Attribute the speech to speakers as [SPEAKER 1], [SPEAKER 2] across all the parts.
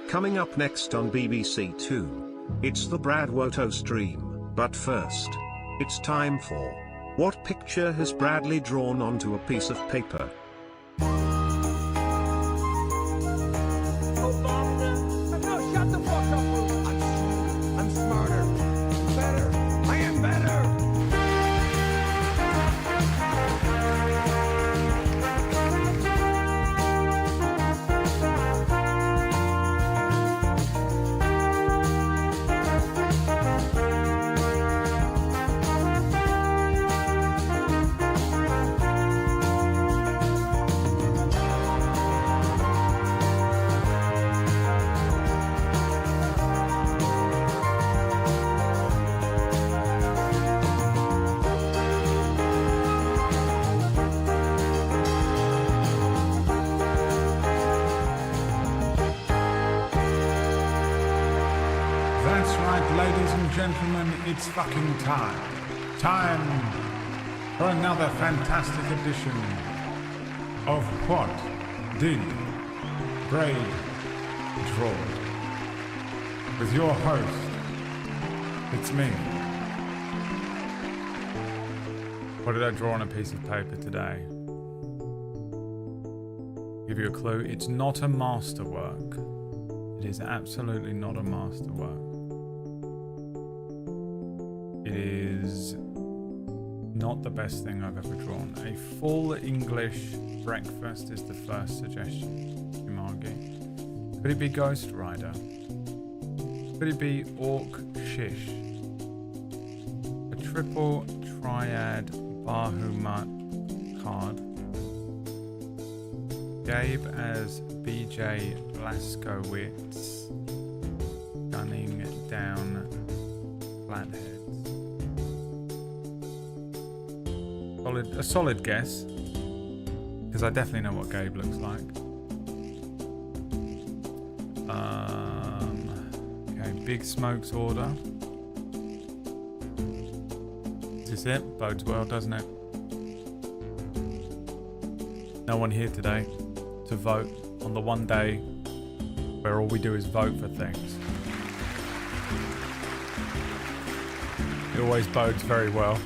[SPEAKER 1] Coming up next on BBC Two, it's the BradWOTO stream, but first, it's time for What Picture Has Bradley Drawn Onto a Piece of Paper?
[SPEAKER 2] Shut the fuck up, Bruce. I'm smarter. Better. I am better.
[SPEAKER 3] That's right, ladies and gentlemen, it's fucking time. Time for another fantastic edition of What Did Braid Draw? With your host, it's me. What did I draw on a piece of paper today? Give you a clue, it's not a masterwork. It is absolutely not a masterwork. It is not the best thing I've ever drawn. A full English breakfast is the first suggestion, you argue. Could it be Ghost Rider? Could it be Orc Shish? A triple triad Bahamut card. Gabe as BJ Blazkowicz gunning down Flatheads. A solid guess, because I definitely know what Gabe looks like. Okay, Big Smoke's order. Is this it? Bodes well, doesn't it? No one here today to vote on the one day where all we do is vote for things. It always bodes very well.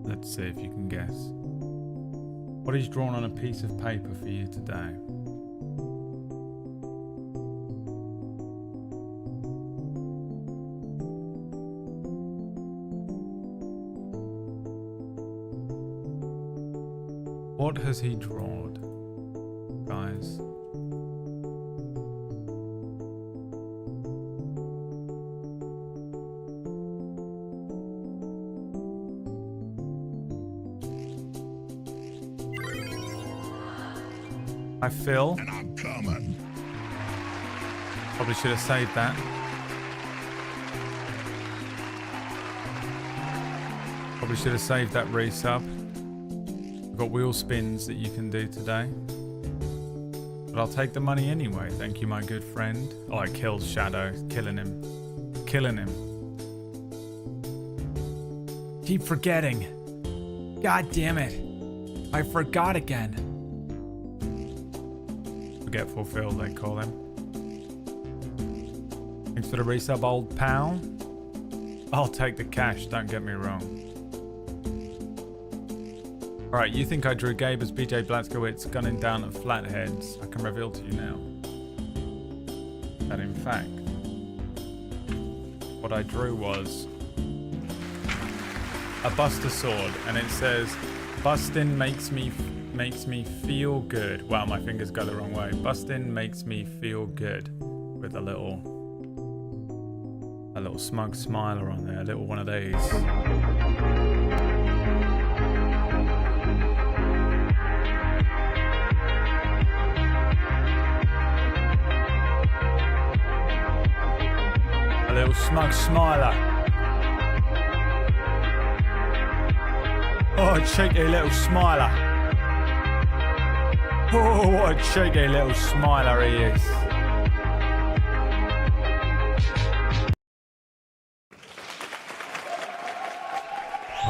[SPEAKER 3] Let's see if you can guess. What is drawn on a piece of paper for you today? What has he drawn, guys? Hi, Phil.
[SPEAKER 4] And I'm coming.
[SPEAKER 3] Probably should have saved that. Probably should have saved that resub. We've got wheel spins that you can do today. But I'll take the money anyway. Thank you, my good friend. Oh, I killed Shadow. Killing him. Killing him. Keep forgetting. God damn it. I forgot again. Forgetful Phil, they call him. Thanks for the resub, old pal. I'll take the cash, don't get me wrong. Alright, you think I drew Gabe as BJ Blazkowicz gunning down at Flatheads. I can reveal to you now that in fact, what I drew was a Buster sword, and it says, Bustin' makes me feel good. Wow, my fingers go the wrong way. Bustin' makes me feel good, with a little smug smiler on there, a little one of these. A little smug smiler. Oh, a cheeky little smiler. Oh, what a cheeky little smiler he is.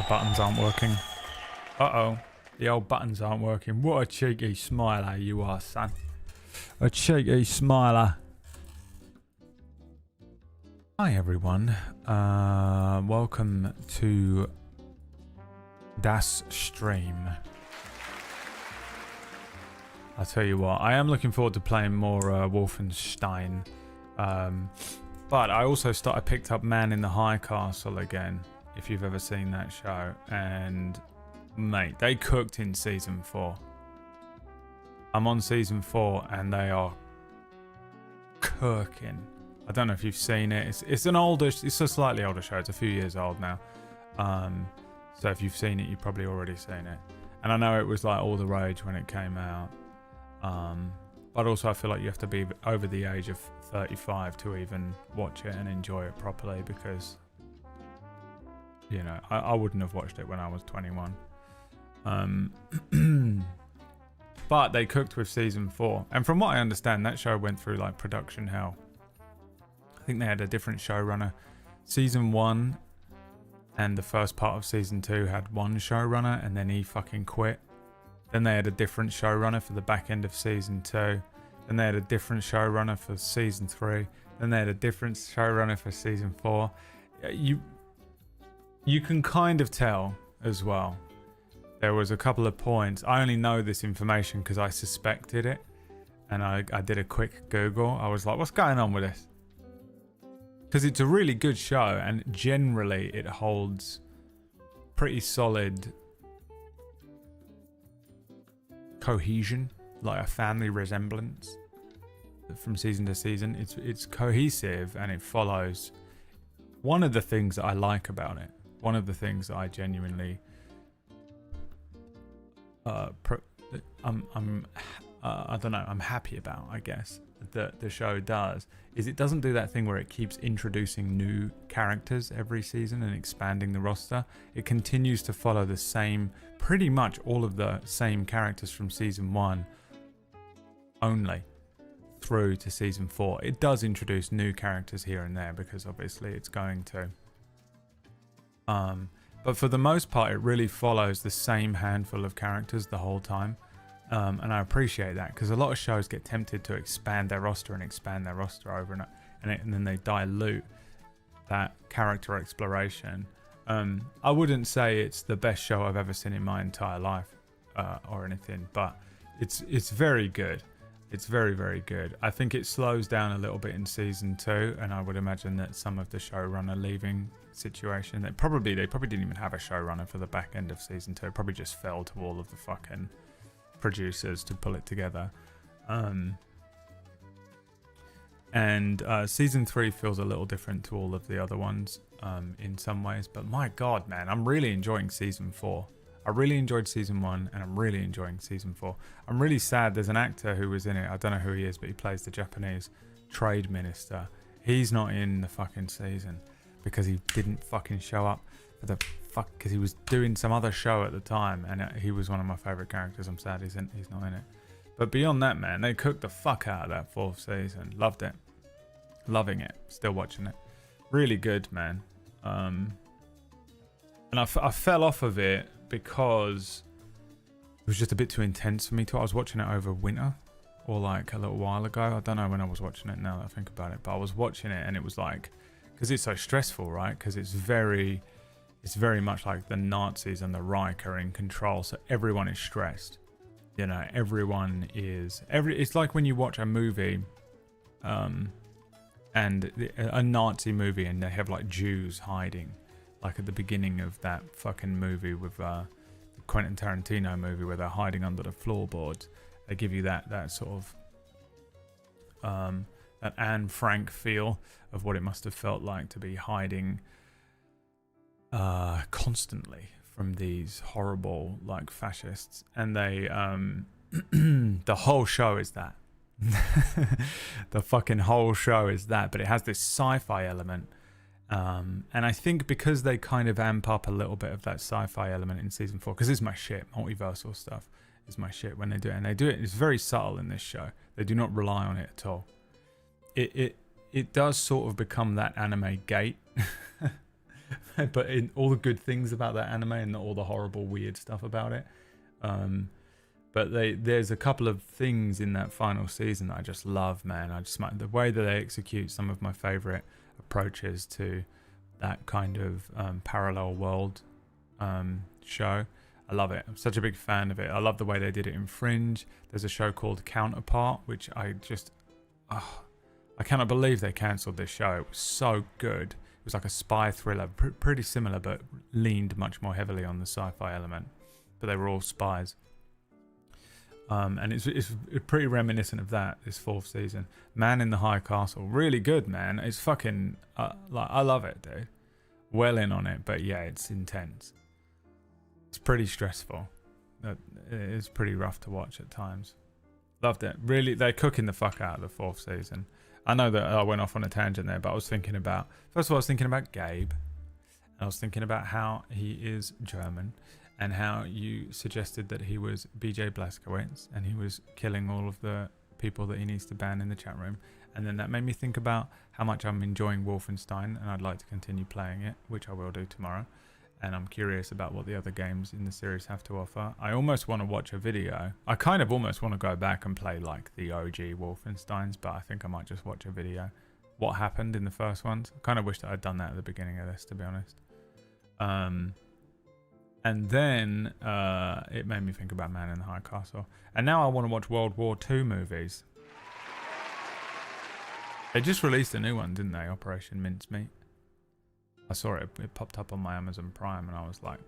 [SPEAKER 3] buttons aren't working. Uh-oh. The old buttons aren't working. What a cheeky smiler you are, son. A cheeky smiler. Hi, everyone. Welcome to Das Stream. I'll tell you what, I am looking forward to playing more Wolfenstein. But I also picked up Man in the High Castle again, if you've ever seen that show. And, mate, they cooked in Season 4. I'm on Season 4 and they are cooking. I don't know if you've seen it. It's a slightly older show. It's a few years old now. So if you've seen it, you've probably already seen it. And I know it was like all the rage when it came out. But also I feel like you have to be over the age of 35 to even watch it and enjoy it properly, because, you know, I wouldn't have watched it when I was 21. But they cooked with Season 4. And from what I understand, that show went through like production hell. I think they had a different showrunner. Season 1 and the first part of Season 2 had one showrunner, and then he fucking quit. Then they had a different showrunner for the back end of Season 2. Then they had a different showrunner for Season 3. Then they had a different showrunner for Season 4. You can kind of tell as well. There was a couple of points. I only know this information because I suspected it. And I did a quick Google. I was like, what's going on with this? Because it's a really good show, and generally it holds pretty solid cohesion, like a family resemblance from season to season. It's cohesive and it follows. One of the things that I like about it, one of the things that I genuinely I'm happy about, I guess, that the show does, is it doesn't do that thing where it keeps introducing new characters every season and expanding the roster. It continues to follow the same, pretty much all of the same characters from Season 1 only through to Season 4. It does introduce new characters here and there because obviously it's going to. But for the most part, it really follows the same handful of characters the whole time. And I appreciate that, because a lot of shows get tempted to expand their roster over and then they dilute that character exploration. I wouldn't say it's the best show I've ever seen in my entire life or anything, but it's very good. It's very, very good. I think it slows down a little bit in Season 2, and I would imagine that some of the showrunner leaving situation, they probably didn't even have a showrunner for the back end of Season 2. It probably just fell to all of the fucking producers to pull it together. And Season 3 feels a little different to all of the other ones in some ways, but my god, man, I'm really enjoying Season 4. I really enjoyed Season 1 and I'm really enjoying Season 4. I'm really sad there's an actor who was in it, I don't know who he is, but he plays the Japanese trade minister. He's not in the fucking season because he didn't fucking show up for the because he was doing some other show at the time, and he was one of my favorite characters. I'm sad he's not in it. But beyond that, man, they cooked the fuck out of that 4th season. Loved it. Loving it. Still watching it. Really good, man. And I fell off of it because it was just a bit too intense for me too. I was watching it over winter, or like a little while ago. I don't know when I was watching it now that I think about it, but I was watching it and it was like, because it's so stressful, right? Because it's very much like the Nazis and the Reich are in control, so everyone is stressed. You know, everyone is it's like when you watch a movie and a Nazi movie, and they have like Jews hiding, like at the beginning of that fucking movie with the Quentin Tarantino movie where they're hiding under the floorboards. They give you that sort of that Anne Frank feel of what it must have felt like to be hiding constantly from these horrible like fascists. And they the whole show is that. The fucking whole show is that, but it has this sci-fi element, and I think because they kind of amp up a little bit of that sci-fi element in Season 4, because it's my shit, multiversal stuff is my shit when they do it, and they do it, it's very subtle in this show. They do not rely on it at all. It does sort of become that anime gate but in all the good things about that anime and not all the horrible, weird stuff about it. But there's a couple of things in that final season that I just love, man. The way that they execute some of my favorite approaches to that kind of parallel world show. I love it. I'm such a big fan of it. I love the way they did it in Fringe. There's a show called Counterpart, which I cannot believe they cancelled this show. It was so good. It was like a spy thriller, pretty similar, but leaned much more heavily on the sci-fi element. But they were all spies. And it's pretty reminiscent of that, this 4th season. Man in the High Castle, really good, man. It's fucking I love it, dude. Well in on it, but yeah, it's intense. It's pretty stressful. It is pretty rough to watch at times. Loved it. Really, they're cooking the fuck out of the 4th season. I know that I went off on a tangent there, but I was thinking about, first of all, I was thinking about Gabe. And I was thinking about how he is German. And how you suggested that he was BJ Blazkowicz and he was killing all of the people that he needs to ban in the chat room. And then that made me think about how much I'm enjoying Wolfenstein and I'd like to continue playing it, which I will do tomorrow. And I'm curious about what the other games in the series have to offer. I almost want to watch a video. I kind of almost want to go back and play like the OG Wolfensteins, but I think I might just watch a video. What happened in the first ones? I kind of wish that I'd done that at the beginning of this, to be honest. And then it made me think about Man in the High Castle. And now I want to watch World War II movies. They just released a new one, didn't they? Operation Mincemeat. I saw it. It popped up on my Amazon Prime and I was like,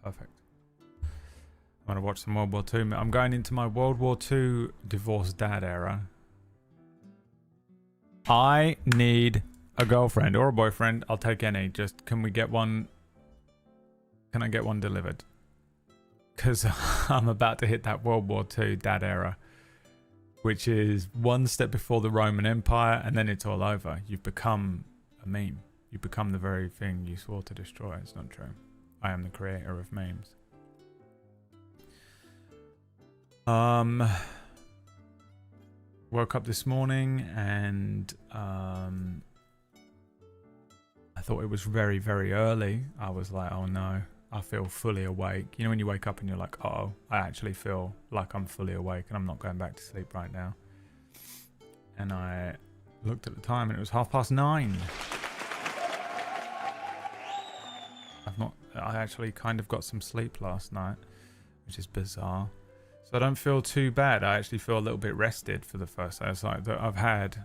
[SPEAKER 3] perfect. I'm going to watch some World War II. I'm going into my World War II divorced dad era. I need a girlfriend or a boyfriend. I'll take any. Just, can we get one? Can I get one delivered? Because I'm about to hit that World War II dad era, which is one step before the Roman Empire, and then it's all over. You've become a meme. You become the very thing you swore to destroy. It's not true. I am the creator of memes. Woke up this morning and I thought it was very, very early. I was like, oh no. I feel fully awake. You know when you wake up and you're like, oh, I actually feel like I'm fully awake and I'm not going back to sleep right now. And I looked at the time and it was 9:30. I actually kind of got some sleep last night, which is bizarre. So I don't feel too bad. I actually feel a little bit rested for the first day. It's like that I've had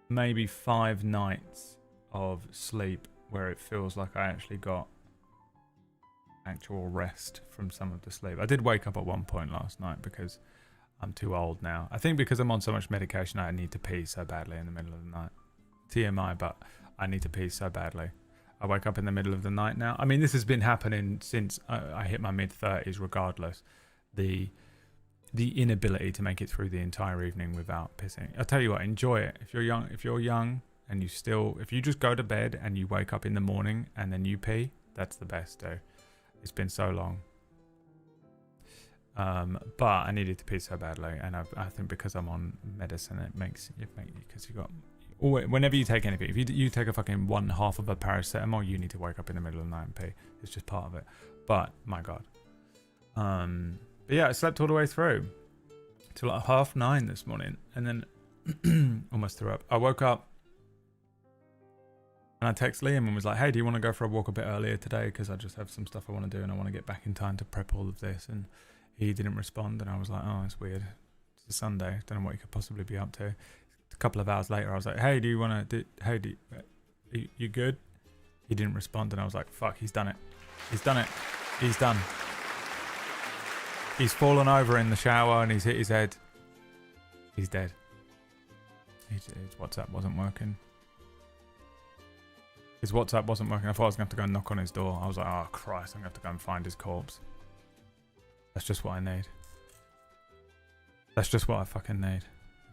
[SPEAKER 3] maybe 5 nights of sleep where it feels like I actually got actual rest from some of the sleep. I did wake up at one point last night because I'm too old now. I think because I'm on so much medication, I need to pee so badly in the middle of the night. TMI, but I need to pee so badly. I wake up in the middle of the night now. I mean, this has been happening since I hit my mid-30s regardless. The inability to make it through the entire evening without pissing. I'll tell you what, enjoy it. If you're young and if you just go to bed and you wake up in the morning and then you pee, that's the best, dude. It's been so long. But I needed to pee so badly, and I think because I'm on medicine, because you got, whenever you take anything, if you take a fucking 1/2 of a paracetamol, you need to wake up in the middle of the night and pee. It's just part of it. But my god. But yeah, I slept all the way through till like 9:30 this morning, and then almost threw up. I woke up and I texted Liam and was like, hey, do you want to go for a walk a bit earlier today? Because I just have some stuff I want to do and I want to get back in time to prep all of this. And he didn't respond, and I was like, oh, it's weird. It's a Sunday. Don't know what he could possibly be up to. A couple of hours later, I was like, hey, do you want to you good? He didn't respond, and I was like, fuck, he's done it. He's done it. He's done. He's fallen over in the shower and he's hit his head. He's dead. His WhatsApp wasn't working. His WhatsApp wasn't working. I thought I was going to have to go knock on his door. I was like, oh Christ, I'm going to have to go and find his corpse. That's just what I need. That's just what I fucking need.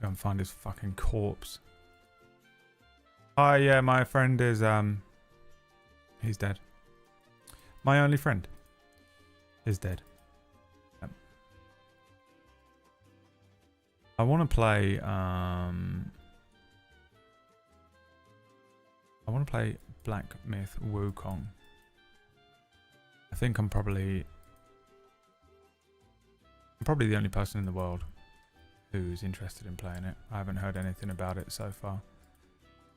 [SPEAKER 3] Go and find his fucking corpse. Oh yeah, my friend is he's dead. My only friend is dead. Yep. I want to play I want to play Black Myth Wukong. I think I'm probably the only person in the world who's interested in playing it. I haven't heard anything about it so far,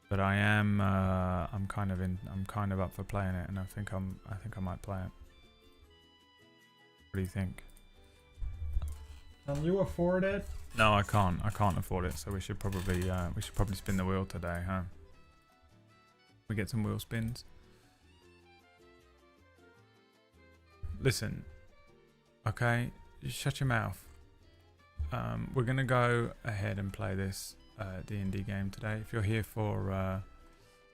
[SPEAKER 3] but I am. I'm kind of up for playing it, and I think I might play it. What do you think?
[SPEAKER 4] Can you afford it?
[SPEAKER 3] No, I can't. I can't afford it. So we should probably spin the wheel today, huh? We get some wheel spins. Listen, okay, shut your mouth. We're gonna go ahead and play this D&D game today. If you're here for,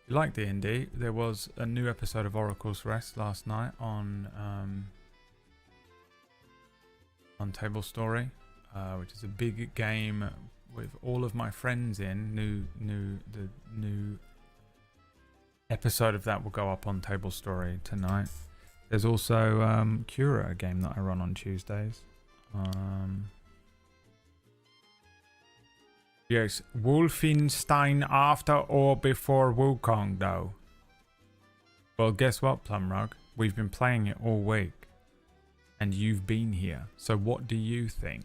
[SPEAKER 3] you like D&D, there was a new episode of Oracle's Rest last night on Table Story, which is a big game with all of my friends in. The new episode of that will go up on Table Story tonight. There's also Cura, a game that I run on Tuesdays. Yes, Wolfenstein after or before Wukong, though. Well, guess what, Plumrug? We've been playing it all week. And you've been here. So what do you think?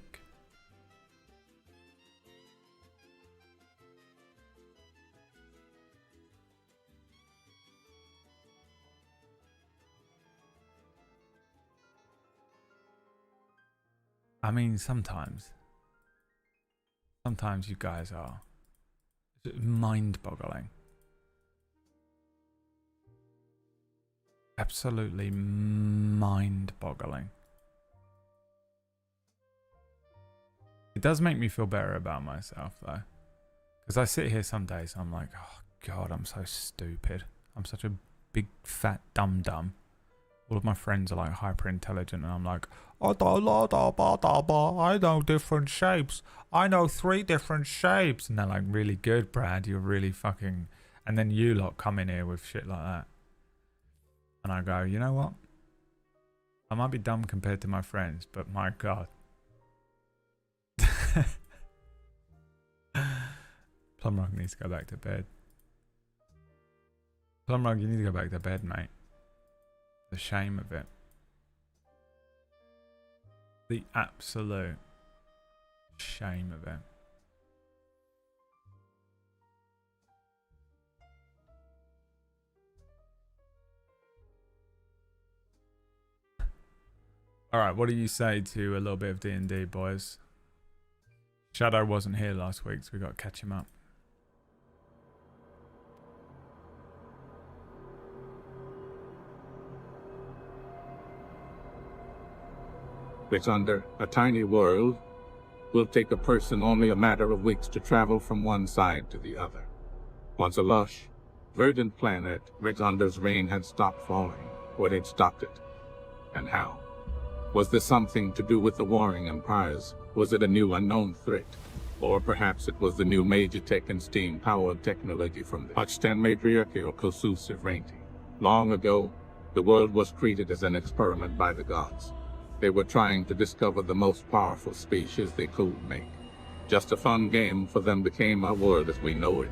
[SPEAKER 3] I mean, sometimes you guys are mind-boggling. Absolutely mind-boggling. It does make me feel better about myself, though. Because I sit here some days and I'm like, oh God, I'm so stupid. I'm such a big, fat dum-dum. All of my friends are like hyper intelligent, and I'm like, I know different shapes. I know 3 different shapes. And they're like, really good, Brad. You're really fucking. And then you lot come in here with shit like that. And I go, you know what? I might be dumb compared to my friends, but my God. Plumrug needs to go back to bed. Plumrug, you need to go back to bed, mate. The shame of it. The absolute shame of it. Alright, what do you say to a little bit of D&D, boys? Shadow wasn't here last week, so we got to catch him up.
[SPEAKER 5] Under a tiny world will take a person only a matter of weeks to travel from one side to the other. Once a lush, verdant planet, Rexander's rain had stopped falling. What had stopped it? And how? Was this something to do with the warring empires? Was it a new unknown threat? Or perhaps it was the new Magitech and steam-powered technology from the Hutchtan matriarchy or Kosusiv Reinti. Long ago, the world was created as an experiment by the gods. They were trying to discover the most powerful species they could make. Just a fun game for them became our world as we know it,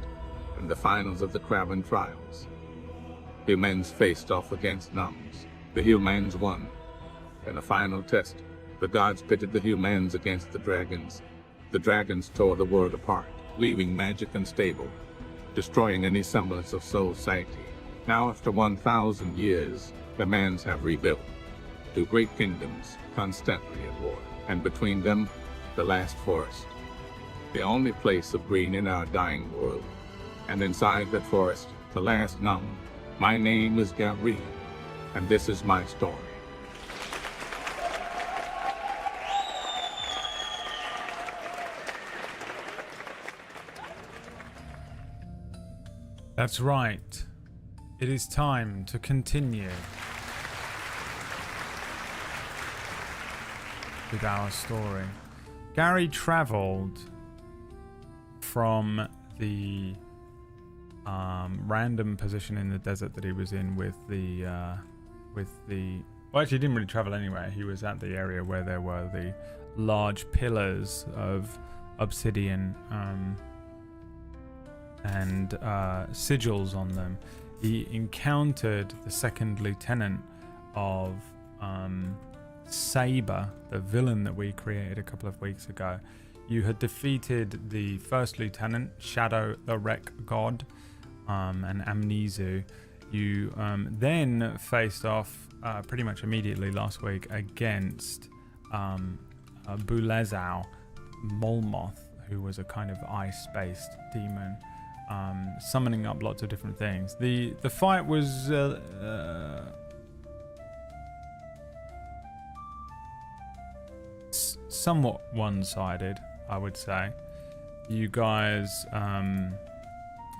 [SPEAKER 5] in the finals of the Kraven trials. Humans faced off against Noms. The humans won. In a final test, the gods pitted the humans against the dragons. The dragons tore the world apart, leaving magic unstable, destroying any semblance of society. Now, after 1,000 years, the Mans have rebuilt. 2 great kingdoms, constantly at war, and between them, the last forest. The only place of green in our dying world. And inside that forest, the last Nom. My name is Gary, and this is my story.
[SPEAKER 3] That's right. It is time to continue with our story. Gary travelled from the random position in the desert that he was in with the well, actually he didn't really travel anywhere. He was at the area where there were the large pillars of obsidian and sigils on them. he encountered the second lieutenant of Saber, the villain that we created a couple of weeks ago. You had defeated the first lieutenant, Shadow the Wreck God, and Amnesu. You then faced off pretty much immediately last week against Bulezau Molmoth, who was a kind of ice-based demon, summoning up lots of different things. The fight was somewhat one-sided, I would say. You guys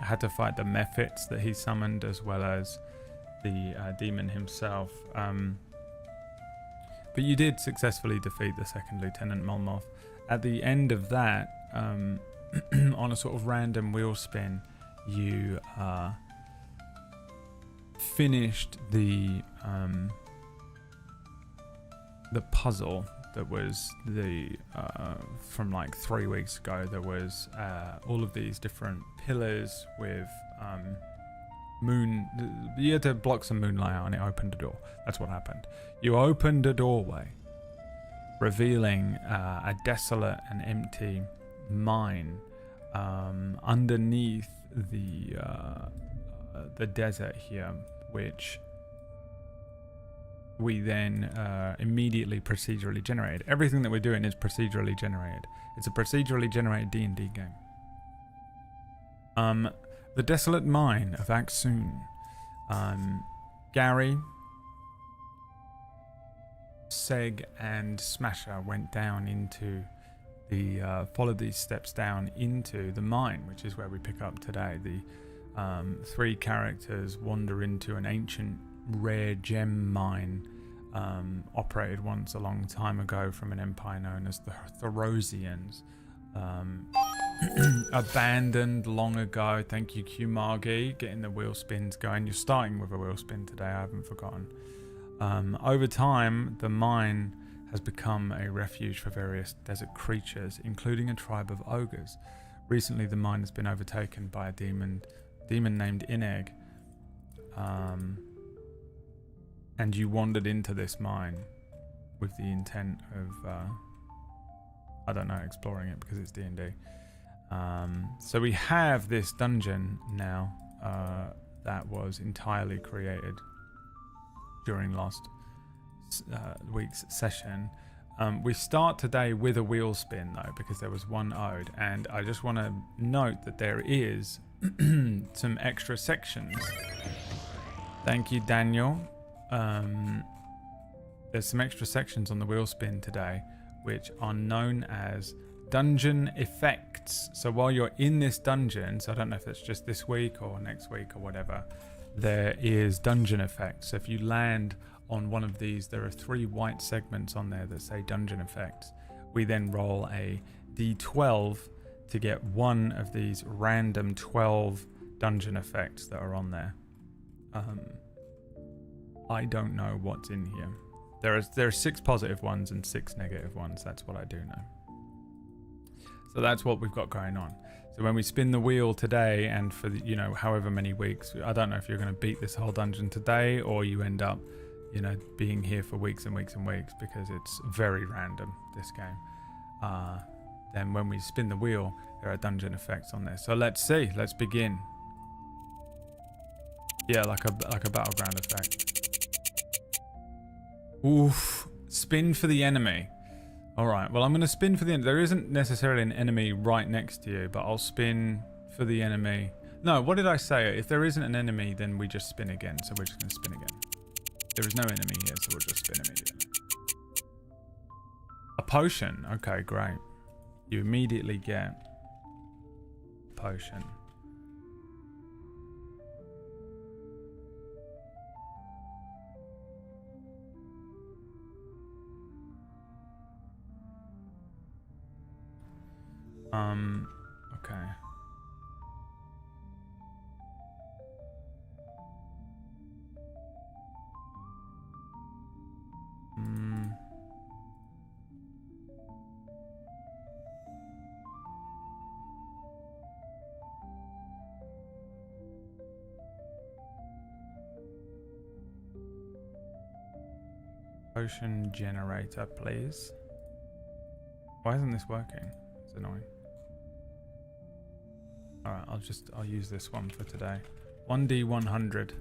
[SPEAKER 3] had to fight the Mephits that he summoned, as well as the demon himself. But you did successfully defeat the second Lieutenant Molmoth. At the end of that, on a sort of random wheel spin, you finished the puzzle that was from like 3 weeks ago. There was all of these different pillars with moon. You had to block some moonlight out and it opened a door. That's what happened. You opened a doorway, revealing a desolate and empty mine underneath the desert here, which we then immediately procedurally generated. Everything that we're doing is procedurally generated. It's a procedurally generated D&D game. The desolate mine of Aksoon. Gary, Seg, and Smasher went down into followed these steps down into the mine, which is where we pick up today. The 3 characters wander into an ancient rare gem mine, operated once a long time ago from an empire known as the Thorosians. Abandoned long ago. Thank you, Q Margie, getting the wheel spins going. You're starting with a wheel spin today, I haven't forgotten. Over time, the mine has become a refuge for various desert creatures, including a tribe of ogres. Recently, the mine has been overtaken by a demon named Ineg. And you wandered into this mine with the intent of, I don't know, exploring it because it's D&D. So we have this dungeon now that was entirely created during last week's session. We start today with a wheel spin though, because there was one ode, and I just want to note that there is some extra sections. Thank you, Daniel. There's some extra sections on the wheel spin today which are known as dungeon effects. So while you're in this dungeon, so I don't know if it's just this week or next week or whatever, there is dungeon effects. So if you land on one of these, there are 3 white segments on there that say dungeon effects. We then roll a d12 to get one of these random 12 dungeon effects that are on there. I don't know what's in here. There are 6 positive ones and 6 negative ones. That's what I do know. So that's what we've got going on. So when we spin the wheel today, and for the, however many weeks, I don't know if you're going to beat this whole dungeon today, or you end up, being here for weeks and weeks and weeks, because it's very random, this game. Then when we spin the wheel, there are dungeon effects on there. So let's see. Let's begin. Yeah, like a battleground effect. Oof. Spin for the enemy. Alright, well I'm going to spin for the enemy. There isn't necessarily an enemy right next to you, but I'll spin for the enemy. No, what did I say? If there isn't an enemy, then we just spin again. So we're just going to spin again. There is no enemy here, so we'll just spin immediately. A potion. Okay, great. You immediately get a potion. Okay. Potion generator, please. Why isn't this working? It's annoying. Alright, I'll use this one for today. 1D100.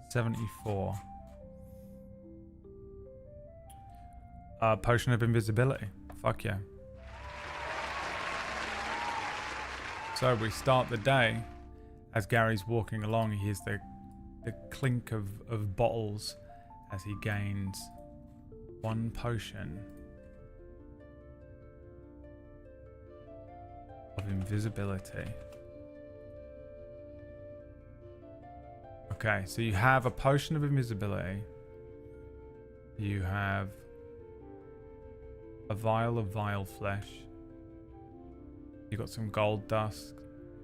[SPEAKER 3] 74. Potion of invisibility. Fuck yeah. So we start the day. As Gary's walking along, he hears the clink of bottles as he gains one potion of invisibility. Okay, so you have a potion of invisibility. You have a vial of vile flesh. You got some gold dust.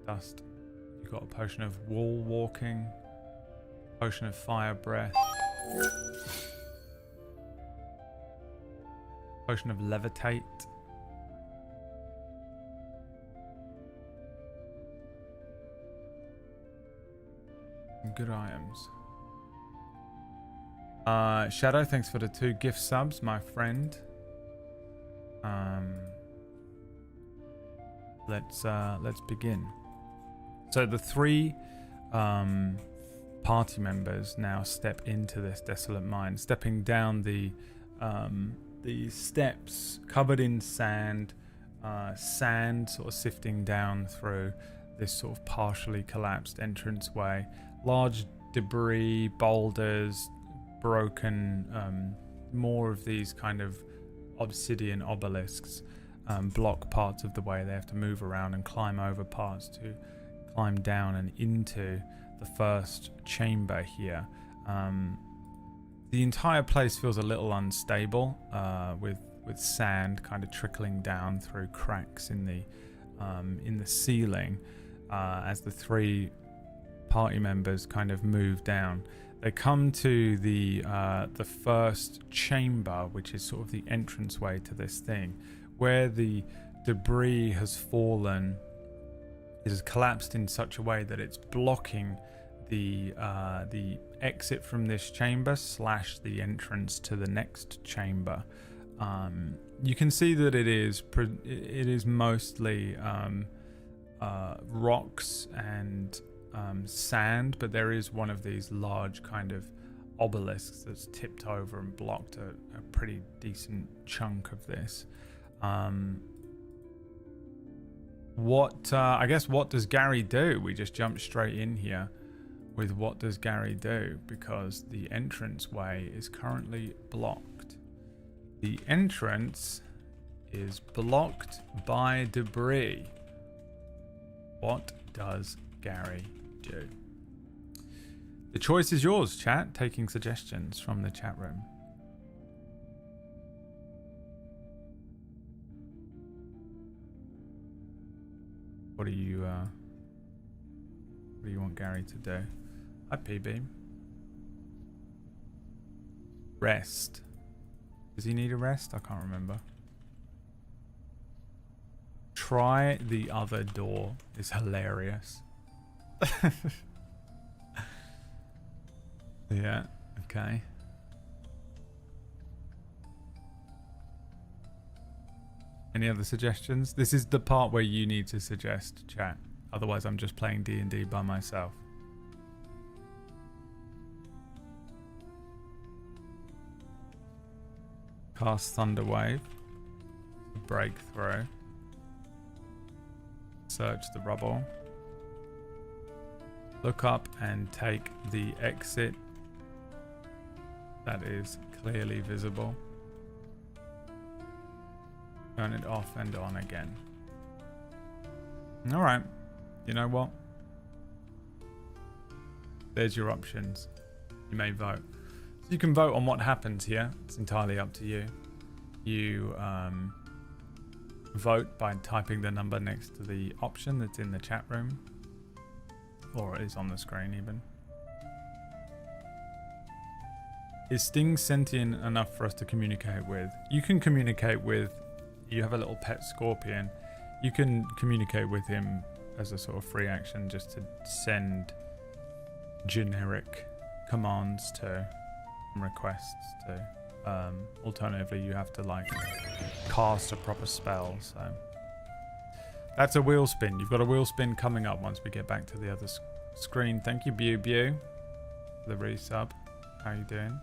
[SPEAKER 3] You got a potion of wall walking. Potion of fire breath. Potion of levitate. Some good items. Shadow, thanks for the 2 gift subs, my friend. Let's begin. So the 3 party members now step into this desolate mine, stepping down the steps covered in sand, sand sort of sifting down through this sort of partially collapsed entranceway. Large debris, boulders, broken, more of these kind of obsidian obelisks block parts of the way. They have to move around and climb over parts to climb down and into the first chamber here. The entire place feels a little unstable, with sand kind of trickling down through cracks in the ceiling as the 3 party members kind of move down. They come to the first chamber, which is sort of the entranceway to this thing, where the debris has fallen. It has collapsed in such a way that it's blocking the exit from this chamber / the entrance to the next chamber. You can see that it is mostly rocks and sand, but there is one of these large kind of obelisks that's tipped over and blocked a pretty decent chunk of this. I guess what does Gary do? We just jump straight in here with what does Gary do, because the entranceway is currently blocked. The entrance is blocked by debris. What does Gary do? The choice is yours, chat. Taking suggestions from the chat room. What do you want Gary to do? Hi, PB. Rest. Does he need a rest? I can't remember. Try the other door is hilarious. Yeah, okay. Any other suggestions? This is the part where you need to suggest, chat. Otherwise, I'm just playing D&D by myself. Cast Thunderwave. Breakthrough. Search the rubble. Look up and take the exit that is clearly visible. Turn it off and on again. Alright. You know what? There's your options. You may vote. So you can vote on what happens here. It's entirely up to you. You vote by typing the number next to the option that's in the chat room. Or it is on the screen even. Is Sting sentient enough for us to communicate with? You can communicate with... You have a little pet scorpion. You can communicate with him as a sort of free action, just to send generic commands to, requests to. Alternatively, you have to like cast a proper spell. So that's a wheel spin. You've got a wheel spin coming up once we get back to the other screen. Thank you, Bew, for the resub. How you doing?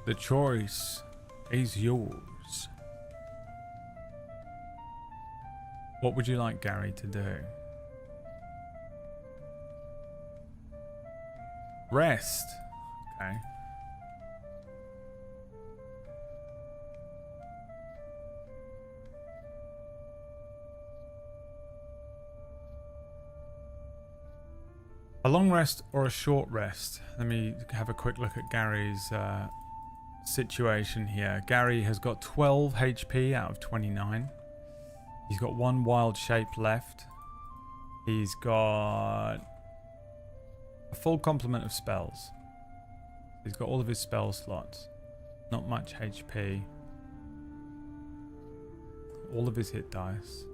[SPEAKER 3] The choice is yours. What would you like Gary to do? Rest. Okay. A long rest or a short rest? Let me have a quick look at Gary's situation here. Gary has got 12 HP out of 29. He's got 1 wild shape left. He's got a full complement of spells. He's got all of his spell slots. Not much HP. All of his hit dice.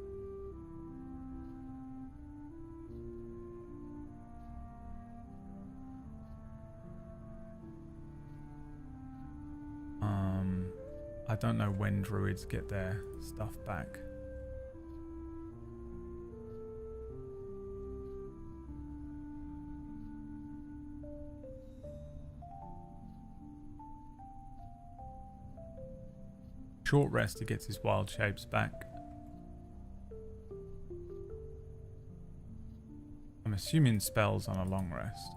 [SPEAKER 3] I don't know when druids get their stuff back. Short rest, he gets his wild shapes back. I'm assuming spells on a long rest.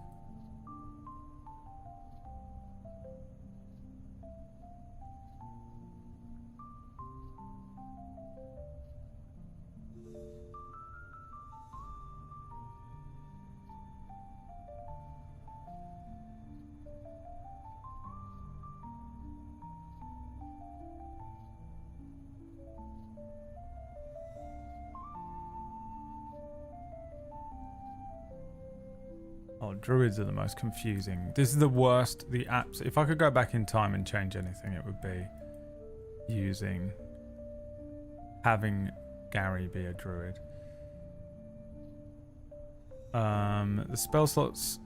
[SPEAKER 3] Oh, druids are the most confusing. This is the worst, the apps. If I could go back in time and change anything, it would be having Gary be a druid. The spell slots,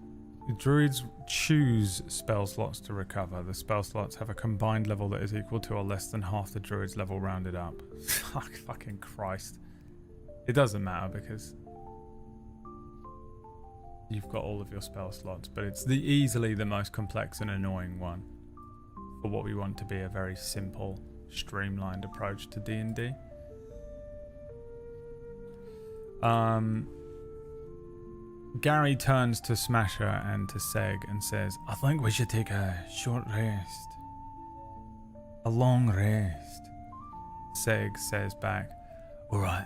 [SPEAKER 3] druids choose spell slots to recover. The spell slots have a combined level that is equal to or less than half the druid's level rounded up. Fucking Christ. It doesn't matter because you've got all of your spell slots, but it's easily the most complex and annoying one for what we want to be a very simple, streamlined approach to D&D. Gary turns to Smasher and to Seg and says, I think we should take a short rest. A long rest. Seg says back, alright,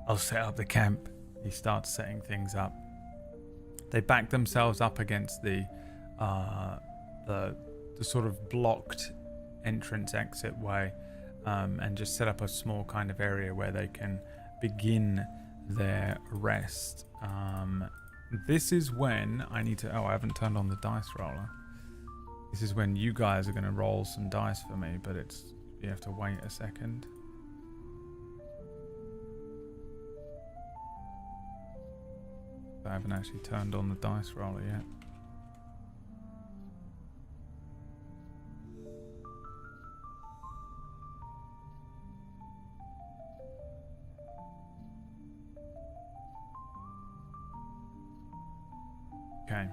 [SPEAKER 3] I'll set up the camp. He starts setting things up. They back themselves up against the sort of blocked entrance exit way, and just set up a small kind of area where they can begin their rest. This is when I need to... Oh, I haven't turned on the dice roller. This is when you guys are going to roll some dice for me, but you have to wait a second. I haven't actually turned on the dice roller yet. Okay.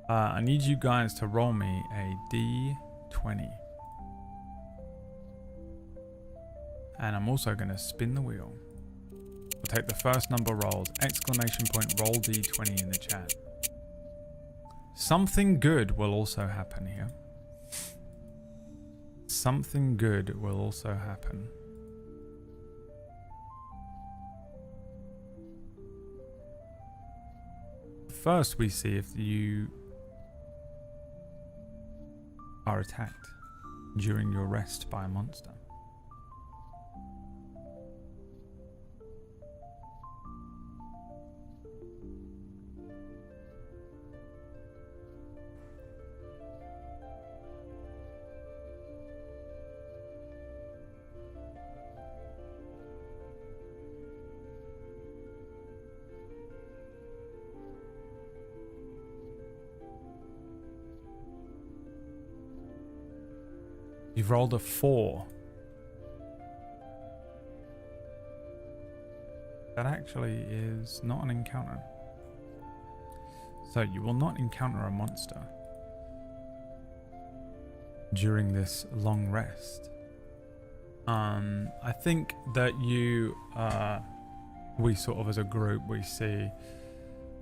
[SPEAKER 3] I need you guys to roll me a D20. And I'm also going to spin the wheel. We'll take the first number rolled. Exclamation point roll D20 in the chat. Something good will also happen here. Something good will also happen. First, we see if you are attacked during your rest by a monster. You've rolled a 4. That actually is not an encounter. So you will not encounter a monster during this long rest. I think that we sort of as a group, we see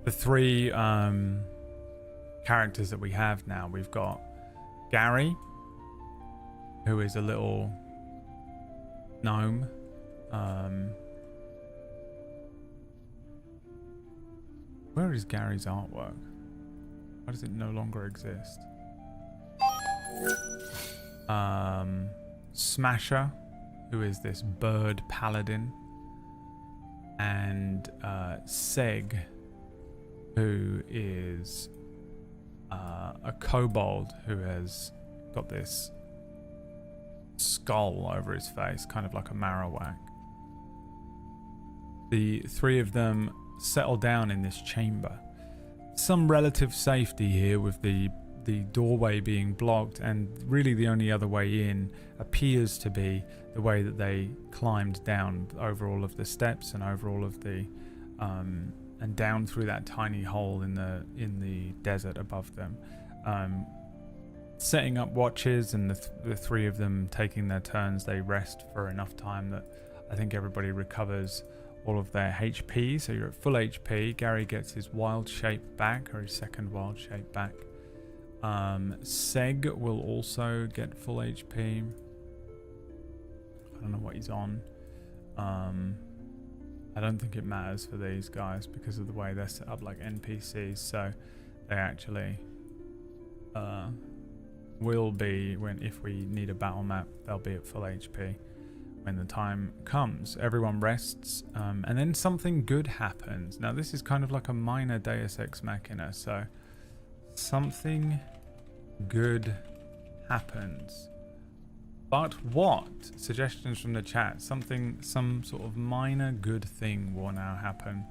[SPEAKER 3] the 3 characters that we have now. We've got Gary, who is a little gnome. Where is Gary's artwork? Why does it no longer exist? Smasher, who is this bird paladin, and Seg, who is a kobold who has got this skull over his face, kind of like a Marowak. The 3 of them settle down in this chamber. Some relative safety here with the doorway being blocked, and really the only other way in appears to be the way that they climbed down over all of the steps and over all of the and down through that tiny hole in the desert above them, setting up watches, and the 3 of them taking their turns. They rest for enough time that I think everybody recovers all of their HP, so you're at full HP. Gary gets his wild shape back, or his second wild shape back. Seg will also get full HP. I don't know what he's on. I don't think it matters for these guys because of the way they're set up like NPCs, so they actually will be, if we need a battle map, they'll be at full HP when the time comes. Everyone rests, and then something good happens. Now this is kind of like a minor Deus Ex Machina, so something good happens. But what? Suggestions from the chat. Some sort of minor good thing will now happen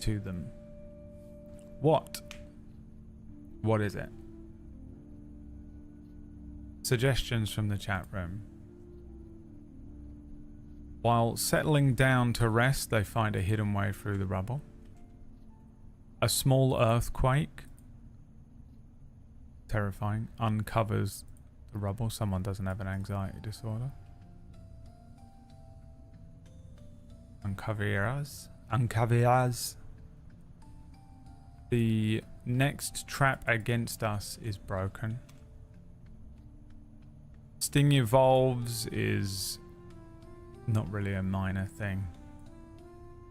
[SPEAKER 3] to them. What? What is it? Suggestions from the chat room. While settling down to rest, they find a hidden way through the rubble. A small earthquake, terrifying, uncovers the rubble. Someone doesn't have an anxiety disorder. Uncovers. The next trap against us is broken. Sting evolves is not really a minor thing.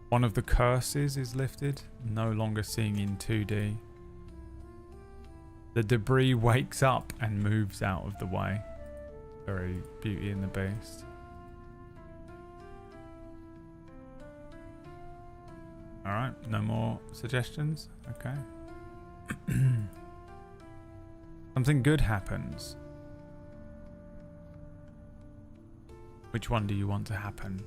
[SPEAKER 3] One of the curses is lifted, no longer seeing in 2D. The debris wakes up and moves out of the way. Very Beauty and the Beast. Alright, no more suggestions? Okay. Something good happens. Which one do you want to happen?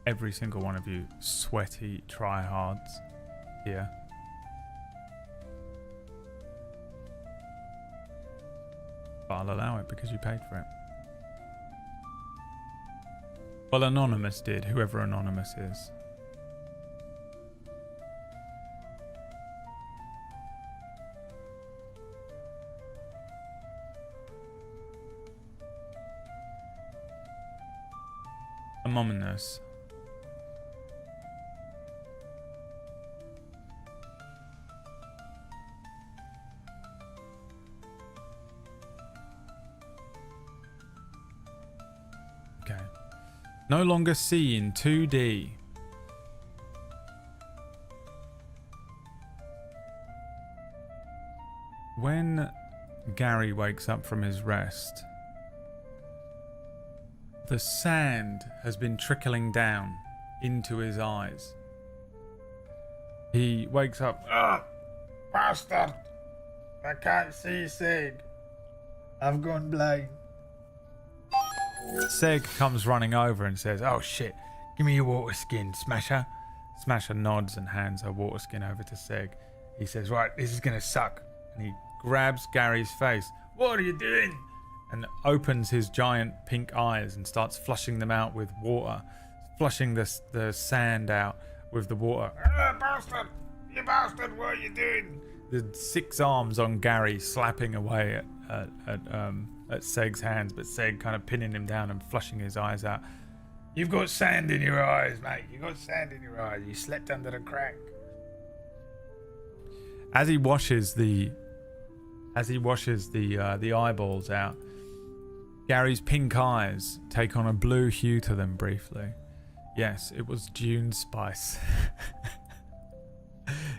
[SPEAKER 3] Every single one of you sweaty tryhards here. But I'll allow it because you paid for it. Well, Anonymous did, whoever Anonymous is. Anonymous. Okay. No longer see in 2D. When Gary wakes up from his rest, the sand has been trickling down into his eyes. He wakes up.
[SPEAKER 4] Bastard! I can't see Sig. I've gone blind.
[SPEAKER 3] Seg comes running over and says, "Oh shit, Give me your water skin, Smasher. Smasher nods and hands her water skin over to Seg. He says, right, this is going to suck. And he grabs Gary's face. What are you doing? And opens his giant pink eyes and starts flushing them out with water. Flushing the sand out with the water.
[SPEAKER 4] Bastard! You bastard, what are you doing?
[SPEAKER 3] The 6 arms on Gary slapping away at Seg's hands, but Seg kind of pinning him down and flushing his eyes out.
[SPEAKER 4] You've got sand in your eyes, mate. You've got sand in your eyes. You slept under the crack.
[SPEAKER 3] As he washes the eyeballs out, Gary's pink eyes take on a blue hue to them briefly. Yes, it was Dune spice.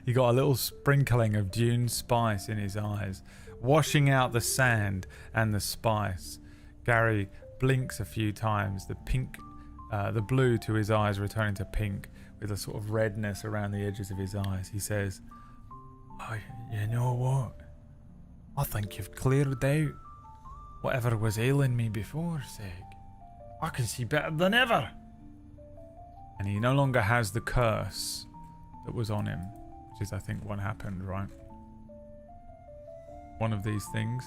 [SPEAKER 3] He got a little sprinkling of Dune spice in his eyes, washing out the sand and the spice. Gary blinks a few times, the blue to his eyes returning to pink with a sort of redness around the edges of his eyes. He says, oh, you know what? I think you've cleared out whatever was ailing me before, Seg. I can see better than ever. And he no longer has the curse that was on him, which is, I think, what happened, right? One of these things.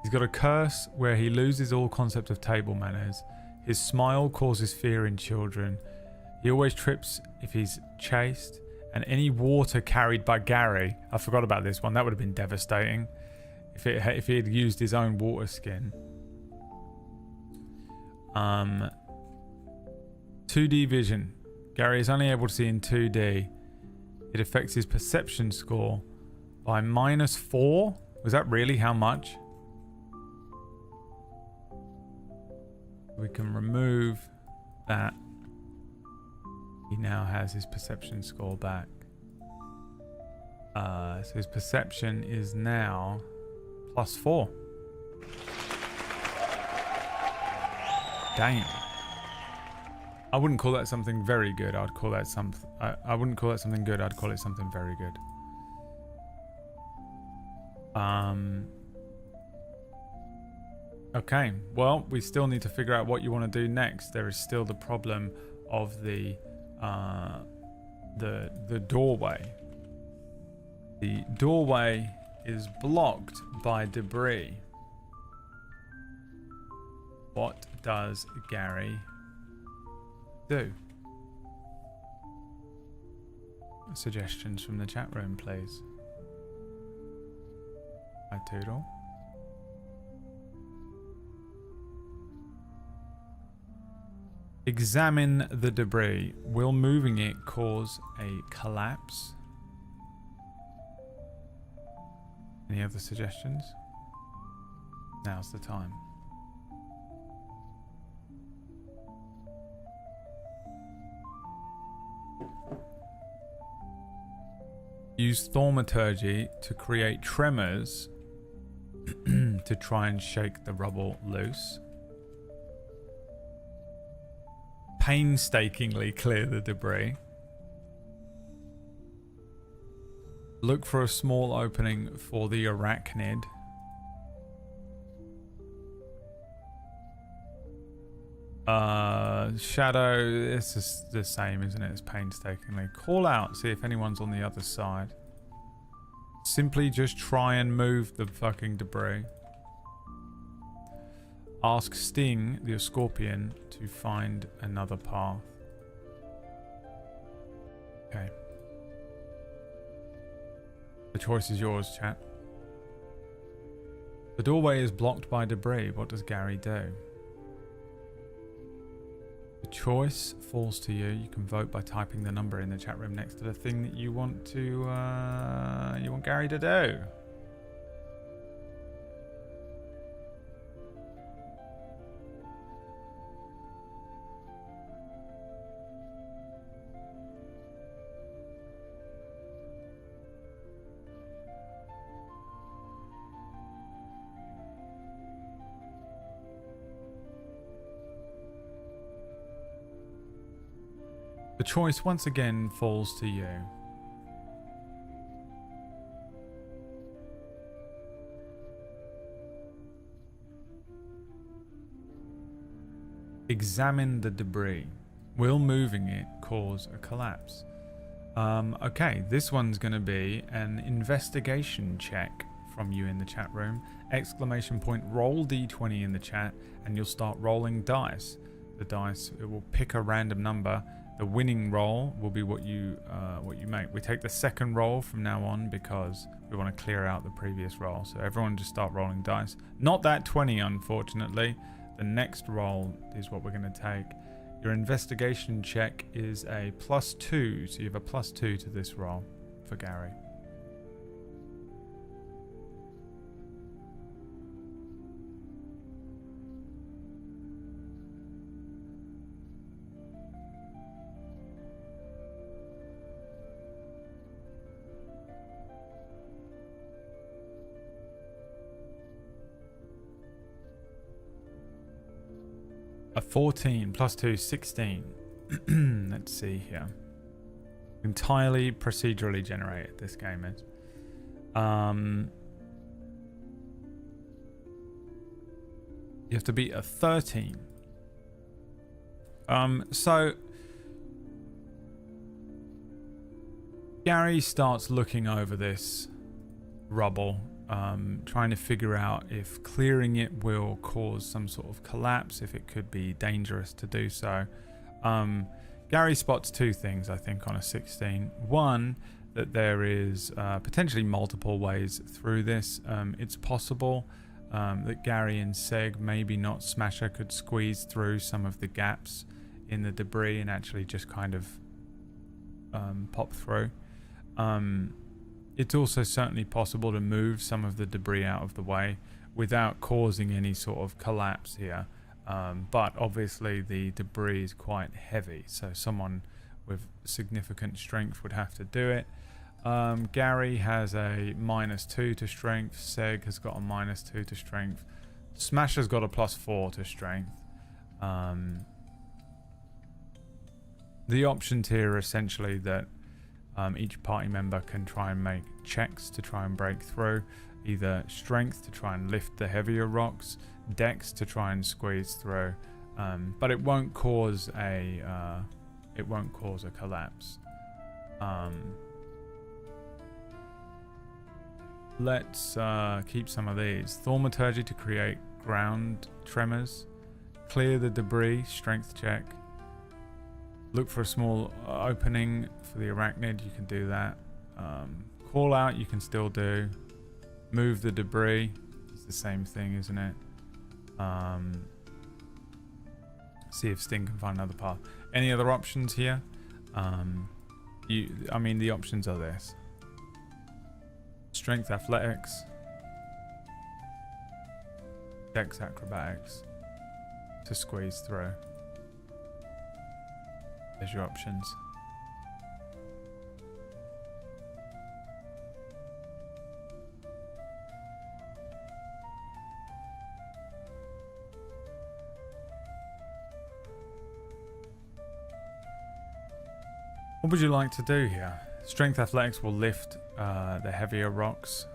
[SPEAKER 3] He's got a curse where he loses all concept of table manners. His smile causes fear in children. He always trips if he's chased. And any water carried by Gary, I forgot about this one, that would have been devastating if he had used his own water skin. 2D vision. Gary is only able to see in 2D. It affects his perception score by -4. Was that really how much? We can remove that. He now has his perception score back. So his perception is now +4. Damn. I wouldn't call that something very good. I'd call that something. I wouldn't call that something good. I'd call it something very good. Okay. Well, we still need to figure out what you want to do next. There is still the problem of the doorway. The doorway is blocked by debris. What does Gary do? Suggestions from the chat room, please. Hi, Toodle. Examine the debris. Will moving it cause a collapse? Any other suggestions? Now's the time. Use thaumaturgy to create tremors to try and shake the rubble loose. Painstakingly clear the debris. Look for a small opening for the arachnid. Shadow, it's just the same, isn't it? It's painstakingly. Call out, see if anyone's on the other side. Simply just try and move the fucking debris. Ask Sting, the scorpion, to find another path. Okay. The choice is yours, chat. The doorway is blocked by debris. What does Gary do? The choice falls to you. You can vote by typing the number in the chat room next to the thing that you want to you want Gary to do. The choice once again falls to you. Examine the debris. Will moving it cause a collapse? Okay, this one's going to be an investigation check from you in the chat room. Exclamation point, roll d20 in the chat, and you'll start rolling dice. The dice, it will pick a random number. The winning roll will be what you make. We take the second roll from now on because we want to clear out the previous roll. So everyone just start rolling dice. Not that 20, unfortunately. The next roll is what we're going to take. Your investigation check is a +2, so you have a +2 to this roll for Gary. A 14 +2, 16. Let's see here. Entirely procedurally generated, this game is. You have to beat a 13. So Gary starts looking over this rubble, trying to figure out if clearing it will cause some sort of collapse, if it could be dangerous to do so. Gary spots two things, I think, on a 16. One, that there is potentially multiple ways through this. It's possible that Gary and Seg, maybe not Smasher, could squeeze through some of the gaps in the debris and actually just kind of pop through. It's also certainly possible to move some of the debris out of the way without causing any sort of collapse here. But obviously the debris is quite heavy, so someone with significant strength would have to do it. Gary has a -2 to strength. Seg has got a -2 to strength. Smasher's got a +4 to strength. The options here are essentially that each party member can try and make checks to try and break through. Either strength to try and lift the heavier rocks, dex to try and squeeze through, but it won't cause a collapse. Let's keep some of these. Thaumaturgy to create ground tremors. Clear the debris, strength check. Look for a small opening for the arachnid, you can do that. Call out, you can still do. Move the debris, it's the same thing, isn't it? See if Sting can find another path. Any other options here? The options are this. Strength athletics. Dex acrobatics. To squeeze through. There's your options. What would you like to do here? Strength athletics will lift the heavier rocks.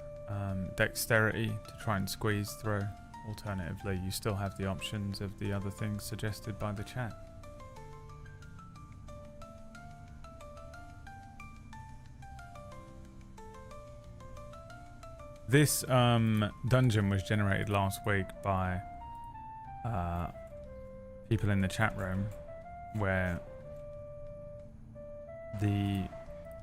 [SPEAKER 3] Dexterity to try and squeeze through. Alternatively, you still have the options of the other things suggested by the chat. This dungeon was generated last week by people in the chat room, where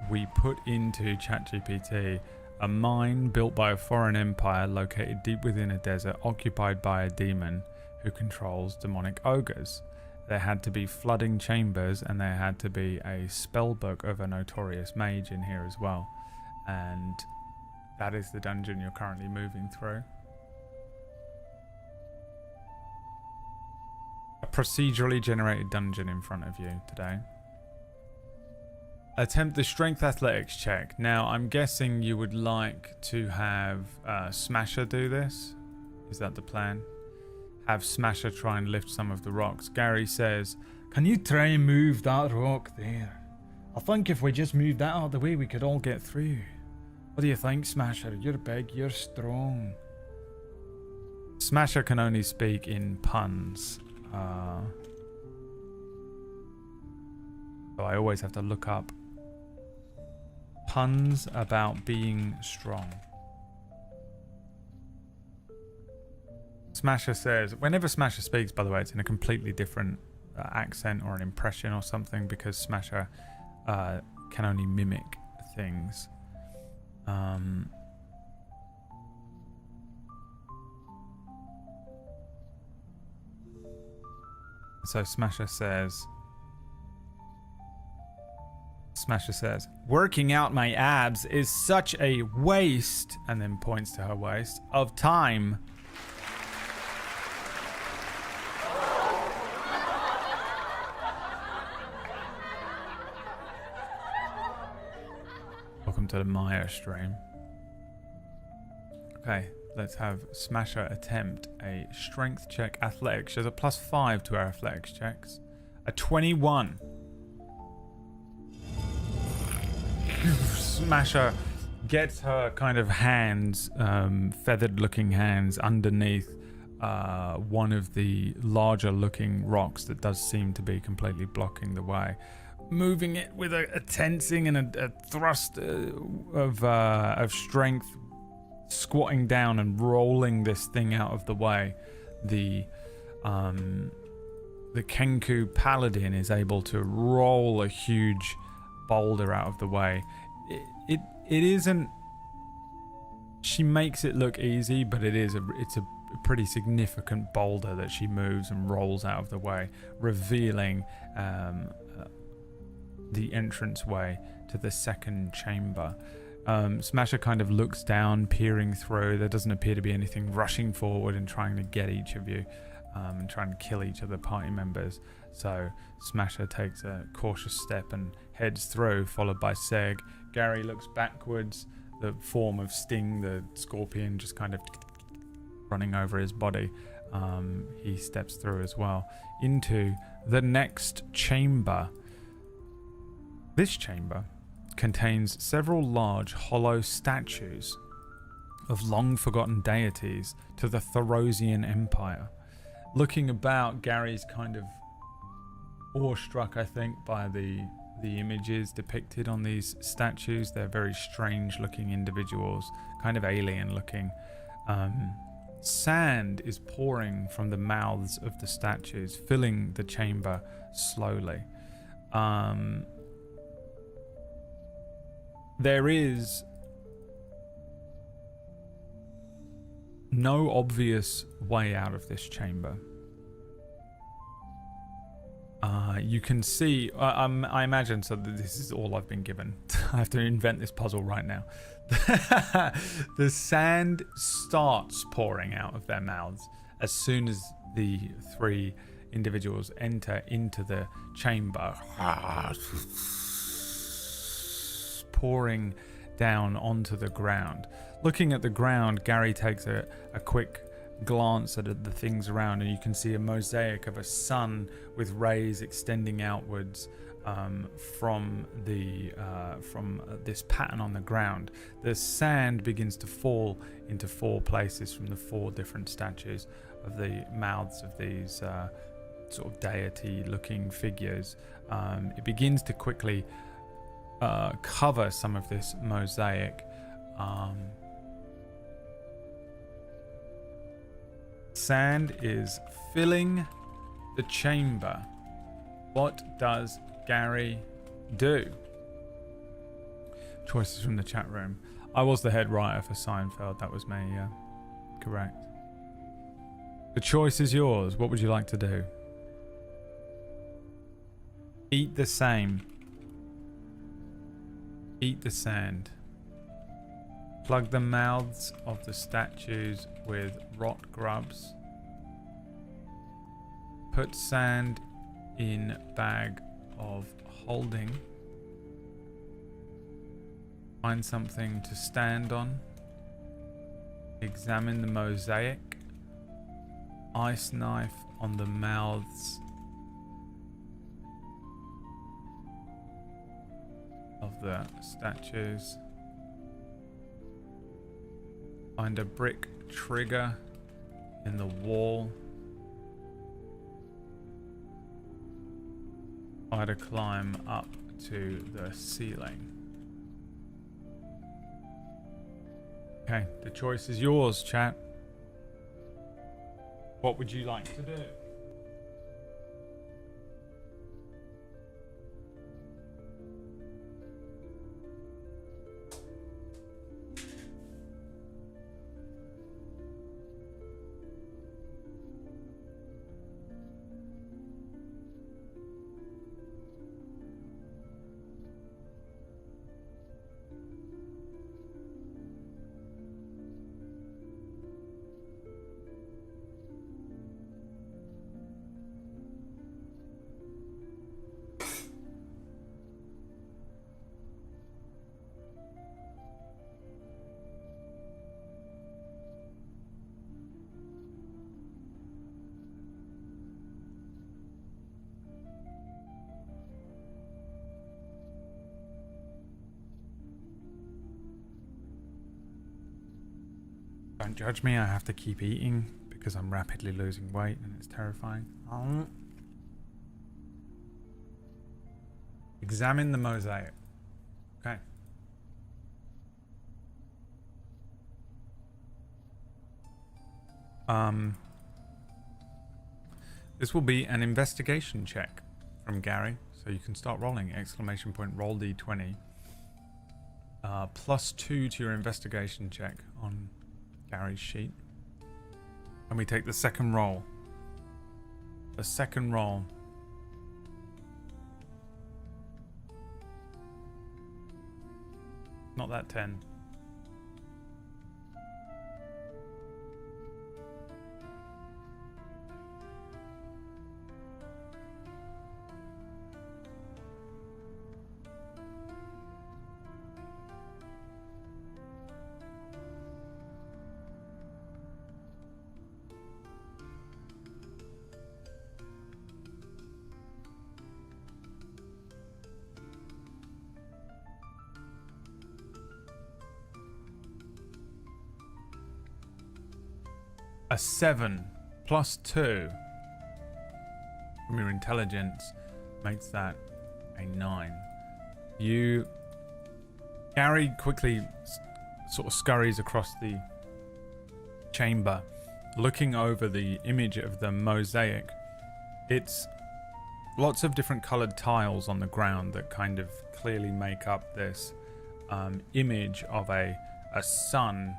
[SPEAKER 3] we put into ChatGPT a mine built by a foreign empire located deep within a desert occupied by a demon who controls demonic ogres. There had to be flooding chambers, and there had to be a spell book of a notorious mage in here as well. And that is the dungeon you're currently moving through. A procedurally generated dungeon in front of you today. Attempt the strength athletics check. Now, I'm guessing you would like to have Smasher do this. Is that the plan? Have Smasher try and lift some of the rocks. Gary says,
[SPEAKER 6] "Can you try and move that rock there? I think if we just moved that out of the way, we could all get through. What do you think, Smasher? You're big, you're strong."
[SPEAKER 3] Smasher can only speak in puns. So I always have to look up puns about being strong. Smasher says, whenever Smasher speaks, by the way, it's in a completely different accent or an impression or something, because Smasher can only mimic things. So Smasher says, working out my abs is such a waste, and then points to her waist, of time. Welcome to the Maya stream. Okay, let's have Smasher attempt a strength check athletics. She has a +5 to her athletics checks. A 21. Smasher gets her kind of hands, feathered looking hands, underneath one of the larger looking rocks that does seem to be completely blocking the way. Moving it with a tensing and a thrust of strength, squatting down and rolling this thing out of the way. The Kenku Paladin is able to roll a huge boulder out of the way. It isn't. She makes it look easy, but it's a pretty significant boulder that she moves and rolls out of the way, revealing the entranceway to the second chamber. Smasher kind of looks down, peering through. There doesn't appear to be anything rushing forward and trying to get each of you and trying to kill each of the party members. So Smasher takes a cautious step and heads through, followed by Seg. Gary looks backwards, the form of Sting, the scorpion, just kind of running over his body. He steps through as well into the next chamber. This chamber contains several large hollow statues of long-forgotten deities to the Therosian Empire. Looking about, Gary's kind of awestruck, I think, by the images depicted on these statues. They're very strange-looking individuals, kind of alien-looking. Sand is pouring from the mouths of the statues, filling the chamber slowly. There is no obvious way out of this chamber. You can see, I imagine, so that this is all I've been given. I have to invent this puzzle right now. The sand starts pouring out of their mouths as soon as the three individuals enter into the chamber. Pouring down onto the ground. Looking at the ground, Gary takes a quick glance at the things around, and you can see a mosaic of a sun with rays extending outwards from this pattern on the ground. The sand begins to fall into 4 places from the 4 different statues of the mouths of these sort of deity-looking figures. It begins to quickly cover some of this mosaic. Sand is filling the chamber. What does Gary do? Choices from the chat room. I was the head writer for Seinfeld. That was me, yeah. Correct. The choice is yours. What would you like to do? Eat the same. Eat the sand. Plug the mouths of the statues with rot grubs. Put sand in bag of holding. Find something to stand on. Examine the mosaic. Ice knife on the mouths of the statues. Find a brick trigger in the wall. Try to climb up to the ceiling. Okay, the choice is yours, chat. What would you like to do? Don't judge me, I have to keep eating because I'm rapidly losing weight and it's terrifying. Examine the mosaic. Okay. This will be an investigation check from Gary, so you can start rolling. Exclamation point, roll d20. +2 to your investigation check on Gary's sheet. And we take the second roll. The second roll. Not that 10. A 7 +2 from your intelligence makes that a 9. Gary quickly sort of scurries across the chamber, looking over the image of the mosaic. It's lots of different colored tiles on the ground that kind of clearly make up this image of a sun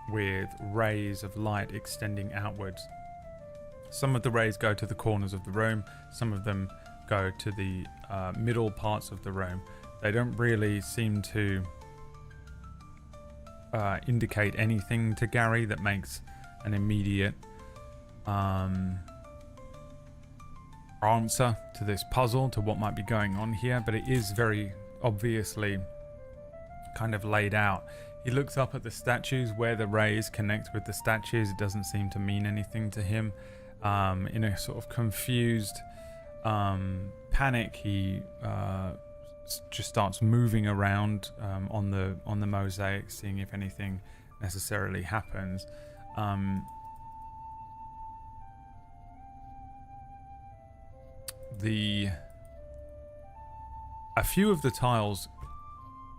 [SPEAKER 3] with rays of light extending outwards. Some of the rays go to the corners of the room, some of them go to the middle parts of the room. They don't really seem to indicate anything to Gary that makes an immediate answer to this puzzle, to what might be going on here, but it is very obviously kind of laid out. He looks up at the statues where the rays connect with the statues. It doesn't seem to mean anything to him. In a sort of confused panic, he just starts moving around on the mosaic, seeing if anything necessarily happens. A few of the tiles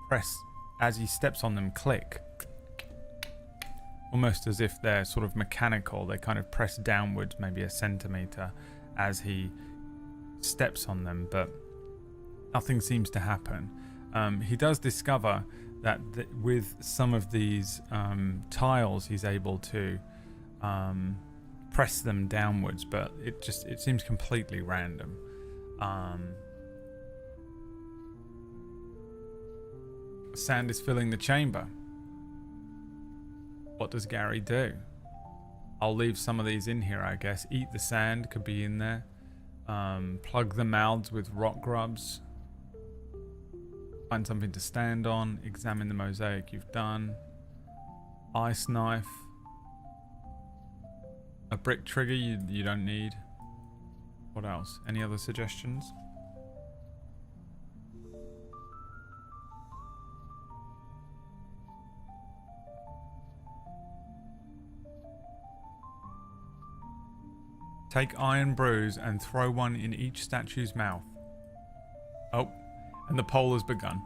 [SPEAKER 3] press as he steps on them, click, almost as if they're sort of mechanical. They kind of press downwards, maybe a centimeter, as he steps on them, but nothing seems to happen. He does discover that with some of these tiles, he's able to press them downwards, but it seems completely random. Sand is filling the chamber. What does Gary do? I'll leave some of these in here, I guess. Eat the sand could be in there. Plug the mouths with rock grubs. Find something to stand on. Examine the mosaic you've done. Ice knife. A brick trigger you don't need. What else? Any other suggestions? Take iron brews and throw one in each statue's mouth. Oh, and the poll has begun.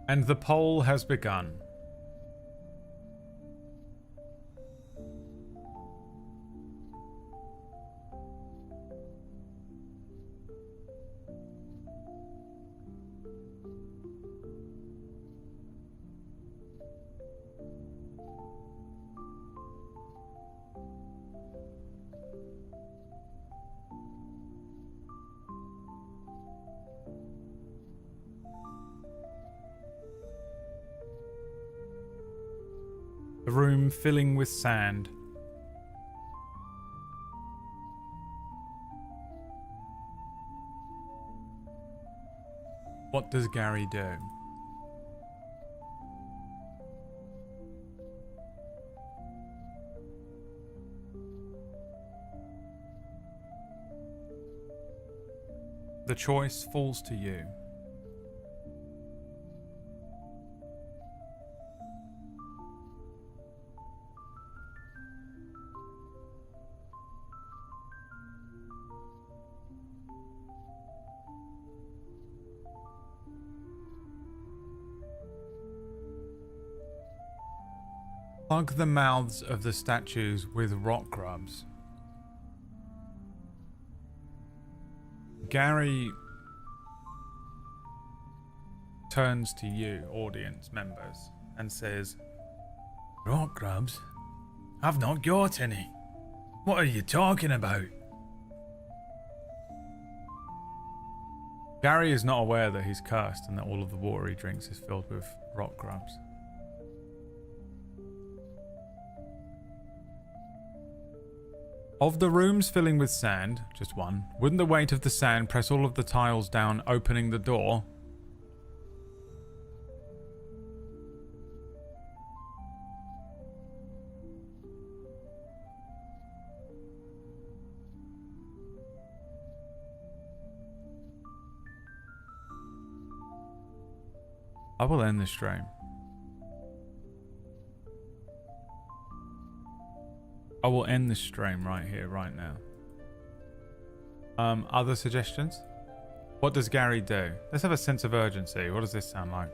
[SPEAKER 3] And the poll has begun. The room filling with sand. What does Gary do? The choice falls to you. Plug the mouths of the statues with rock grubs. Gary turns to you, audience members, and says,
[SPEAKER 4] Rock grubs? I've not got any. What are you talking about?
[SPEAKER 3] Gary is not aware that he's cursed and that all of the water he drinks is filled with rock grubs. Of the rooms filling with sand, just one, wouldn't the weight of the sand press all of the tiles down, opening the door? I will end this stream. I will end this stream right here, right now. Other suggestions? What does Gary do? Let's have a sense of urgency. What does this sound like?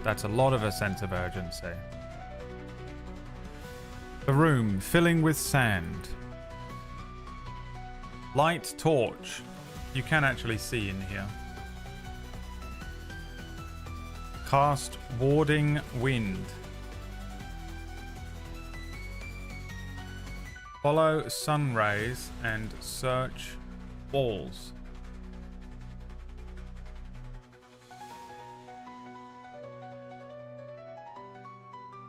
[SPEAKER 3] That's a lot of a sense of urgency. The room filling with sand. Light torch. You can actually see in here. Cast warding wind. Follow sun rays and search walls.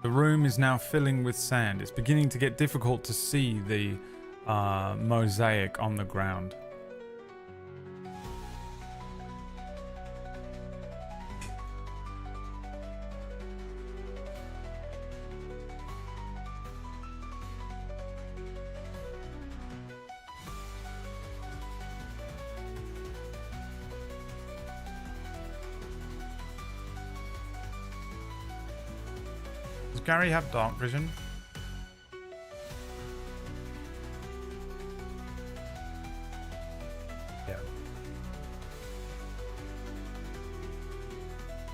[SPEAKER 3] The room is now filling with sand. It's beginning to get difficult to see the mosaic on the ground. Does Gary have dark vision?
[SPEAKER 4] Yeah.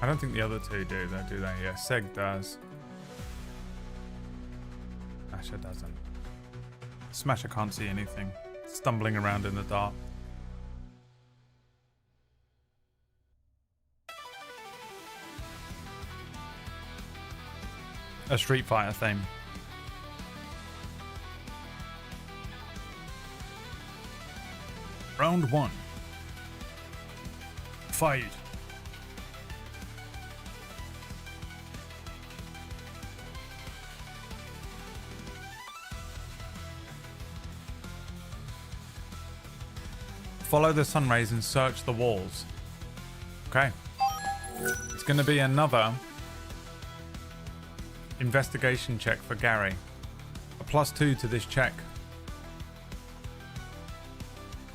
[SPEAKER 3] I don't think the other two do that, do they? Yeah, Seg does. Smasher doesn't. Smasher can't see anything. Stumbling around in the dark. A Street Fighter theme. Round 1. Fight. Follow the sun rays and search the walls. Okay. It's going to be another investigation check for Gary. A +2 to this check.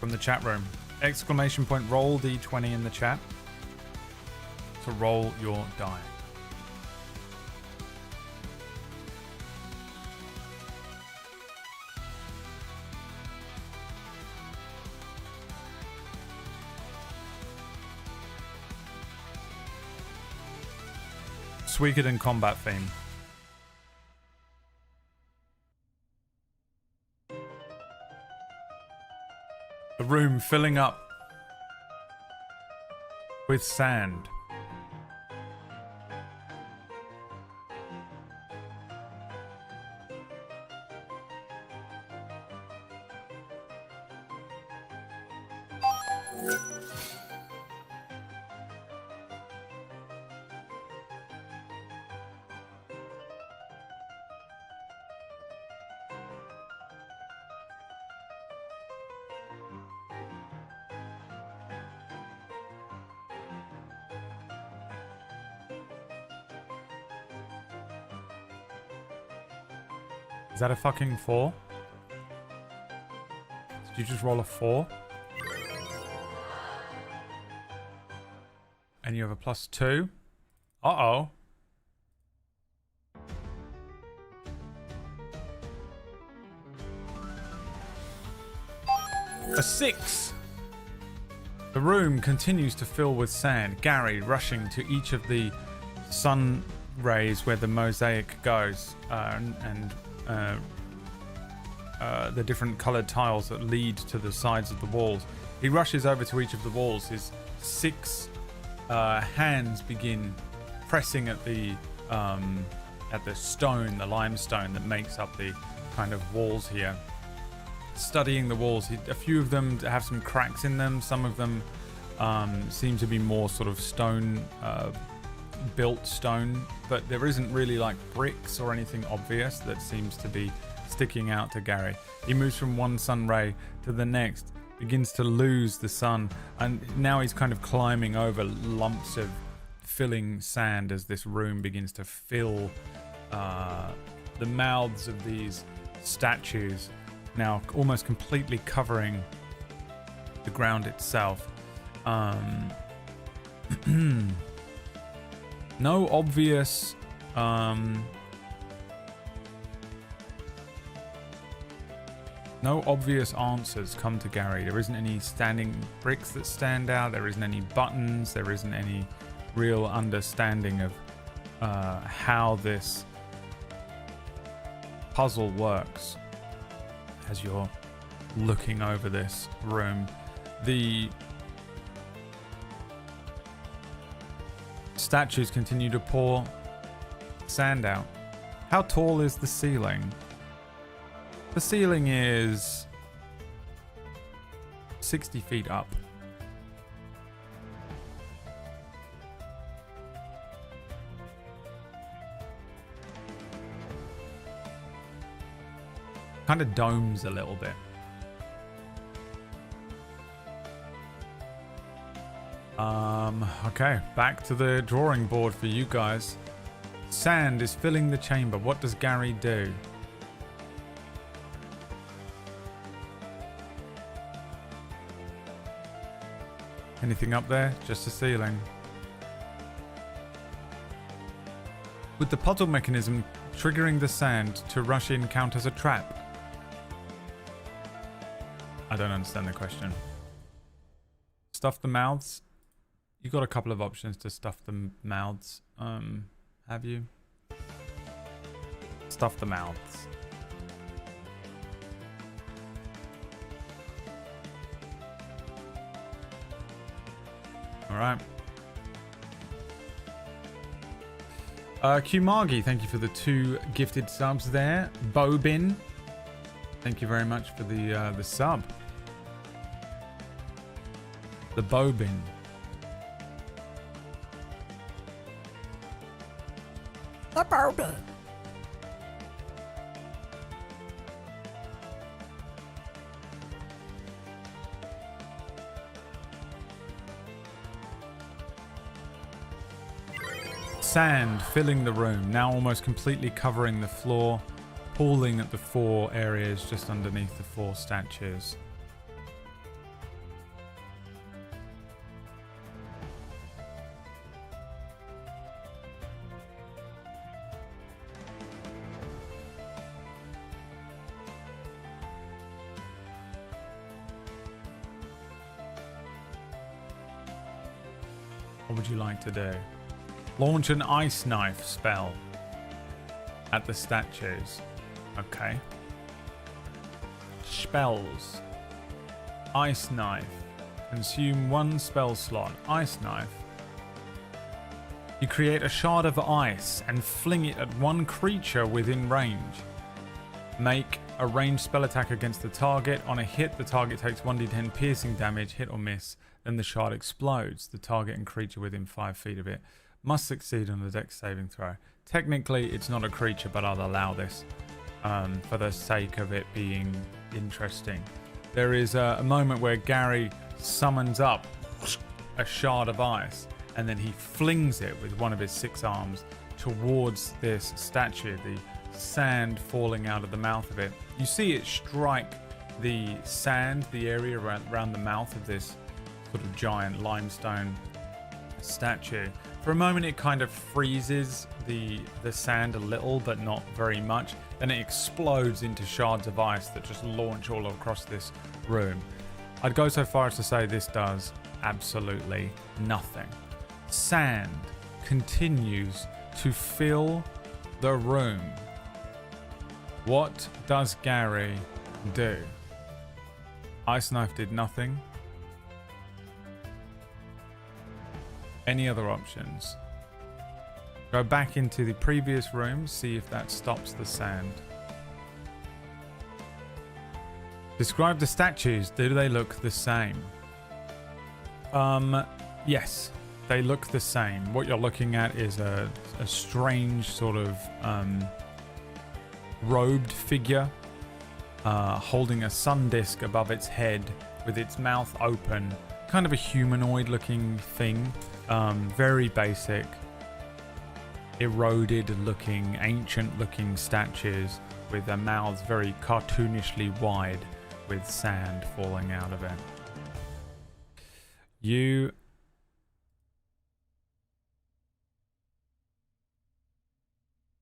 [SPEAKER 3] From the chat room. Exclamation point roll D20 in the chat. to roll your die. Suikoden combat theme. The room filling up with sand. Is that a fucking 4? Did you just roll a 4? And you have a +2? Uh-oh. A 6! The room continues to fill with sand. Gary rushing to each of the sun rays where the mosaic goes, the different colored tiles that lead to the sides of the walls. He rushes over to each of the walls. His 6 hands begin pressing at the stone, the limestone that makes up the kind of walls here. Studying the walls, a few of them have some cracks in them. Some of them seem to be more sort of stone, built stone, but there isn't really like bricks or anything obvious that seems to be sticking out to Gary. He moves from one sun ray to the next, begins to lose the sun, and now he's kind of climbing over lumps of filling sand as this room begins to fill the mouths of these statues, now almost completely covering the ground itself. No obvious no obvious answers come to Gary. There isn't any standing bricks that stand out. There isn't any buttons. There isn't any real understanding of how this puzzle works. As you're looking over this room, the statues continue to pour sand out. How tall is the ceiling? The ceiling is 60 feet up. Kind of domes a little bit. Okay, back to the drawing board for you guys. Sand is filling the chamber. What does Gary do? Anything up there? Just the ceiling. With the puzzle mechanism triggering the sand to rush in count as a trap? I don't understand the question. Stuff the mouths? You got a couple of options to stuff the mouths. Have you? Stuff the mouths. Alright. Kumagi, thank you for the 2 gifted subs there. Bobin, thank you very much for the sub. The Bobin.
[SPEAKER 7] The Bobin.
[SPEAKER 3] Sand filling the room, now almost completely covering the floor, pooling at the 4 areas just underneath the 4 statues. What would you like to do? Launch an ice knife spell at the statues. Okay. Spells. Ice knife. Consume 1 spell slot. Ice knife. You create a shard of ice and fling it at one creature within range. Make a ranged spell attack against the target. On a hit, the target takes 1d10 piercing damage, hit or miss. Then the shard explodes. The target and creature within 5 feet of it must succeed on the dex saving throw. Technically, it's not a creature, but I'll allow this for the sake of it being interesting. There is a moment where Gary summons up a shard of ice, and then he flings it with one of his 6 arms towards this statue, the sand falling out of the mouth of it. You see it strike the sand, the area around the mouth of this sort of giant limestone statue. For a moment it kind of freezes the sand a little, but not very much. Then it explodes into shards of ice that just launch all across this room. I'd go so far as to say this does absolutely nothing. Sand continues to fill the room. What does Gary do? Ice knife did nothing. Any other options? Go back into the previous room, see if that stops the sand. Describe the statues. Do they look the same? Yes, they look the same. What you're looking at is a strange sort of robed figure holding a sun disk above its head with its mouth open. Kind of a humanoid looking thing. Very basic, eroded looking, ancient looking statues with their mouths very cartoonishly wide with sand falling out of it. You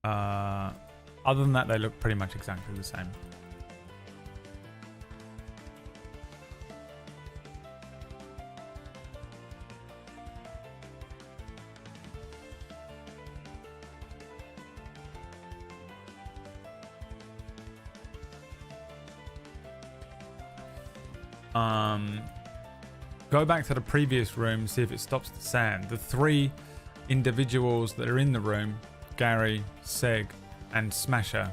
[SPEAKER 3] other than that, they look pretty much exactly the same. Go back to the previous room, see if it stops the sand. The 3 individuals that are in the room, Gary, Seg, and Smasher,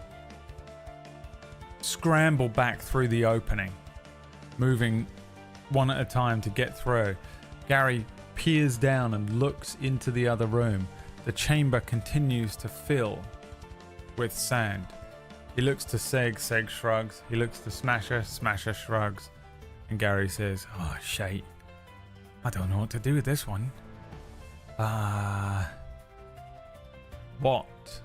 [SPEAKER 3] scramble back through the opening, moving one at a time to get through. Gary peers down and looks into the other room. The chamber continues to fill with sand. He looks to Seg, Seg shrugs. He looks to Smasher, Smasher shrugs. And Gary says, "Oh, shite. I don't know what to do with this one." What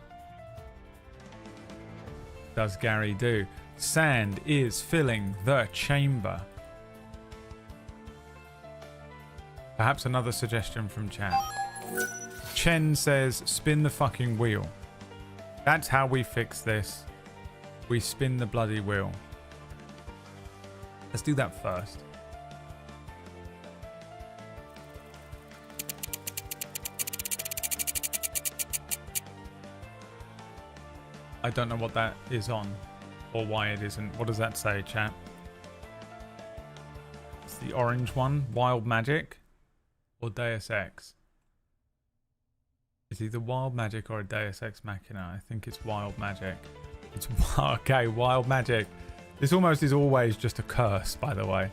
[SPEAKER 3] does Gary do? Sand is filling the chamber. Perhaps another suggestion from chat. Chen says, spin the fucking wheel. That's how we fix this. We spin the bloody wheel. Let's do that first. I don't know what that is on or why it isn't. What does that say, chat? It's the orange one. Wild Magic or Deus Ex? It's either Wild Magic or a Deus Ex Machina. I think it's Wild Magic. It's okay, Wild Magic. This almost is always just a curse, by the way.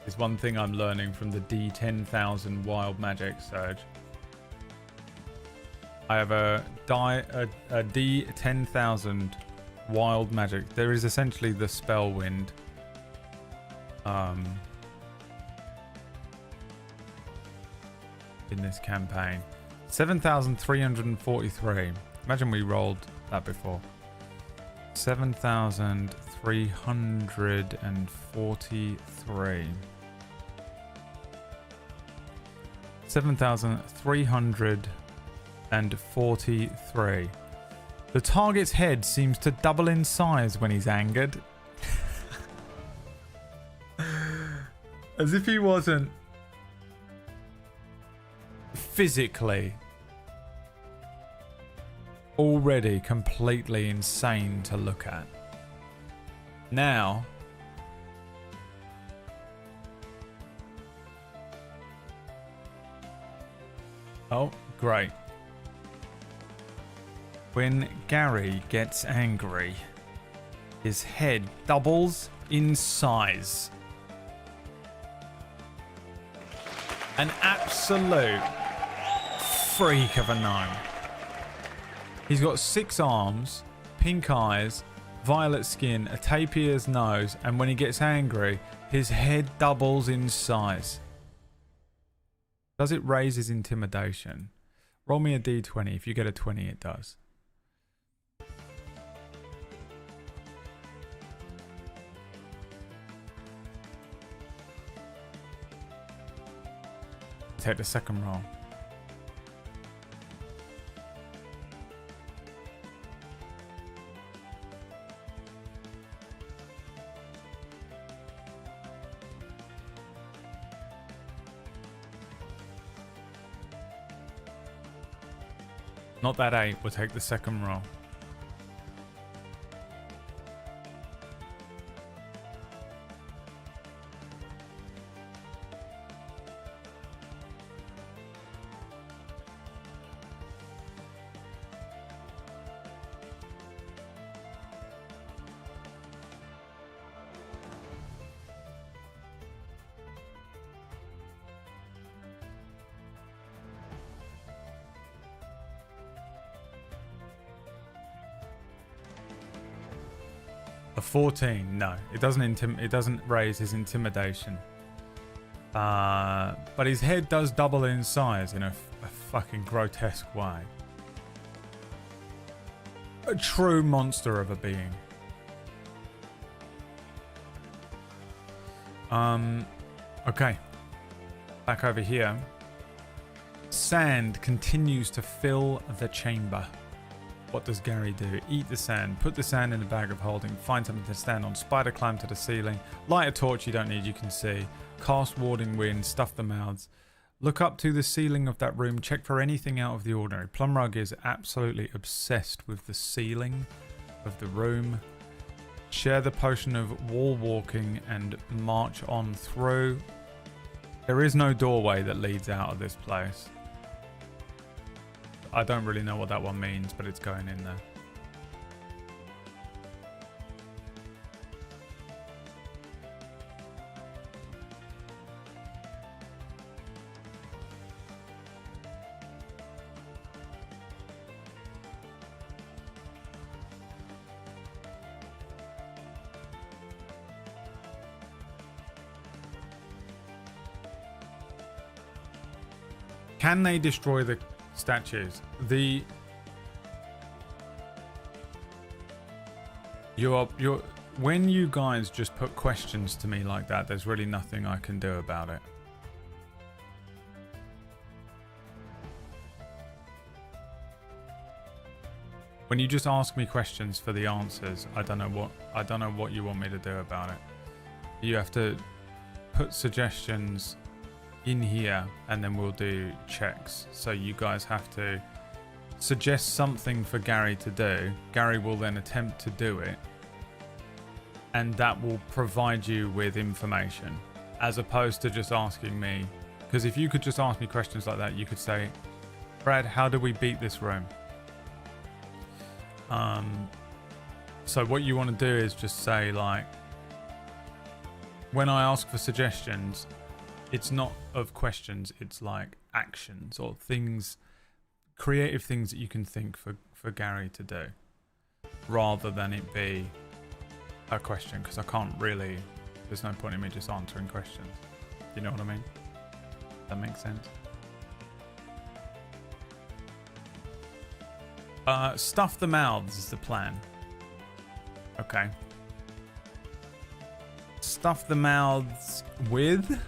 [SPEAKER 3] It's one thing I'm learning from the D10,000 Wild Magic Surge. I have a D10,000 Wild Magic. There is essentially the spell wind. In this campaign. 7,343. Imagine we rolled that before. 7,343. 7,343. The target's head seems to double in size when he's angered. As if he wasn't physically already completely insane to look at. Now, oh, great. When Gary gets angry, his head doubles in size. An absolute freak of a gnome. He's got 6 arms, pink eyes, violet skin, a tapir's nose, and when he gets angry, his head doubles in size. Does it raise his intimidation? Roll me a d20. If you get a 20, it does. Take the second roll. Not that 8, we'll take the second roll. A 14, no, it doesn't raise his intimidation. But his head does double in size in a fucking grotesque way. A true monster of a being. Okay. Back over here. Sand continues to fill the chamber. What does Gary do? Eat the sand. Put the sand in the bag of holding. Find something to stand on. Spider climb to the ceiling. Light a torch you don't need, you can see. Cast warding wind. Stuff the mouths. Look up to the ceiling of that room. Check for anything out of the ordinary. Plumrug is absolutely obsessed with the ceiling of the room. Share the potion of wall walking and march on through. There is no doorway that leads out of this place. I don't really know what that one means, but it's going in there. Can they destroy the statues? When you guys just put questions to me like that, there's really nothing I can do about it. When you just ask me questions for the answers, I don't know what you want me to do about it. You have to put suggestions in here and then we'll do checks. So you guys have to suggest something for Gary to do. Gary will then attempt to do it, and that will provide you with information, as opposed to just asking me. Because if you could just ask me questions like that, you could say, Brad, how do we beat this room? So what you want to do is just say, like, when I ask for suggestions, it's not of questions, it's like actions or things, creative things that you can think for Gary to do, rather than it be a question, because I can't really, there's no point in me just answering questions. You know what I mean? That makes sense? Stuff the mouths is the plan. Okay. Stuff the mouths with?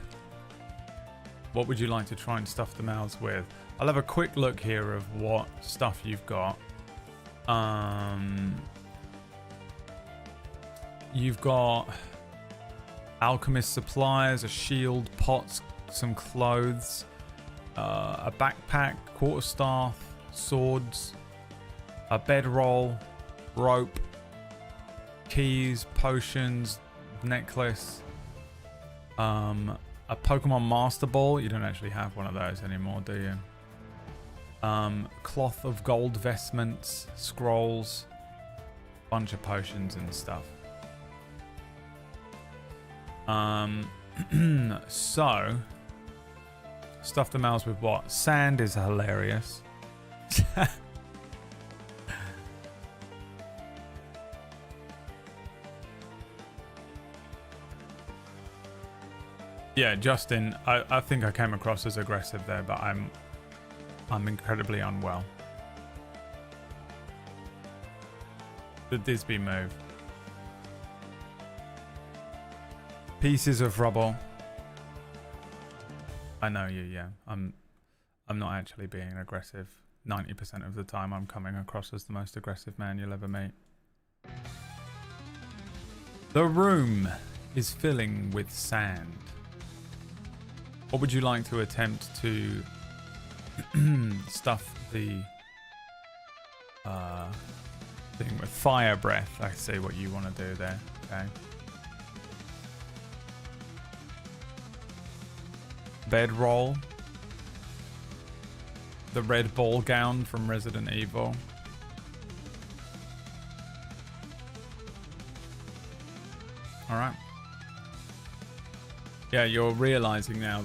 [SPEAKER 3] What would you like to try and stuff the mouths with? I'll have a quick look here of what stuff you've got. You've got alchemist supplies, a shield, pots, some clothes. a backpack, quarterstaff, swords, a bedroll, rope, keys, potions, necklace, a Pokemon Master Ball. You don't actually have one of those anymore, do you? Cloth of gold vestments, scrolls, bunch of potions and stuff. So stuff the mouse with what? Sand is hilarious. Yeah, Justin, I think I came across as aggressive there, but I'm incredibly unwell. The Disby move. Pieces of rubble. I know you, yeah. I'm not actually being aggressive. 90% of the time I'm coming across as the most aggressive man you'll ever meet. The room is filling with sand. What would you like to attempt to stuff the thing with? Fire breath. I see what you want to do there. Okay. Bedroll. The red ball gown from Resident Evil. All right. Yeah, you're realizing now.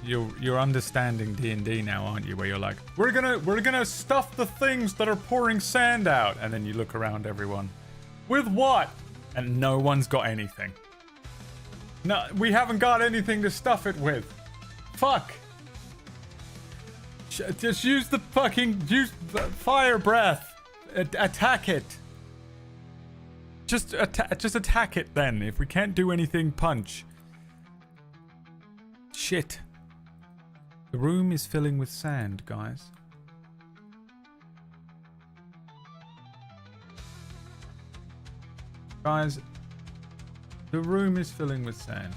[SPEAKER 3] You're understanding D&D now, aren't you? Where you're like, we're gonna stuff the things that are pouring sand out, and then you look around everyone. With what? And no one's got anything. No, we haven't got anything to stuff it with. Fuck. Just use the fire breath. Attack it. Just attack it then. If we can't do anything, punch. Shit. The room is filling with sand, guys. Guys, the room is filling with sand.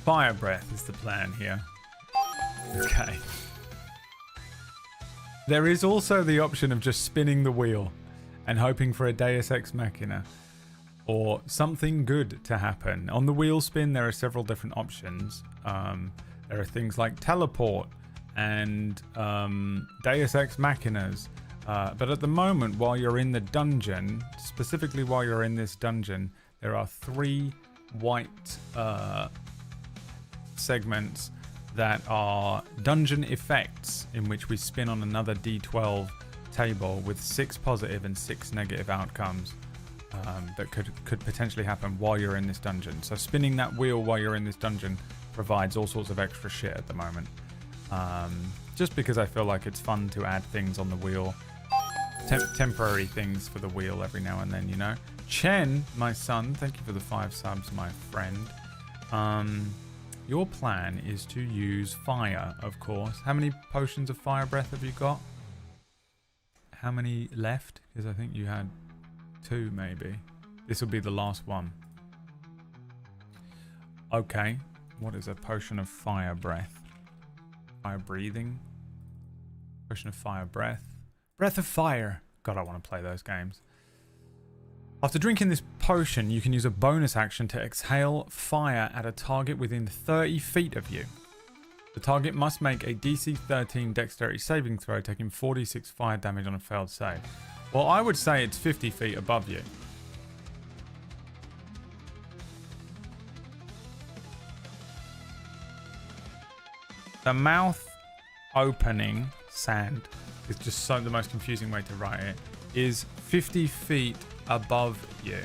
[SPEAKER 3] Fire breath is the plan here. Okay. There is also the option of just spinning the wheel and hoping for a Deus Ex Machina or something good to happen. On the wheel spin, there are several different options. There are things like teleport and Deus Ex Machinas. But at the moment, while you're in the dungeon, specifically while you're in this dungeon, there are 3 white segments that are dungeon effects, in which we spin on another D12 table with 6 positive and 6 negative outcomes that could potentially happen while you're in this dungeon. So spinning that wheel while you're in this dungeon provides all sorts of extra shit at the moment. Just because I feel like it's fun to add things on the wheel. Temporary things for the wheel every now and then, you know. Chen, my son, thank you for the 5 subs, my friend. Your plan is to use fire, of course. How many potions of fire breath have you got? How many left? Because I think you had 2, maybe. This will be the last one. Okay. What is a potion of fire breath? Fire breathing? Potion of fire breath. Breath of fire. God, I want to play those games. After drinking this potion, you can use a bonus action to exhale fire at a target within 30 feet of you. The target must make a DC 13 dexterity saving throw, taking 46 fire damage on a failed save. Well, I would say it's 50 feet above you. The mouth opening sand is just the most confusing way to write it. Is 50 feet above you.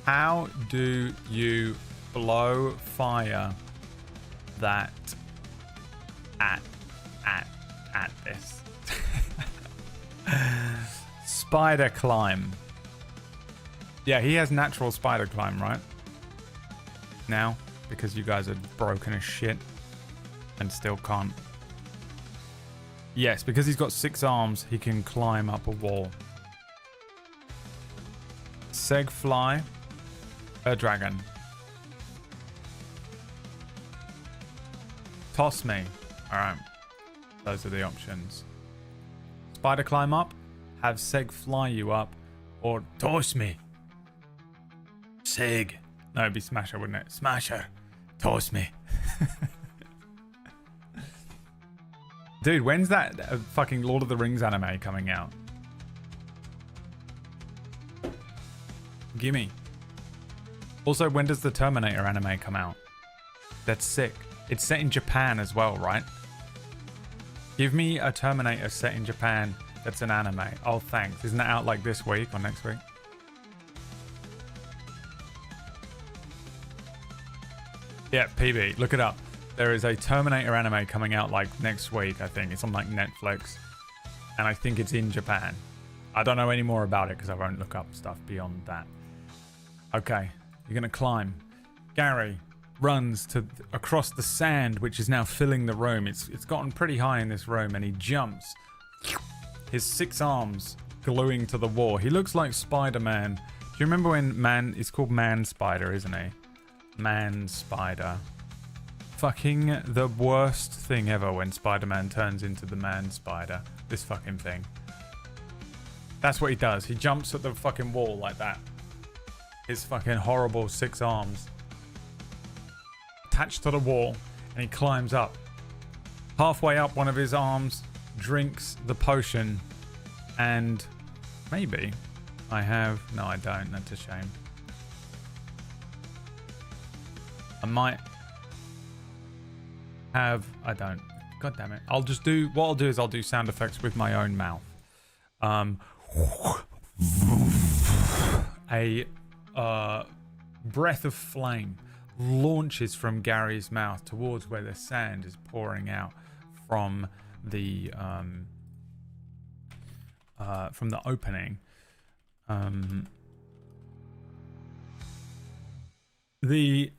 [SPEAKER 3] How do you blow fire that at this? Spider climb. Yeah, he has natural spider climb, right? Now, because you guys are broken as shit and still can't. Yes, because he's got 6 arms, he can climb up a wall. Seg fly, a dragon. Toss me. Alright. Those are the options. Spider climb up, have Seg fly you up, or
[SPEAKER 4] Toss me. Seg.
[SPEAKER 3] no, it'd be Smasher, wouldn't it?
[SPEAKER 4] Smasher. Toss me.
[SPEAKER 3] Dude, when's that fucking Lord of the Rings anime coming out? Gimme. Also, when does the Terminator anime come out? That's sick. It's set in Japan as well, right? Give me a Terminator set in Japan that's an anime. Oh, thanks. Isn't that out like this week or next week? Yeah, PB. Look it up. There is a Terminator anime coming out like next week, I think. It's on like Netflix. And I think it's in Japan. I don't know any more about it because I won't look up stuff beyond that. Okay, you're going to climb. Gary runs across the sand, which is now filling the room. It's gotten pretty high in this room, and he jumps. His 6 arms gluing to the wall. He looks like Spider-Man. Do you remember when it's called Man Spider, isn't he? Man Spider. Fucking the worst thing ever when Spider-Man turns into the Man Spider. This fucking thing. That's what he does. He jumps at the fucking wall like that. His fucking horrible 6 arms attached to the wall, and he climbs up. Halfway up one of his arms, drinks the potion, and maybe I have... No, I don't. That's a shame. I might have... I don't. God damn it. I'll just do... What I'll do is I'll do sound effects with my own mouth. A breath of flame launches from Gary's mouth towards where the sand is pouring out from the opening. The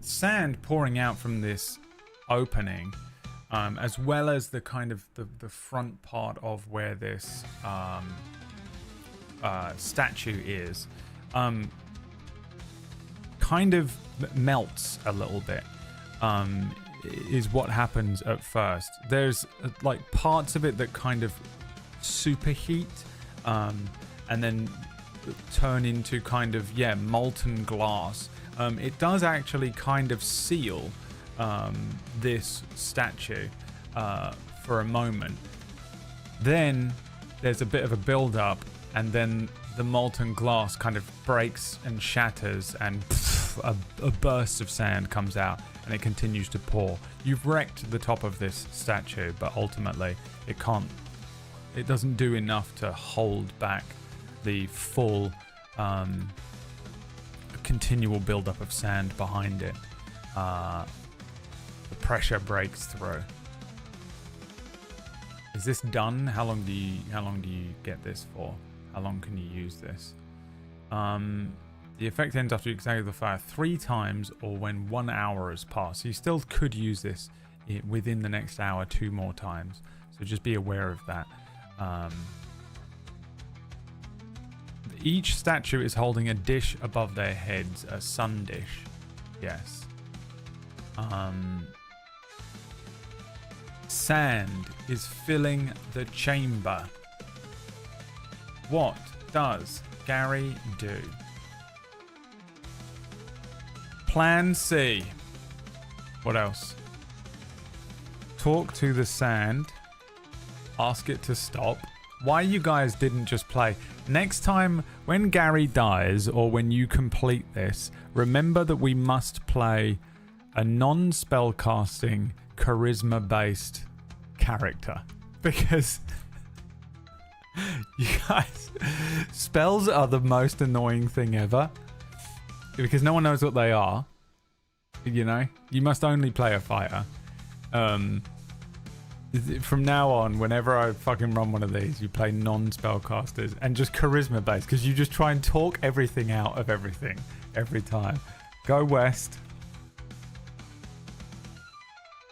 [SPEAKER 3] sand pouring out from this opening, as well as the kind of the front part of where this statue is, kind of melts a little bit, is what happens at first. There's like parts of it that kind of superheat, and then turn into kind of, yeah, molten glass. It does actually kind of seal this statue for a moment. Then there's a bit of a build up, and then the molten glass kind of breaks and shatters, and a burst of sand comes out, and it continues to pour. You've wrecked the top of this statue, but ultimately it doesn't do enough to hold back the full continual buildup of sand behind it. The pressure breaks through. Is this done? How long do you get this for? How long can you use this? The effect ends after you extinguish the fire 3 times, or when 1 hour has passed. So you still could use this within the next hour 2 more times. So just be aware of that. Each statue is holding a dish above their heads, a sun dish. Yes. Sand is filling the chamber. What does Gary do? Plan C. What else? Talk to the sand. Ask it to stop. Why you guys didn't just play? Next time when Gary dies, or when you complete this, remember that we must play a non-spellcasting, charisma-based character. Because you guys, spells are the most annoying thing ever. Because no one knows what they are. You know? You must only play a fighter. From now on, whenever I fucking run one of these, you play non-spellcasters and just charisma based, because you just try and talk everything out of everything every time. Go west.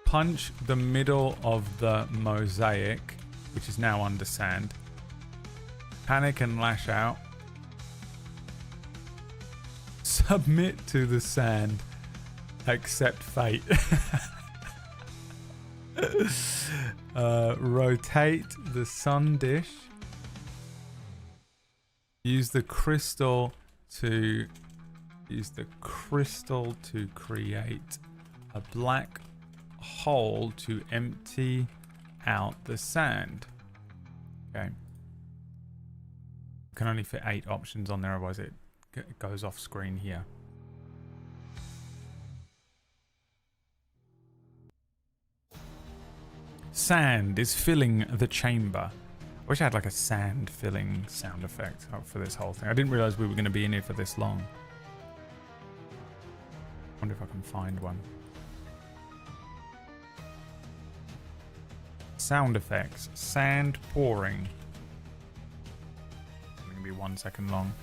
[SPEAKER 3] Punch the middle of the mosaic, which is now under sand. Panic and lash out. Submit to the sand. Accept fate. Rotate the sun dish. Use the crystal to create a black hole to empty out the sand. Okay. Can only fit 8 options on there, otherwise it goes off screen here. Sand is filling the chamber. I wish I had like a sand filling sound effect for this whole thing. I didn't realize we were going to be in here for this long. Wonder if I can find one. Sound effects. Sand pouring. It's going to be 1 second long.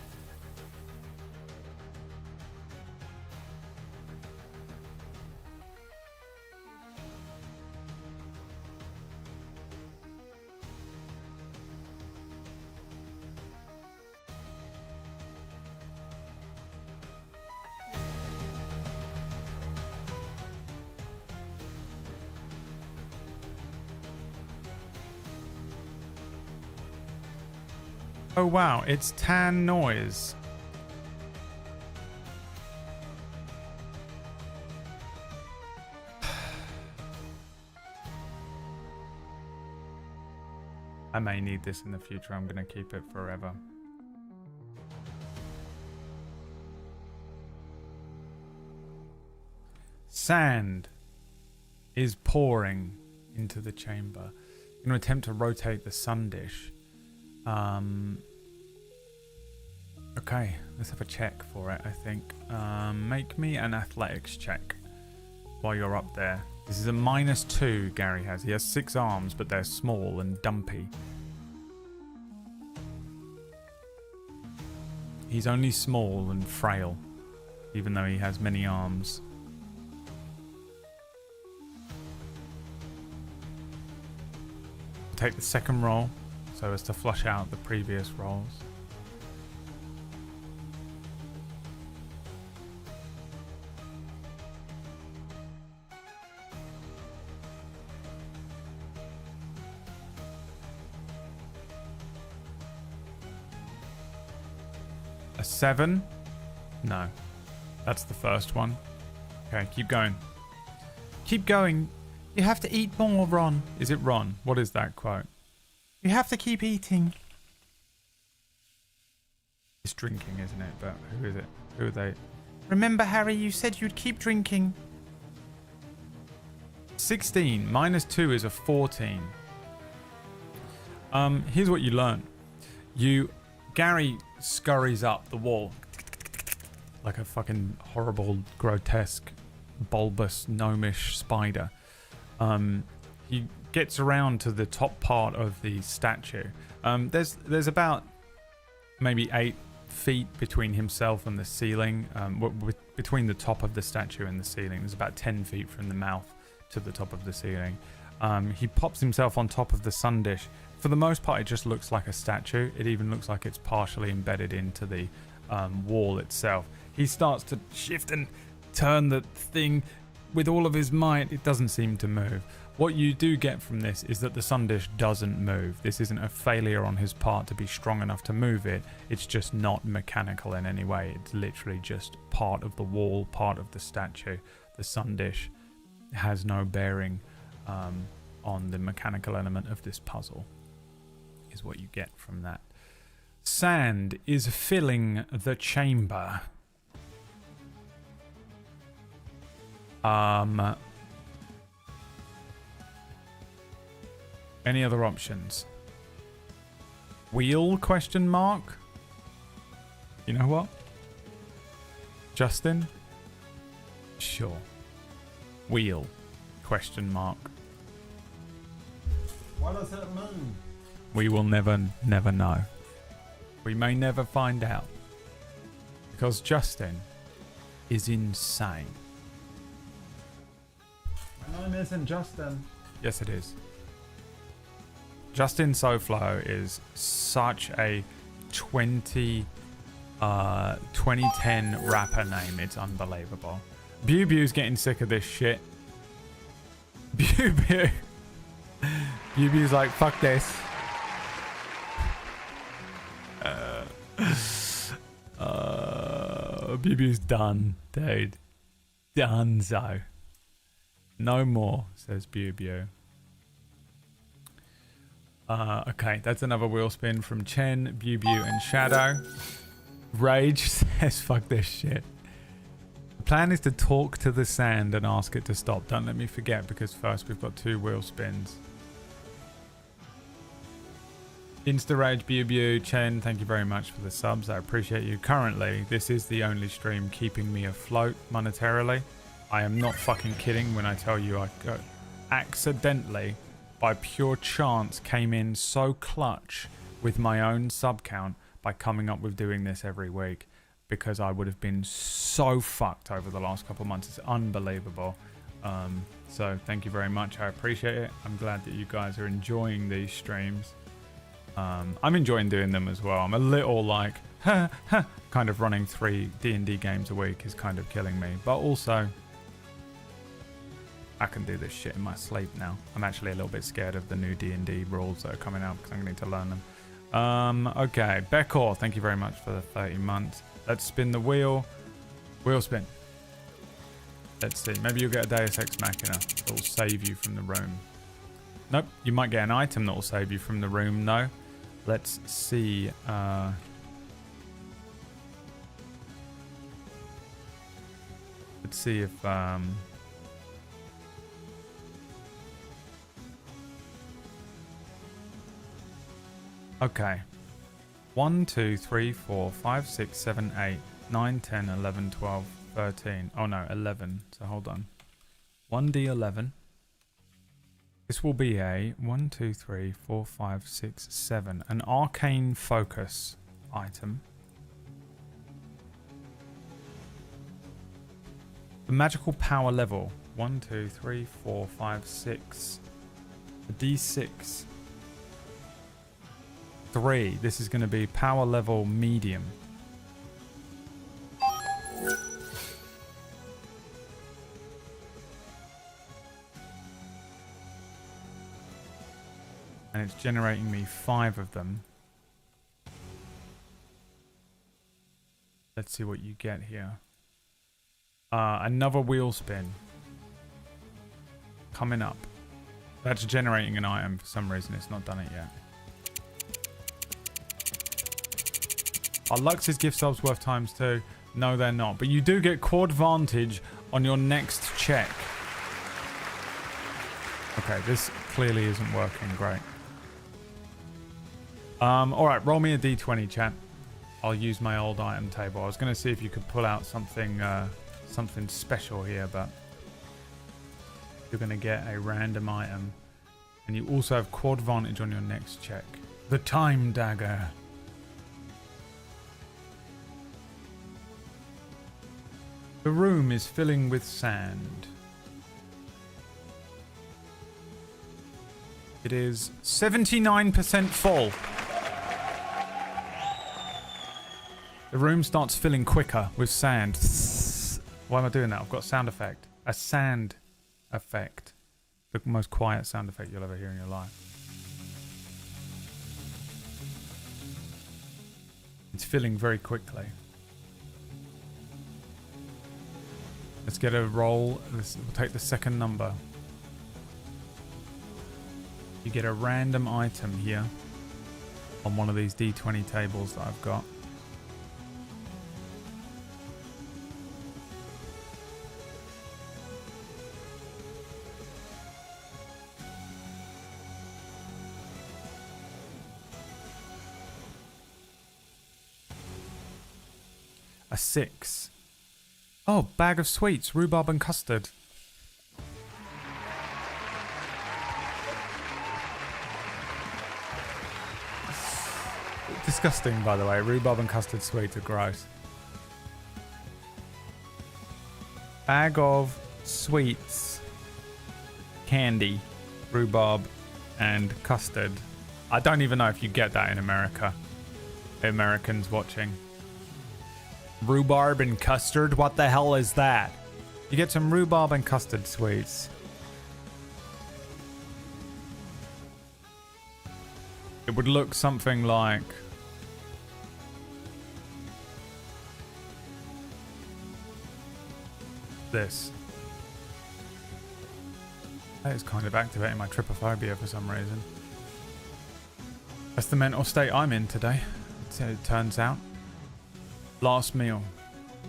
[SPEAKER 3] Oh wow, it's tan noise. I may need this in the future. I'm going to keep it forever. Sand is pouring into the chamber. I'm going to attempt to rotate the sun dish. Okay, let's have a check for it, I think. Make me an athletics check while you're up there. This is a -2 Gary has. He has 6 arms, but they're small and dumpy. He's only small and frail, even though he has many arms. Take the second roll so as to flush out the previous rolls. A 7? No. That's the first one. Okay, keep going. Keep going. You have to eat more, Ron. Is it Ron? What is that quote? You have to keep eating. It's drinking, isn't it? But who is it? Who are they? Remember, Harry, you said you'd keep drinking. 16 -2 is a 14. Here's what you learn. Gary scurries up the wall like a fucking horrible, grotesque, bulbous, gnomish spider. He gets around to the top part of the statue. There's about maybe 8 feet between himself and the ceiling. Between the top of the statue and the ceiling, there's about 10 feet from the mouth to the top of the ceiling. He pops himself on top of the sun dish. For the most part, it just looks like a statue. It even looks like it's partially embedded into the wall itself. He starts to shift and turn the thing with all of his might. It doesn't seem to move. What you do get from this is that the sun dish doesn't move. This isn't a failure on his part to be strong enough to move it. It's just not mechanical in any way. It's literally just part of the wall, part of the statue. The sun dish has no bearing on the mechanical element of this puzzle, is what you get from that. Sand is filling the chamber. Any other options? Wheel ? You know what? Justin? Sure. Wheel ?
[SPEAKER 6] Why does it move?
[SPEAKER 3] We will never know. We may never find out. Because Justin is insane.
[SPEAKER 6] My name isn't Justin.
[SPEAKER 3] Yes, it is. Justin SoFlo is such a 2010 rapper name. It's unbelievable. Bew's getting sick of this shit. Bew's like, fuck this. Bew's done, dude. Donezo. No more, says Bew. Okay, that's another wheel spin from Chen, Bew, and Shadow. Rage says, fuck this shit. The plan is to talk to the sand and ask it to stop. Don't let me forget, because first we've got 2 wheel spins. Insta Rage, Bew, Chen, thank you very much for the subs. I appreciate you. Currently, this is the only stream keeping me afloat monetarily. I am not fucking kidding when I tell you I accidentally, by pure chance, came in so clutch with my own sub count by coming up with doing this every week, because I would have been so fucked over the last couple of months. It's unbelievable. So thank you very much. I appreciate it. I'm glad that you guys are enjoying these streams. I'm enjoying doing them as well. I'm a little like, kind of running 3 D&D games a week is kind of killing me. But also, I can do this shit in my sleep now. I'm actually a little bit scared of the new D&D rules that are coming out because I'm going to need to learn them. Okay, Beckor, thank you very much for the 30 months. Let's spin the wheel. Wheel spin. Let's see. Maybe you'll get a Deus Ex Machina that will save you from the room. Nope, you might get an item that will save you from the room, though. Let's see. Let's see if... Okay. 1, 2, 3, 4, 5, 6, 7, 8, 9, 10, 11, 12, 13. Oh no, 11. So hold on. 1d11. This will be a 1, 2, 3, 4, 5, 6, 7. An arcane focus item. The magical power level. 1, 2, 3, 4, 5, 6. A d6. 3. This is going to be power level medium. And it's generating me 5 of them. Let's see what you get here. Another wheel spin. Coming up. That's generating an item for some reason. It's not done it yet. Are Lux's gift subs worth ×2? No, they're not. But you do get quadvantage on your next check. Okay, this clearly isn't working great. Alright, roll me a d20, chat. I'll use my old item table. I was going to see if you could pull out something something special here, but you're going to get a random item. And you also have quadvantage on your next check. The Time Dagger. The room is filling with sand. It is 79% full. The room starts filling quicker with sand. Why am I doing that? I've got a sound effect. A sand effect. The most quiet sound effect you'll ever hear in your life. It's filling very quickly. Let's get a roll. We'll take the second number. You get a random item here on one of these D20 tables that I've got. A 6. Oh, bag of sweets, rhubarb and custard. Disgusting, by the way. Rhubarb and custard sweets are gross. Bag of sweets, candy, rhubarb, and custard. I don't even know if you get that in America. Americans watching. Rhubarb and custard? What the hell is that? You get some rhubarb and custard sweets. It would look something like this. That is kind of activating my trypophobia for some reason. That's the mental state I'm in today, it turns out. Last meal.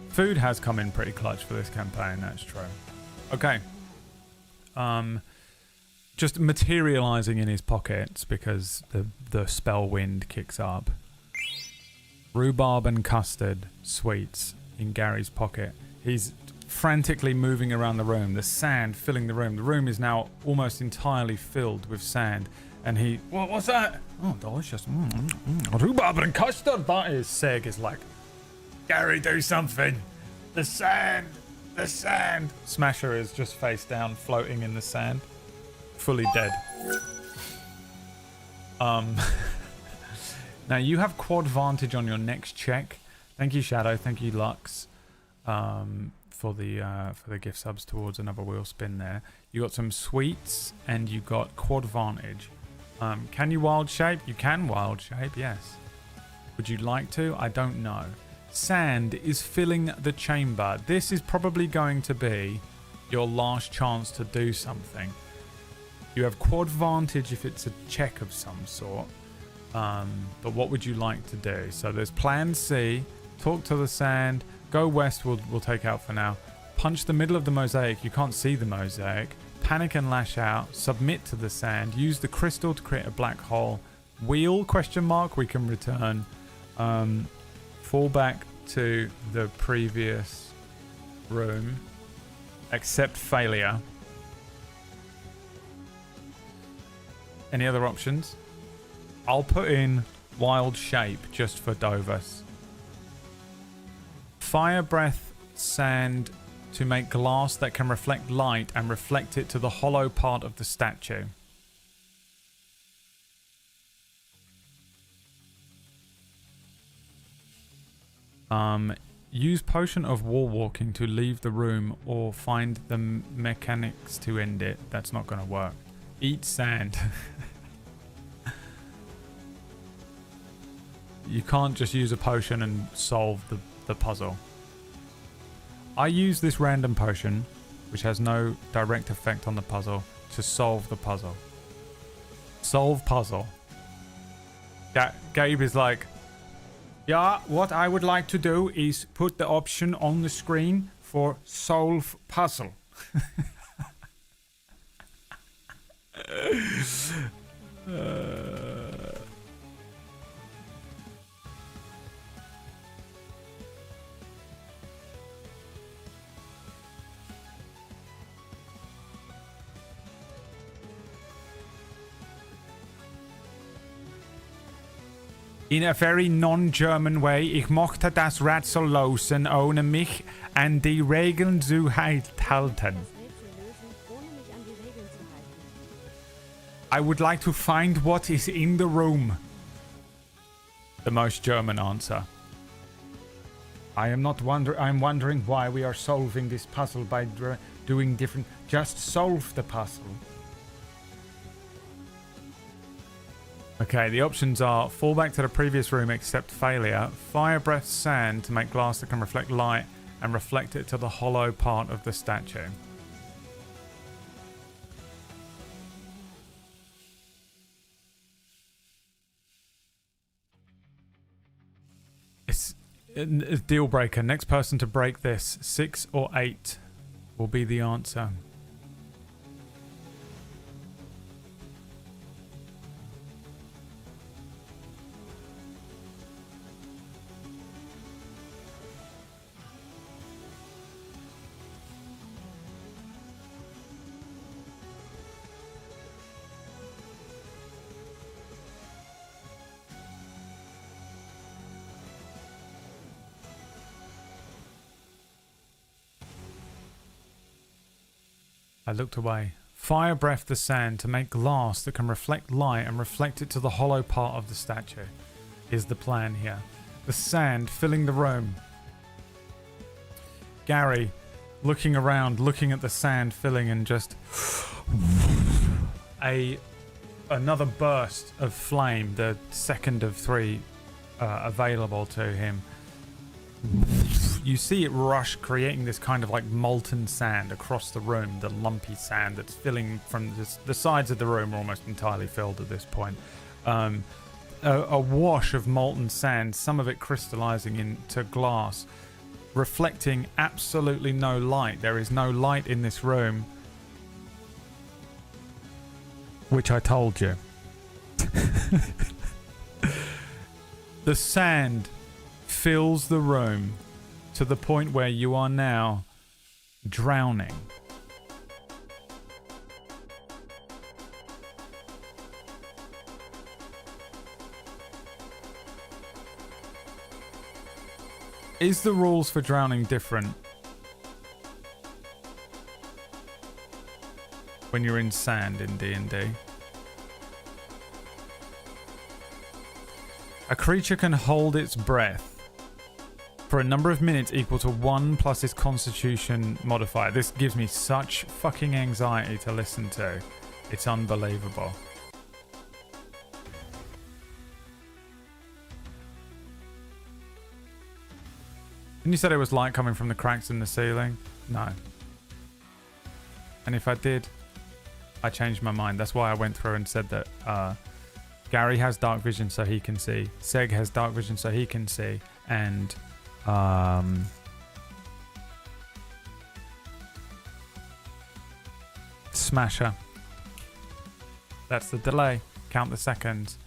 [SPEAKER 3] Food has come in pretty clutch for this campaign, that's true. Okay. Just materializing in his pockets because the spell wind kicks up. Rhubarb and custard sweets in Gary's pocket. He's frantically moving around the room, the sand filling the room. The room is now almost entirely filled with sand. And he... What's that? Oh, delicious. Rhubarb and custard, that is. Seg is like, Gary, do something. The sand. The sand. Smasher is just face down, floating in the sand. Fully dead. Now you have quad vantage on your next check. Thank you, Shadow. Thank you, Lux, for the gift subs towards another wheel spin there. You got some sweets and you got quad vantage. Can you wild shape? You can wild shape, yes. Would you like to? I don't know. Sand is filling the chamber. This is probably going to be your last chance to do something. You have quad vantage if it's a check of some sort. But what would you like to do? So there's plan C, talk to the sand, go west, we'll take out for now. Punch the middle of the mosaic, you can't see the mosaic. Panic and lash out, submit to the sand, use the crystal to create a black hole. Wheel, question mark, we can return. Fall back to the previous room. Accept failure. Any other options? I'll put in wild shape just for Dovus. Fire breath sand to make glass that can reflect light and reflect it to the hollow part of the statue. Use potion of wall walking to leave the room or find the mechanics to end it. That's not going to work. Eat sand. You can't just use a potion and solve the puzzle. I use this random potion, which has no direct effect on the puzzle, to solve the puzzle. Solve puzzle. Gabe is like, yeah, what I would like to do is put the option on the screen for solve puzzle. In a very non-German way, ich mochte das Rätsel lösen, ohne mich an die Regeln zu halten. I would like to find what is in the room. The most German answer. I'm wondering why we are solving this puzzle by doing different... Just solve the puzzle. Okay, the options are fall back to the previous room, accept failure, fire breath sand to make glass that can reflect light and reflect it to the hollow part of the statue. It's a deal breaker. Next person to break this, 6 or 8 will be the answer. I looked away. Fire breath the sand to make glass that can reflect light and reflect it to the hollow part of the statue. Is the plan here. The sand filling the room. Gary looking around, looking at the sand filling, and just another burst of flame, the second of 3 available to him. You see it rush, creating this kind of like molten sand across the room, the lumpy sand that's filling from the sides of the room are almost entirely filled at this point. A wash of molten sand, some of it crystallizing into glass, reflecting absolutely no light. There is no light in this room, which I told you. The sand fills the room to the point where you are now drowning. Is the rules for drowning different when you're in sand in D&D? A creature can hold its breath for a number of minutes equal to 1 plus its constitution modifier. This gives me such fucking anxiety to listen to. It's unbelievable. And you said it was light coming from the cracks in the ceiling? No. And if I did, I changed my mind. That's why I went through and said that Gary has dark vision so he can see. Seg has dark vision so he can see. And Smasher. That's the delay. Count the seconds.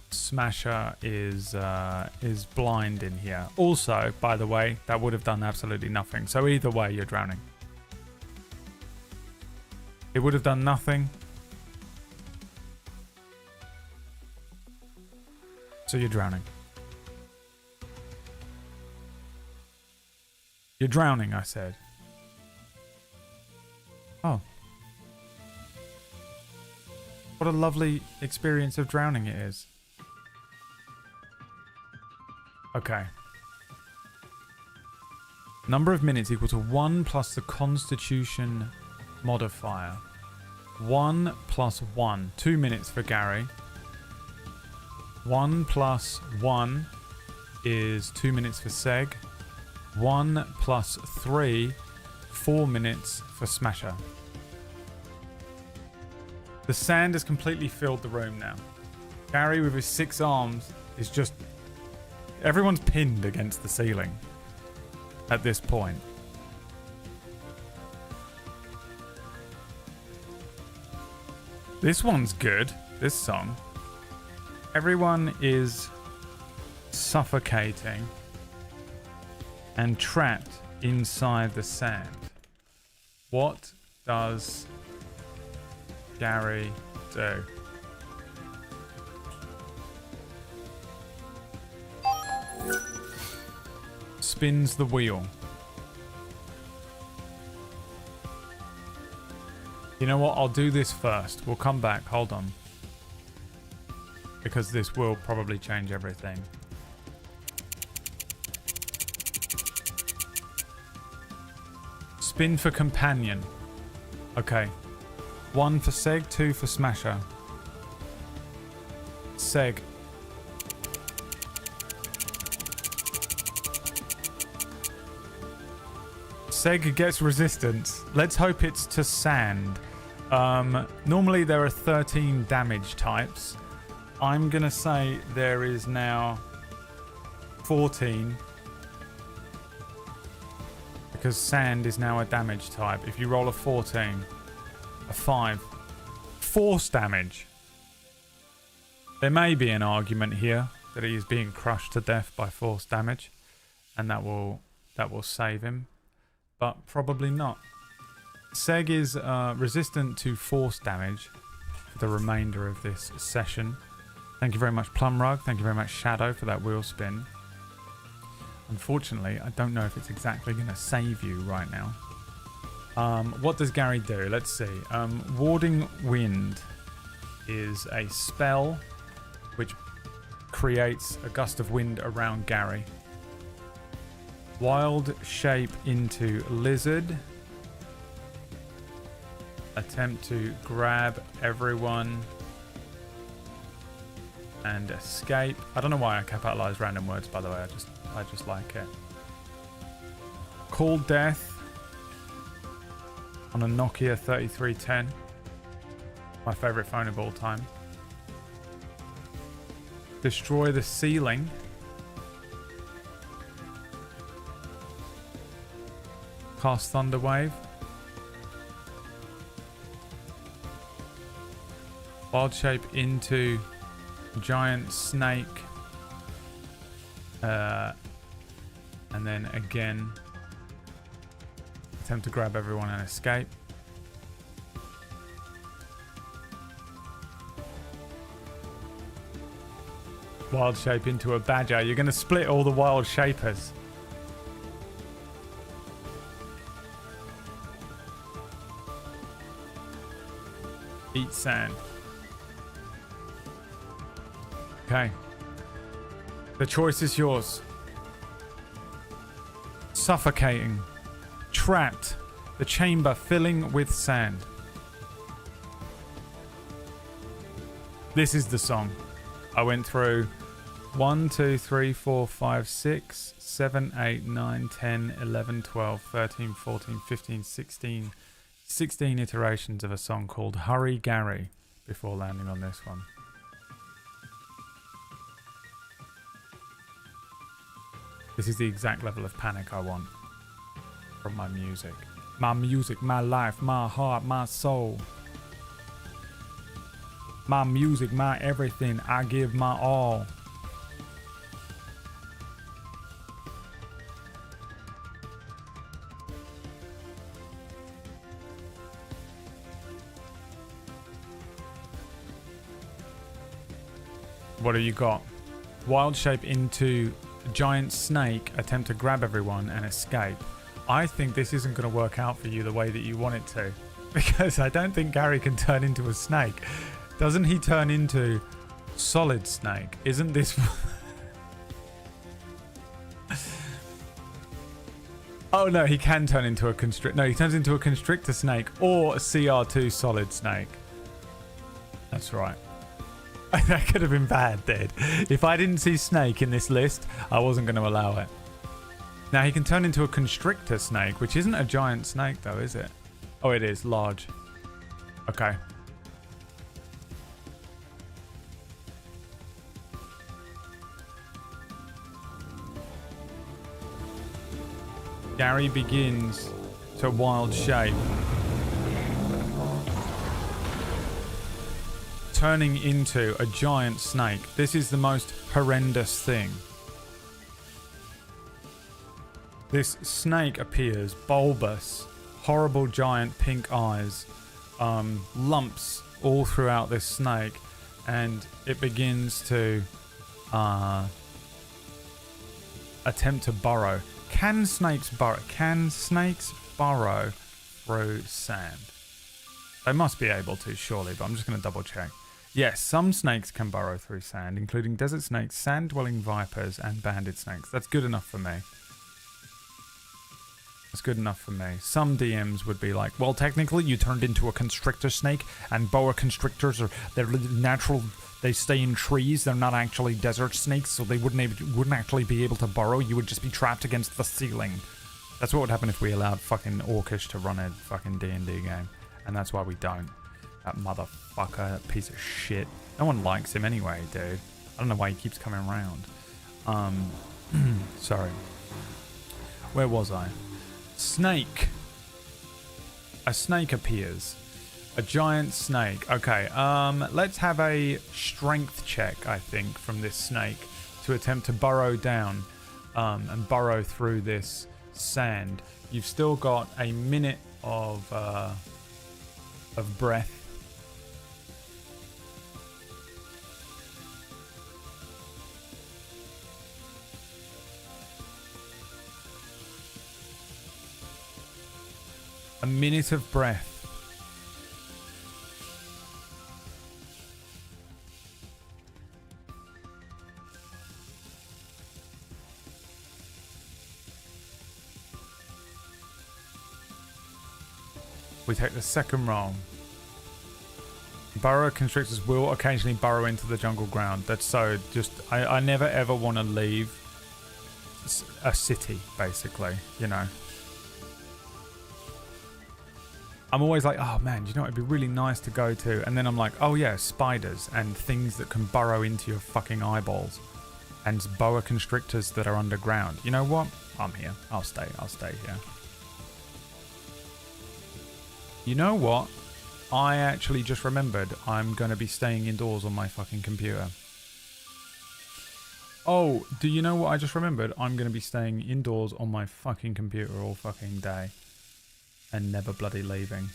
[SPEAKER 3] Smasher is blind in here. Also, by the way, that would have done absolutely nothing. So either way, you're drowning. It would have done nothing. So you're drowning. You're drowning, I said. Oh. What a lovely experience of drowning it is. Okay. Number of minutes equal to 1 plus the constitution modifier. 1 plus 1. 2 minutes for Gary. 1 plus 1 is 2 minutes for Seg. 1 plus 3, 4 minutes for Smasher. The sand has completely filled the room now. Gary with his 6 arms is just... Everyone's pinned against the ceiling at this point. This one's good, this song. Everyone is suffocating and trapped inside the sand. What does Gary do? Spins the wheel. You know what? I'll do this first. We'll come back. Hold on. Because this will probably change everything. Spin for companion. Okay. 1 for Seg, 2 for Smasher. Seg. Seg gets resistance. Let's hope it's to sand. Normally there are 13 damage types. I'm going to say there is now 14. Because sand is now a damage type. If you roll a 14, a 5. Force damage. There may be an argument here that he is being crushed to death by force damage. And that will save him. But probably not. Seg is resistant to force damage for the remainder of this session. Thank you very much, Plumrug. Thank you very much, Shadow, for that wheel spin. Unfortunately, I don't know if it's exactly going to save you right now. What does Gary do? Let's see. Warding Wind is a spell which creates a gust of wind around Gary. Wild Shape into Lizard. Attempt to grab everyone and escape. I don't know why I capitalize random words, by the way. I just like it. Call Death on a Nokia 3310. My favorite phone of all time. Destroy the Ceiling. Cast Thunderwave. Wild Shape into Giant Snake. And then again, attempt to grab everyone and escape. Wild Shape into a Badger. You're going to split all the Wild Shapers. Eat sand. Okay. The choice is yours. Suffocating. Trapped. The chamber filling with sand. This is the song. I went through 1, 2, 3, 4, 5, 6, 7, 8, 9, 10, 11, 12, 13, 14, 15, 16 iterations of a song called Hurry Gary before landing on this one. This is the exact level of panic I want from my music. My music, my life, my heart, my soul. My music, my everything, I give my all. What have you got? Wild Shape into Giant Snake, attempt to grab everyone and escape. I think this isn't going to work out for you the way that you want it to. Because I don't think Gary can turn into a snake. Doesn't he turn into Solid Snake? Isn't this... Oh no, he can turn into a constrictor. No, he turns into a constrictor snake or a CR2 Solid Snake. That's right. That could have been bad, dude. If I didn't see snake in this list, I wasn't going to allow it. Now, he can turn into a constrictor snake, which isn't a giant snake, though, is it? Oh, it is. Large. Okay. Gary begins to Wild Shape. Turning into a giant snake. This is the most horrendous thing. This snake appears bulbous, horrible giant pink eyes, lumps all throughout this snake, and it begins to attempt to burrow. Can snakes burrow? Can snakes burrow through sand? They must be able to, surely, but I'm just going to double check. Yes, some snakes can burrow through sand, including desert snakes, sand-dwelling vipers, and banded snakes. That's good enough for me. That's good enough for me. Some DMs would be like, well, technically you turned into a constrictor snake, and boa constrictors they're natural. They stay in trees. They're not actually desert snakes, so they wouldn't actually be able to burrow. You would just be trapped against the ceiling. That's what would happen if we allowed fucking Orcish to run a fucking D&D game, and that's why we don't. That motherfucker, that piece of shit. No one likes him anyway, dude. I don't know why he keeps coming around. Sorry. Where was I? Snake. A snake appears. A giant snake. Okay, let's have a strength check, I think, from this snake to attempt to burrow down and burrow through this sand. You've still got a minute of breath. A minute of breath. We take the second roll. Burrow constrictors will occasionally burrow into the jungle ground. That's so just... I never ever want to leave a city, basically, you know. I'm always like, oh man, you know, it'd be really nice to go to. And then I'm like, oh yeah, spiders and things that can burrow into your fucking eyeballs. And boa constrictors that are underground. You know what? I'm here. I'll stay here. You know what? I actually just remembered I'm going to be staying indoors on my fucking computer. Oh, do you know what I just remembered? I'm going to be staying indoors on my fucking computer all fucking day. And never bloody leaving.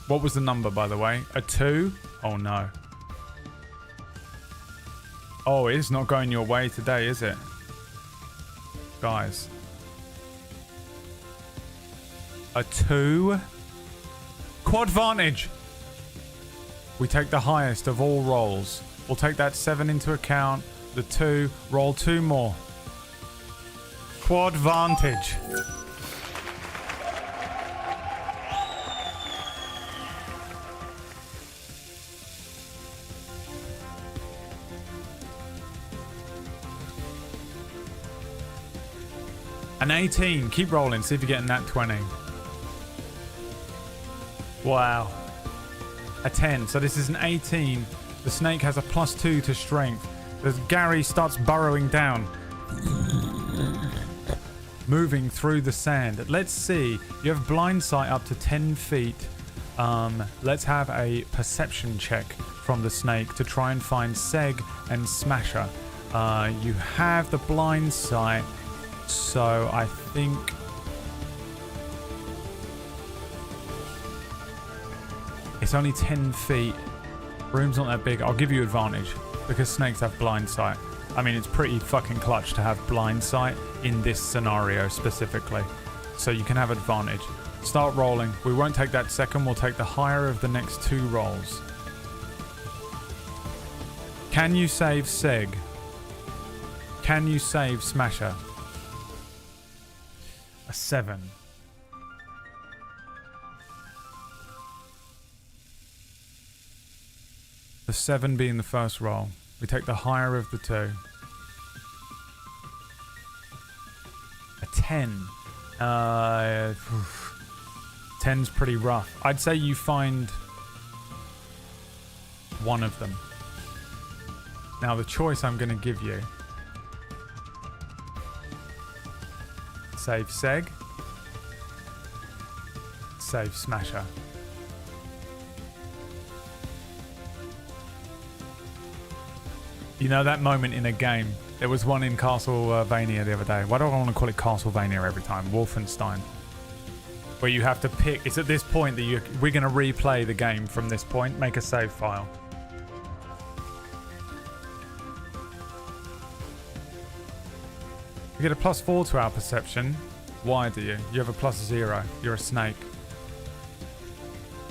[SPEAKER 3] What was the number, by the way? A 2? Oh, no. Oh, it's not going your way today, is it? Guys. A 2? Quad vantage! We take the highest of all rolls. We'll take that 7 into account. The 2. Roll 2 more. Quad vantage. An 18. Keep rolling. See if you're getting that 20. Wow. A 10. So this is an 18. The snake has a +2 to strength. As Gary starts burrowing down. Moving through the sand. Let's see. You have blind sight up to 10 feet. Let's have a perception check from the snake to try and find Seg and Smasher. You have the blind sight. So I think it's only 10 feet. Room's not that big. I'll give you advantage because snakes have blind sight. I mean, it's pretty fucking clutch to have blind sight in this scenario specifically. So you can have advantage. Start rolling. We won't take that second. We'll take the higher of the next 2 rolls. Can you save Seg? Can you save Smasher? A 7. The 7 being the first roll. We take the higher of the 2. A 10. 10's pretty rough. I'd say you find one of them. Now the choice I'm going to give you. Save Seg. Save Smasher. You know that moment in a game? There was one in Castlevania the other day. Why do I want to call it Castlevania every time? Wolfenstein. Where you have to pick... It's at this point that we're going to replay the game from this point. Make a save file. You get a +4 to our perception. Why do you? You have a +0. You're a snake.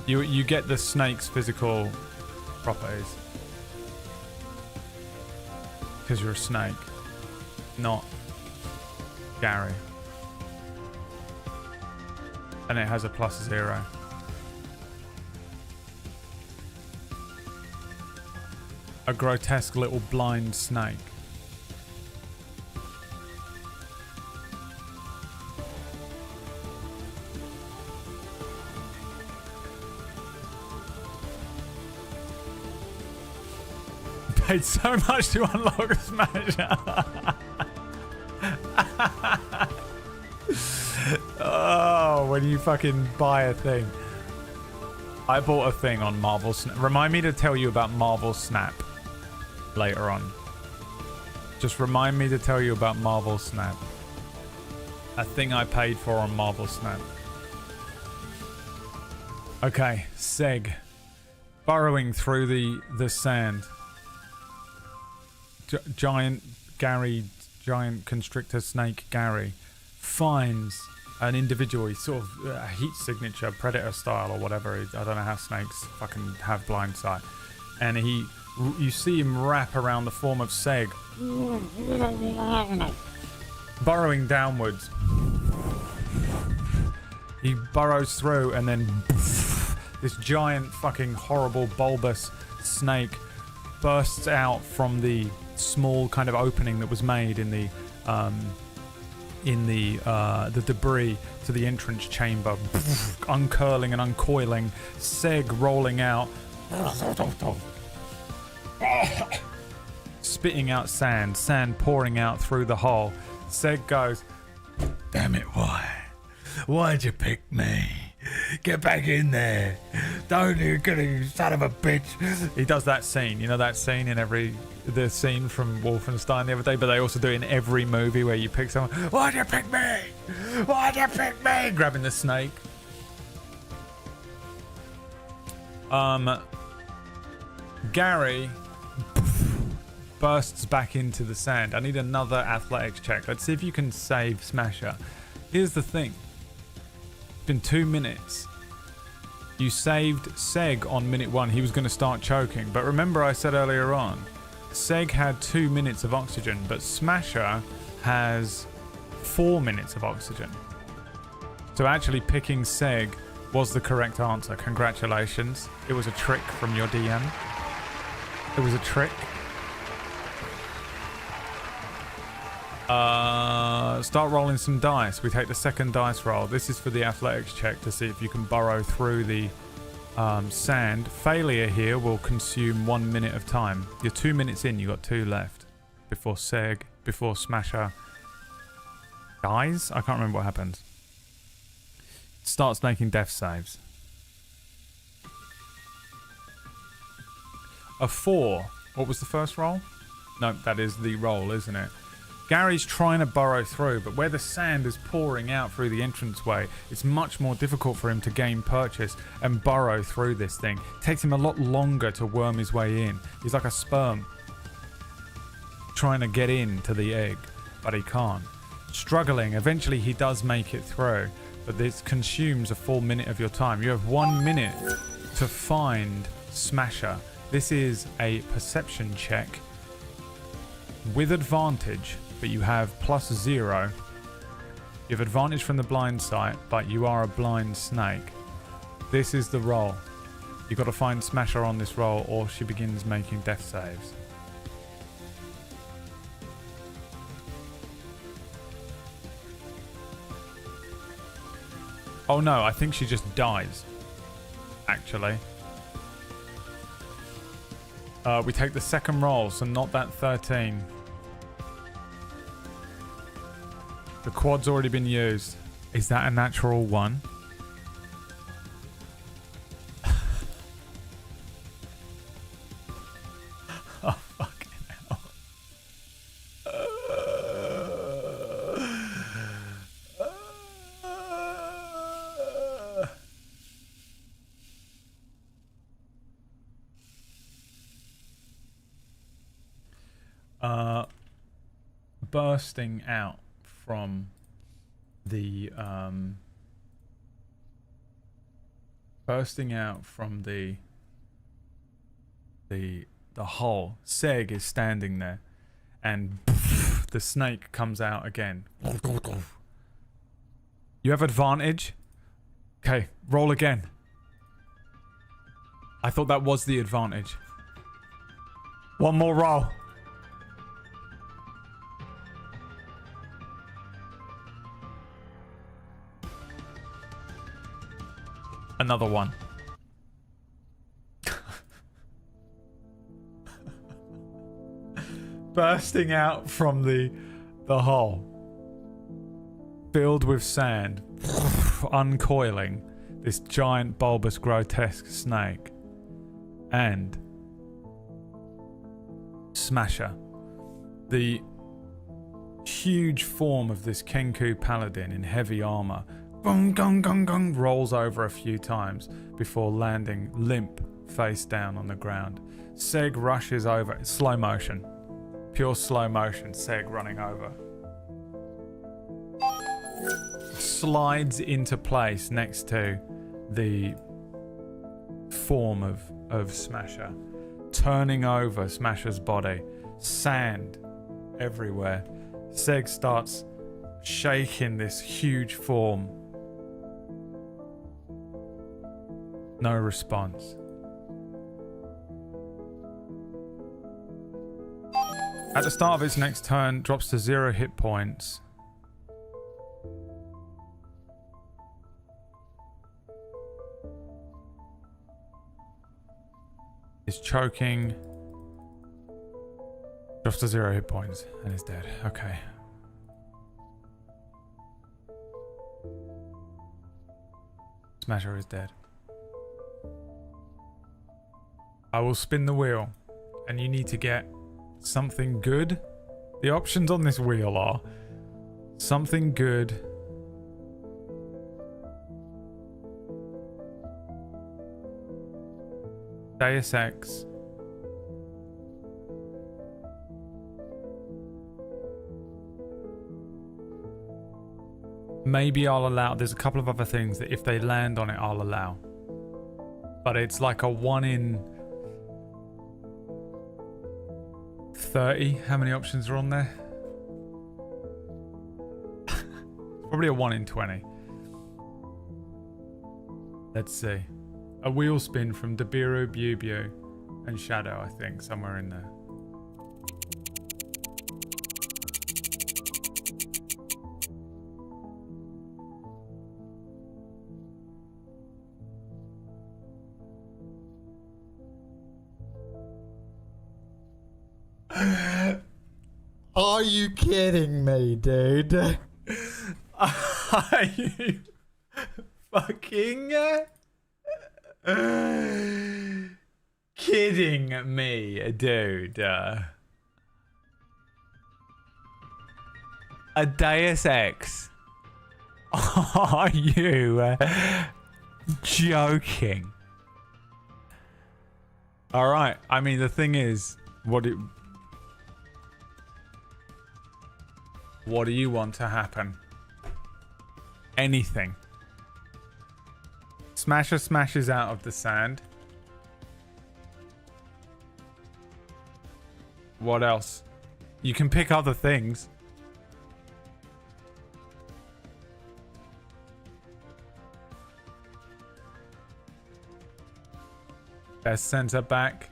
[SPEAKER 3] You get the snake's physical properties. Because you're a snake. Not Gary. And it has a +0. A grotesque little blind snake. Paid so much to unlock Smasher. Oh, when you fucking buy a thing. I bought a thing on Marvel Snap. Remind me to tell you about Marvel Snap later on. Just remind me to tell you about Marvel Snap. A thing I paid for on Marvel Snap. Okay, Seg. Burrowing through the sand. Giant constrictor snake Gary finds an individual. He's sort of a heat signature, predator style or whatever. I don't know how snakes fucking have blind sight. And you see him wrap around the form of Seg. Burrowing downwards. He burrows through and then this giant fucking horrible bulbous snake bursts out from the small kind of opening that was made in the debris to the entrance chamber, uncurling and uncoiling, Seg rolling out, spitting out sand pouring out through the hole. Seg goes,
[SPEAKER 4] Damn it, why? Why'd you pick me? Get back in there. Don't you get you son of a bitch.
[SPEAKER 3] he does that scene, you know that scene in the scene from Wolfenstein the other day, but they also do it in every movie where you pick someone. Why'd you pick me? Why'd you pick me? Grabbing the snake. Gary bursts back into the sand. I need another athletics check. Let's see if you can save Smasher. Here's the thing. It's been 2 minutes. You saved Seg on minute 1. He was going to start choking. But remember I said earlier on, Seg had 2 minutes of oxygen, but Smasher has 4 minutes of oxygen. So actually picking Seg was the correct answer. Congratulations. It was a trick from your DM. It was a trick. Start rolling some dice. We take the second dice roll. This is for the athletics check to see if you can burrow through the sand. Failure here will consume 1 minute of time. You're 2 minutes in, you got 2 left before Smasher dies. I can't remember what happens. Starts making death saves. A 4. What was the first roll? No, that is the roll, isn't it? Gary's trying to burrow through, but where the sand is pouring out through the entranceway, it's much more difficult for him to gain purchase and burrow through this thing. It takes him a lot longer to worm his way in. He's like a sperm trying to get into the egg, but he can't. Struggling, eventually he does make it through, but this consumes a full minute of your time. You have 1 minute to find Smasher. This is a perception check with advantage, but you have +0. You have advantage from the blind sight, but you are a blind snake. This is the roll. You've got to find Smasher on this roll or she begins making death saves. Oh no, I think she just dies. Actually. We take the second roll, so not that 13. The quad's already been used. Is that a natural 1? Oh, fucking hell. Bursting out from the hole. Seg is standing there, and the snake comes out again. You have advantage. Okay, roll again. I thought that was the advantage. One more roll. Another one. Bursting out from the hole, filled with sand, uncoiling this giant bulbous grotesque snake, and Smasher, the huge form of this Kenku paladin in heavy armor bung, gung, gung, gung, rolls over a few times before landing limp face down on the ground. Seg rushes over. Slow motion. Pure slow motion. Seg running over. Slides into place next to the form of Smasher. Turning over Smasher's body. Sand everywhere. Seg starts shaking this huge form. No response. At the start of its next turn, drops to 0 hit points. Is choking. Drops to 0 hit points and is dead. Okay. Smasher is dead. I will spin the wheel and you need to get something good. The options on this wheel are something good, Deus Ex, maybe I'll allow. There's a couple of other things that if they land on it I'll allow, but it's like a 1 in 30. How many options are on there? Probably a 1 in 20. Let's see. A wheel spin from Dabiru, Bubu, and Shadow, I think, somewhere in there.
[SPEAKER 6] Are you kidding me, dude?
[SPEAKER 3] Are you fucking kidding me, dude? A Deus Ex? Are you joking? All right. I mean, the thing is, what do you want to happen? Anything. Smasher smashes out of the sand. What else? You can pick other things. Best center back.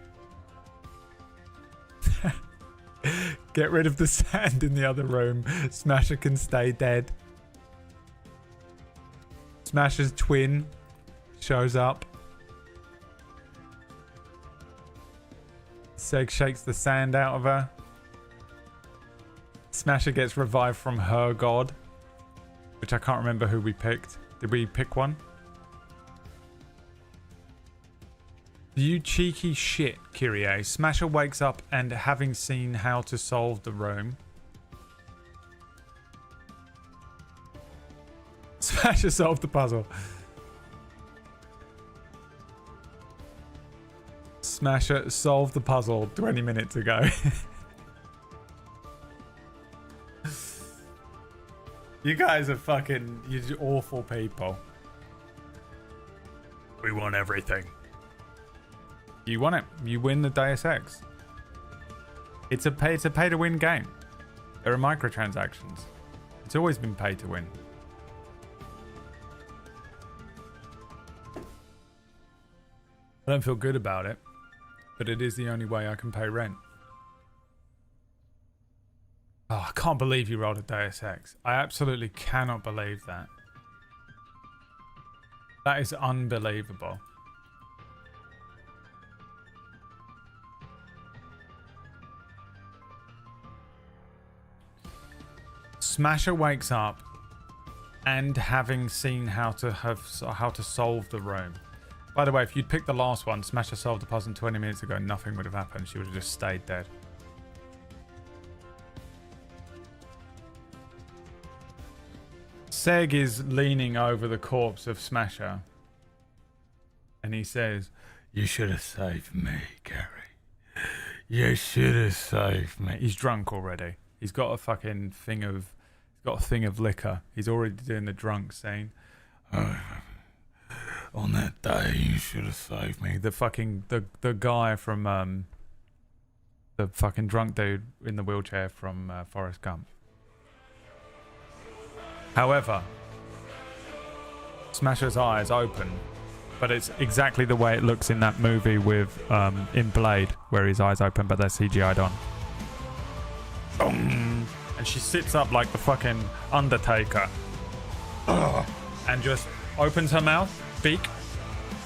[SPEAKER 3] Get rid of the sand in the other room. Smasher can stay dead. Smasher's twin shows up. Seg shakes the sand out of her. Smasher gets revived from her god, which I can't remember who we picked. Did we pick one? You cheeky shit, Kyrie. Smasher wakes up and having seen how to solve the room. Smasher solved the puzzle. Smasher solved the puzzle 20 minutes ago. You guys are fucking... You're awful people. We want everything. You want it. You win the Deus Ex. It's a pay to win game. There are microtransactions. It's always been pay to win. I don't feel good about it, but it is the only way I can pay rent. Oh, I can't believe you rolled a Deus Ex. I absolutely cannot believe that. That is unbelievable. Smasher wakes up and having seen how to solve the room. By the way, if you'd picked the last one, Smasher solved the puzzle 20 minutes ago, nothing would have happened. She would have just stayed dead. Seg is leaning over the corpse of Smasher. And he says,
[SPEAKER 4] You should have saved me, Gary. You should have saved me.
[SPEAKER 3] he's drunk already. He's got a fucking thing of liquor. He's already doing the drunk scene.
[SPEAKER 4] On that day, you should have saved me.
[SPEAKER 3] The guy from the fucking drunk dude in the wheelchair from Forrest Gump. However, Smasher's eyes open, but it's exactly the way it looks in that movie with in Blade, where his eyes open, but they're CGI'd on. Boom. And she sits up like the fucking Undertaker, and just opens her mouth, beak,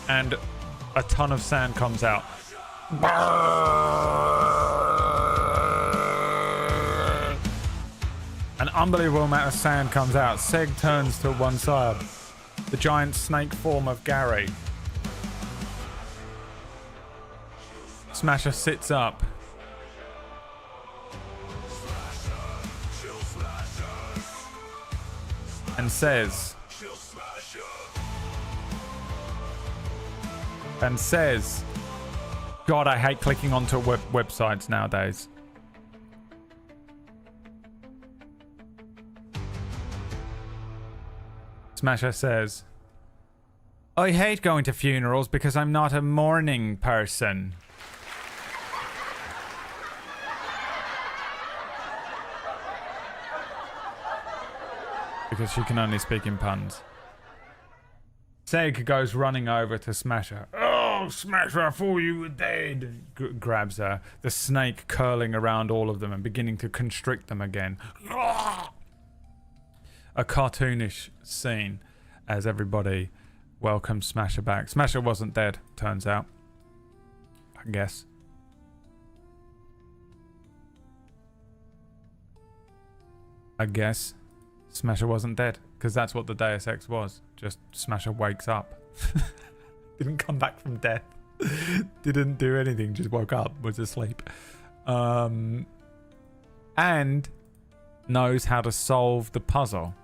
[SPEAKER 3] and a ton of sand comes out. An unbelievable amount of sand comes out. Seg turns to one side. The giant snake form of Gary. Smasher sits up. And says, God, I hate clicking onto websites nowadays. Smasher says, I hate going to funerals because I'm not a mourning person. Because she can only speak in puns. Seg goes running over to Smasher. Oh, Smasher, I thought you were dead. Grabs her, the snake curling around all of them and beginning to constrict them again. A cartoonish scene as everybody welcomes Smasher back. Smasher wasn't dead, turns out. I guess. Smasher wasn't dead, because that's what the Deus Ex was. Just Smasher wakes up. Didn't come back from death. Didn't do anything, just woke up, was asleep. And knows how to solve the puzzle.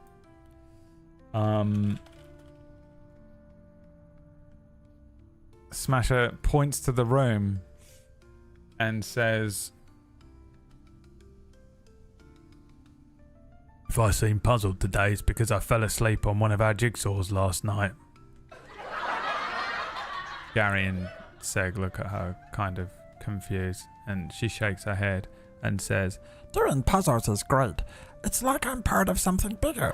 [SPEAKER 3] Smasher points to the room and says, if I seem puzzled today, it's because I fell asleep on one of our jigsaws last night. Gary and Seg look at her kind of confused, and she shakes her head and says,
[SPEAKER 7] Doing puzzles is great. It's like I'm part of something bigger.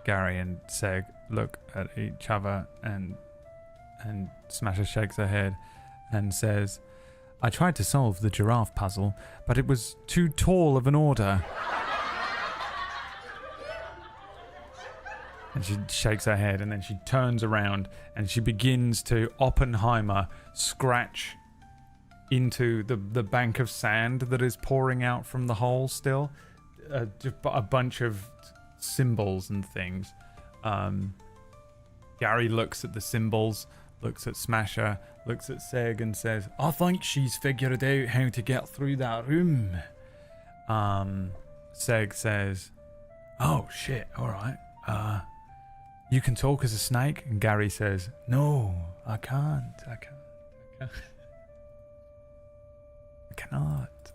[SPEAKER 3] Gary and Seg look at each other, and Smasher shakes her head and says, I tried to solve the giraffe puzzle, but it was too tall of an order. And she shakes her head, and then she turns around and she begins to Oppenheimer scratch into the bank of sand that is pouring out from the hole still. A bunch of symbols and things. Gary looks at the symbols, looks at Smasher, looks at Seg and says, I think she's figured out how to get through that room. Seg says, oh shit, alright. You can talk as a snake? And Gary says, no, I can't. I cannot.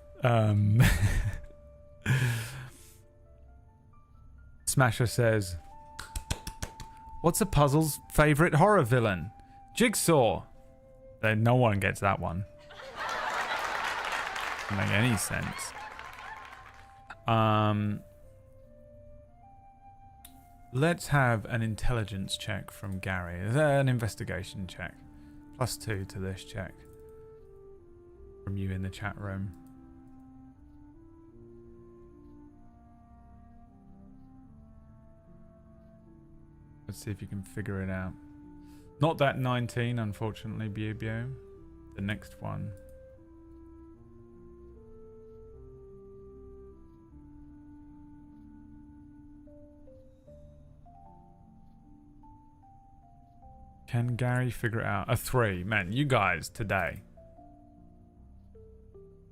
[SPEAKER 3] Smasher says, what's a puzzle's favourite horror villain? Jigsaw. No one gets that one. Doesn't make any sense. Let's have an intelligence check from Gary. An investigation check. +2 to this check. From you in the chat room. Let's see if you can figure it out. Not that 19, unfortunately, Bubio. The next one. Can Gary figure it out? A 3. Man, you guys today.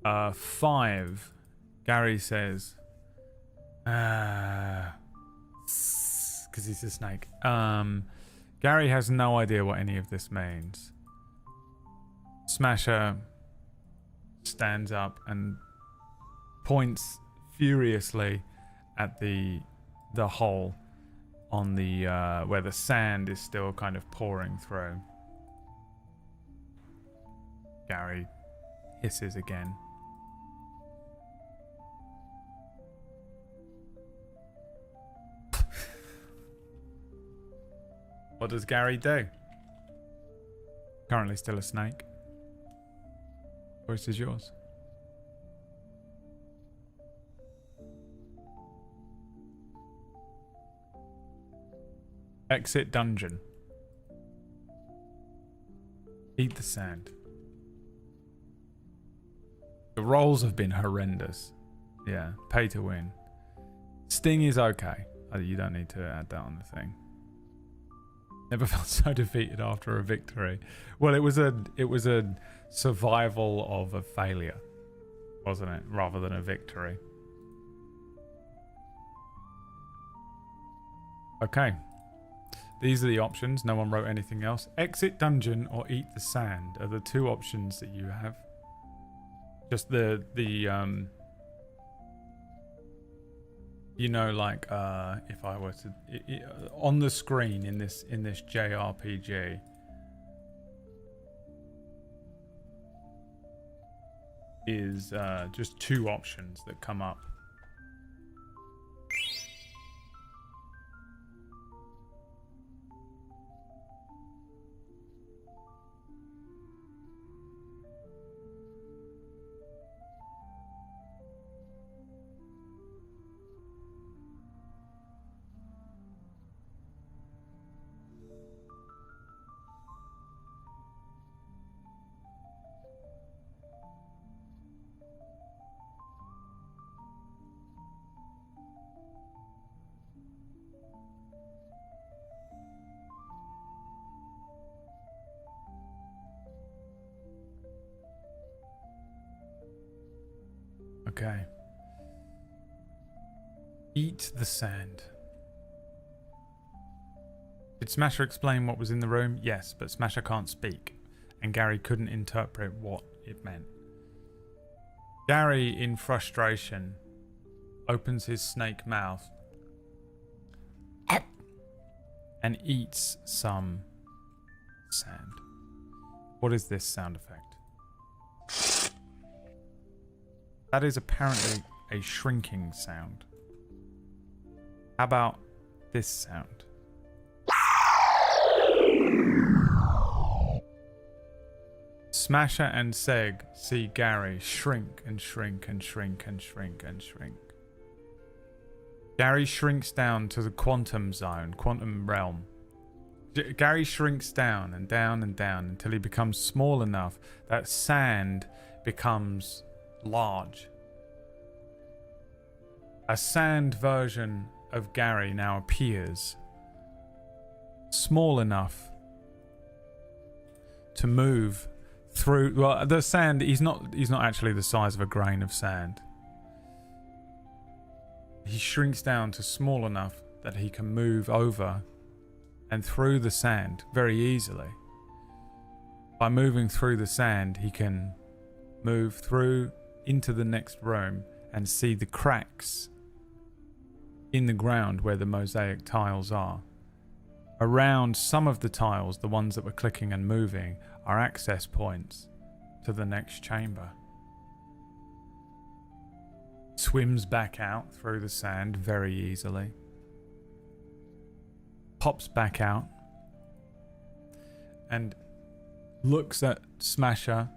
[SPEAKER 3] 5. Gary says, Because he's a snake. Gary has no idea what any of this means. Smasher stands up and points furiously at the hole on the where the sand is still kind of pouring through. Gary hisses again. What does Gary do? Currently still a snake. Choice is yours. Exit dungeon. Eat the sand. The rolls have been horrendous. Yeah, pay to win. Sting is okay. You don't need to add that on the thing. Never felt so defeated after a victory. Well, it was a survival of a failure, wasn't it? Rather than a victory. Okay. These are the options. No one wrote anything else. Exit dungeon or eat the sand are the two options that you have. Just the you know, like if I were to on the screen in this JRPG, is just two options that come up. Okay. Eat the sand. Did Smasher explain what was in the room? Yes, but Smasher can't speak, and Gary couldn't interpret what it meant. Gary, in frustration, opens his snake mouth and eats some sand. What is this sound effect? That is apparently a shrinking sound. How about this sound? Smasher and Seg see Gary shrink and shrink and shrink and shrink and shrink. Gary shrinks down to the quantum zone, quantum realm. Gary shrinks down and down and down until he becomes small enough that sand becomes large. A sand version of Gary now appears, small enough to move through. Well, the sand, he's not actually the size of a grain of sand. He shrinks down to small enough that he can move over and through the sand very easily. By moving through the sand, he can move through into the next room and see the cracks in the ground where the mosaic tiles are. Around some of the tiles, the ones that were clicking and moving, are access points to the next chamber. Swims back out through the sand very easily. Pops back out and looks at Smasher,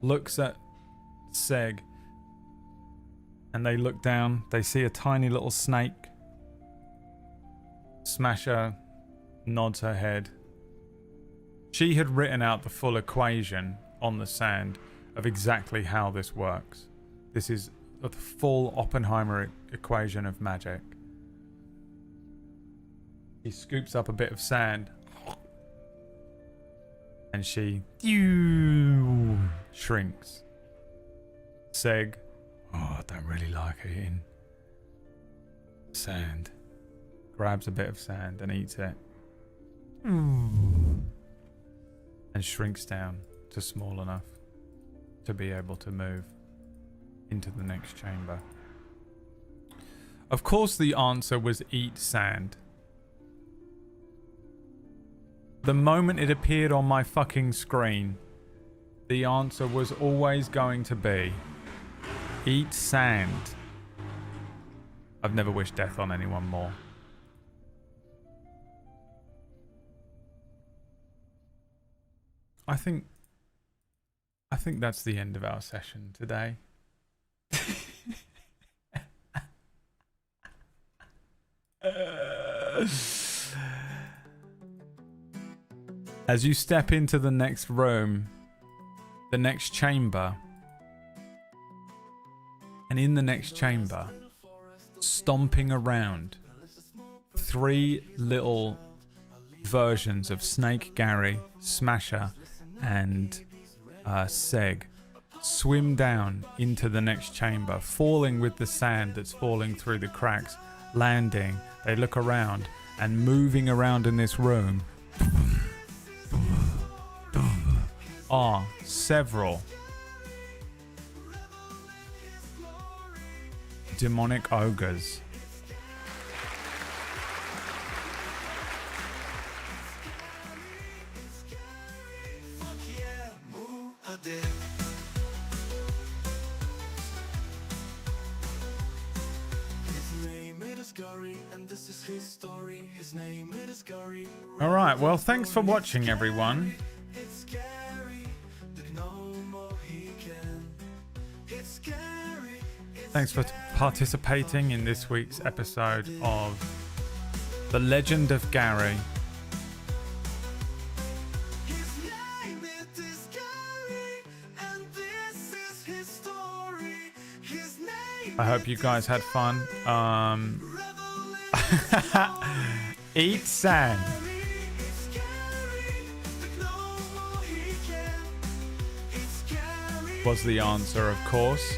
[SPEAKER 3] looks at Seg, and they look down. They see a tiny little snake. Smasher nods her head. She had written out the full equation on the sand of exactly how this works. This is the full Oppenheimer equation of magic. He scoops up a bit of sand and she shrinks. Seg, oh, I don't really like eating. Sand. Grabs a bit of sand and eats it. And shrinks down to small enough to be able to move into the next chamber. Of course the answer was eat sand. The moment it appeared on my fucking screen, the answer was always going to be eat sand. I've never wished death on anyone more. I think that's the end of our session today. As you step into the next room, the next chamber, and in the next chamber, stomping around, 3 little versions of Snake Gary, Smasher, and Seg swim down into the next chamber, falling with the sand that's falling through the cracks, landing. They look around and moving around in this room are several demonic ogres. All right, well, thanks for watching, everyone. Thanks for participating in this week's episode of The Legend of Gary. I hope you guys had fun. Eat sand. Was the answer, of course.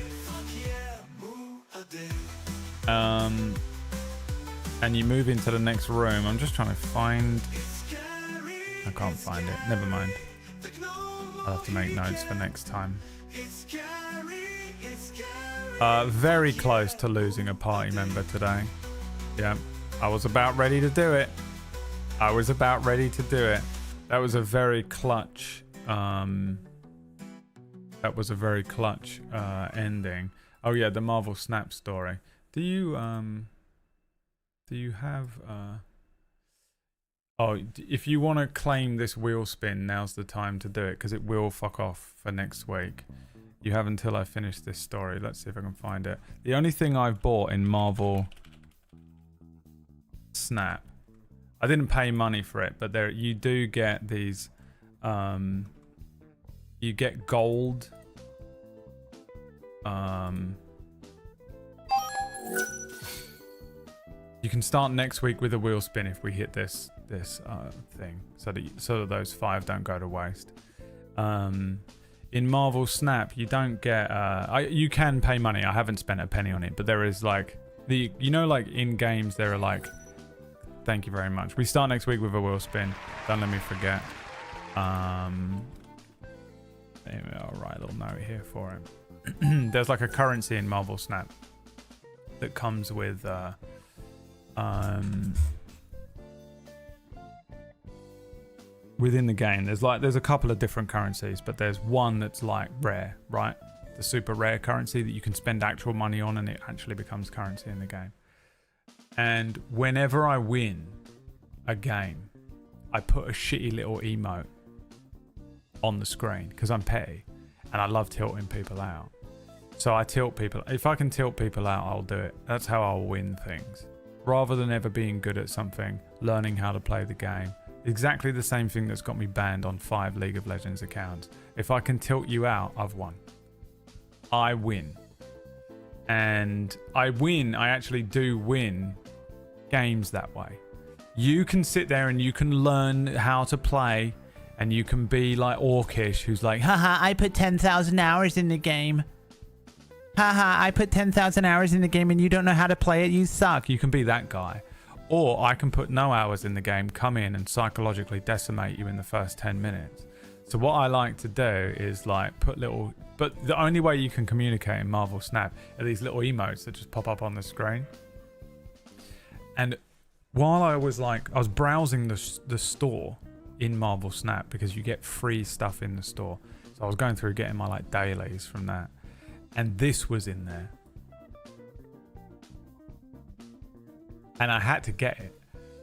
[SPEAKER 3] And you move into the next room. I'm just trying to find... I can't find it. Never mind. I'll have to make notes for next time. Very close to losing a party member today. Yeah, I was about ready to do it. That was a very clutch... ending. Oh yeah, the Marvel Snap story. Do you have if you want to claim this wheel spin, now's the time to do it, because it will fuck off for next week. You have until I finish this story. Let's see if I can find it. The only thing I've bought in Marvel Snap, I didn't pay money for it, but there you do get these you get gold you can start next week with a wheel spin if we hit this thing, so that those 5 don't go to waste. In Marvel Snap, you don't get you can pay money. I haven't spent a penny on it, but there is like like in games there are like, thank you very much. We start next week with a wheel spin. Don't let me forget. Anyway, I'll write a little note here for him. There's like a currency in Marvel Snap that comes with within the game. There's a couple of different currencies, but there's one that's like rare, right? The super rare currency that you can spend actual money on and it actually becomes currency in the game. And whenever I win a game, I put a shitty little emote on the screen because I'm petty and I love tilting people out. So I tilt people. If I can tilt people out, I'll do it. That's how I'll win things. Rather than ever being good at something, learning how to play the game. Exactly the same thing that's got me banned on 5 League of Legends accounts. If I can tilt you out, I've won. I win. And I actually do win games that way. You can sit there and you can learn how to play, and you can be like Orcish, who's like, haha, I put 10,000 hours in the game. haha, I put 10,000 hours in the game and you don't know how to play it, you suck. You can be that guy. Or I can put no hours in the game, come in and psychologically decimate you in the first 10 minutes. So what I like to do is like put little, but the only way you can communicate in Marvel Snap are these little emotes that just pop up on the screen. And while I was browsing the store in Marvel Snap, because you get free stuff in the store. So I was going through getting my like dailies from that. And this was in there. And I had to get it.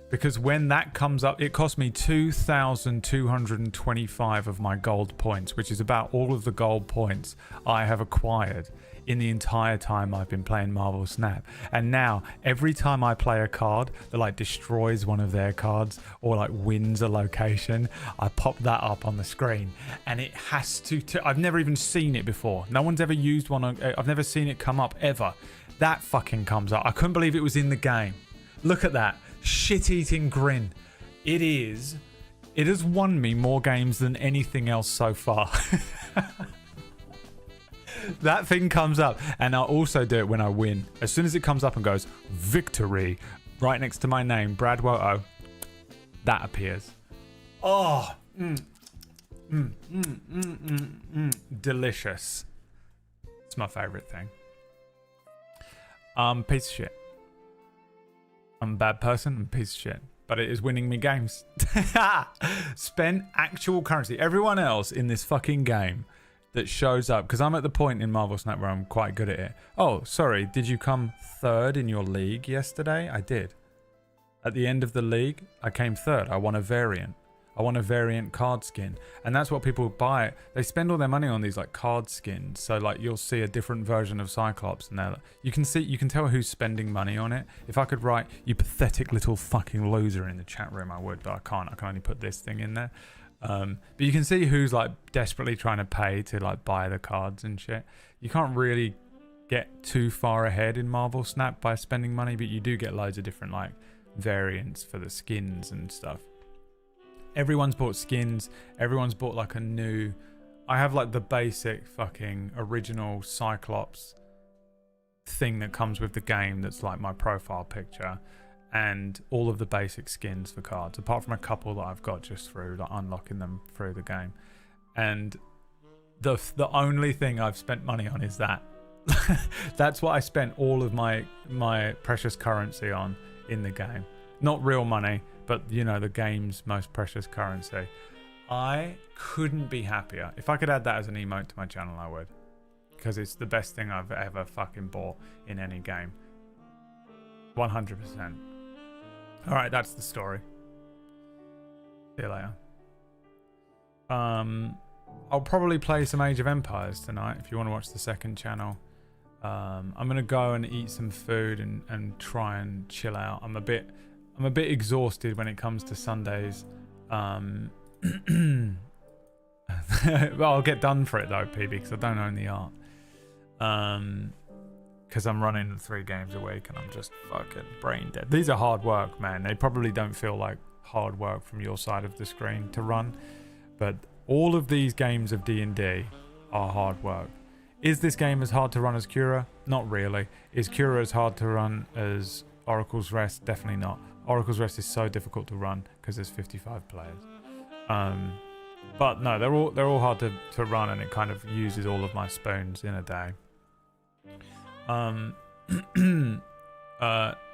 [SPEAKER 3] Because when that comes up, it cost me 2,225 of my gold points, which is about all of the gold points I have acquired in the entire time I've been playing Marvel Snap. And now, every time I play a card that like destroys one of their cards or like wins a location, I pop that up on the screen. And it has to I've never even seen it before. No one's ever used one. I've never seen it come up ever. That fucking comes up. I couldn't believe it was in the game. Look at that. Shit-eating grin. It has won me more games than anything else so far. That thing comes up, and I'll also do it when I win. As soon as it comes up and goes victory right next to my name, BradWOTO, that appears. Oh, delicious. It's my favorite thing. Piece of shit. I'm a bad person, I'm a piece of shit. But it is winning me games. Spend actual currency. Everyone else in this fucking game that shows up, because I'm at the point in Marvel Snap where I'm quite good at it. Oh, sorry, did you come third in your league yesterday? I did. At the end of the league, I came third. I won a variant. I want a variant card skin, and that's what people buy. They spend all their money on these like card skins. So like you'll see a different version of Cyclops, and you can tell who's spending money on it. If I could write "you pathetic little fucking loser" in the chat room, I would, but I can't. I can only put this thing in there. But you can see who's like desperately trying to pay to like buy the cards and shit. You can't really get too far ahead in Marvel Snap by spending money, but you do get loads of different like variants for the skins and stuff. Everyone's bought skins. Everyone's bought like a new... I have like the basic fucking original Cyclops thing that comes with the game that's like my profile picture, and all of the basic skins for cards, apart from a couple that I've got just through like unlocking them through the game. And the only thing I've spent money on is that. That's what I spent all of my precious currency on in the game. Not real money, but you know, the game's most precious currency. I couldn't be happier. If I could add that as an emote to my channel, I would, because it's the best thing I've ever fucking bought in any game. 100%. All right, that's the story. See you later. I'll probably play some Age of Empires tonight if you want to watch the second channel. I'm gonna go and eat some food and try and chill out. I'm a bit exhausted when it comes to Sundays. Well, I'll get done for it though, PB, because I don't own the art. Because I'm running 3 games a week and I'm just fucking brain dead. These are hard work, man. They probably don't feel like hard work from your side of the screen to run, but all of these games of D&D are hard work. Is this game as hard to run as Cura? Not really. Is Cura as hard to run as Oracle's Rest? Definitely not. Oracle's Rest is so difficult to run because there's 55 players. But no, they're all hard to run, and it kind of uses all of my spoons in a day.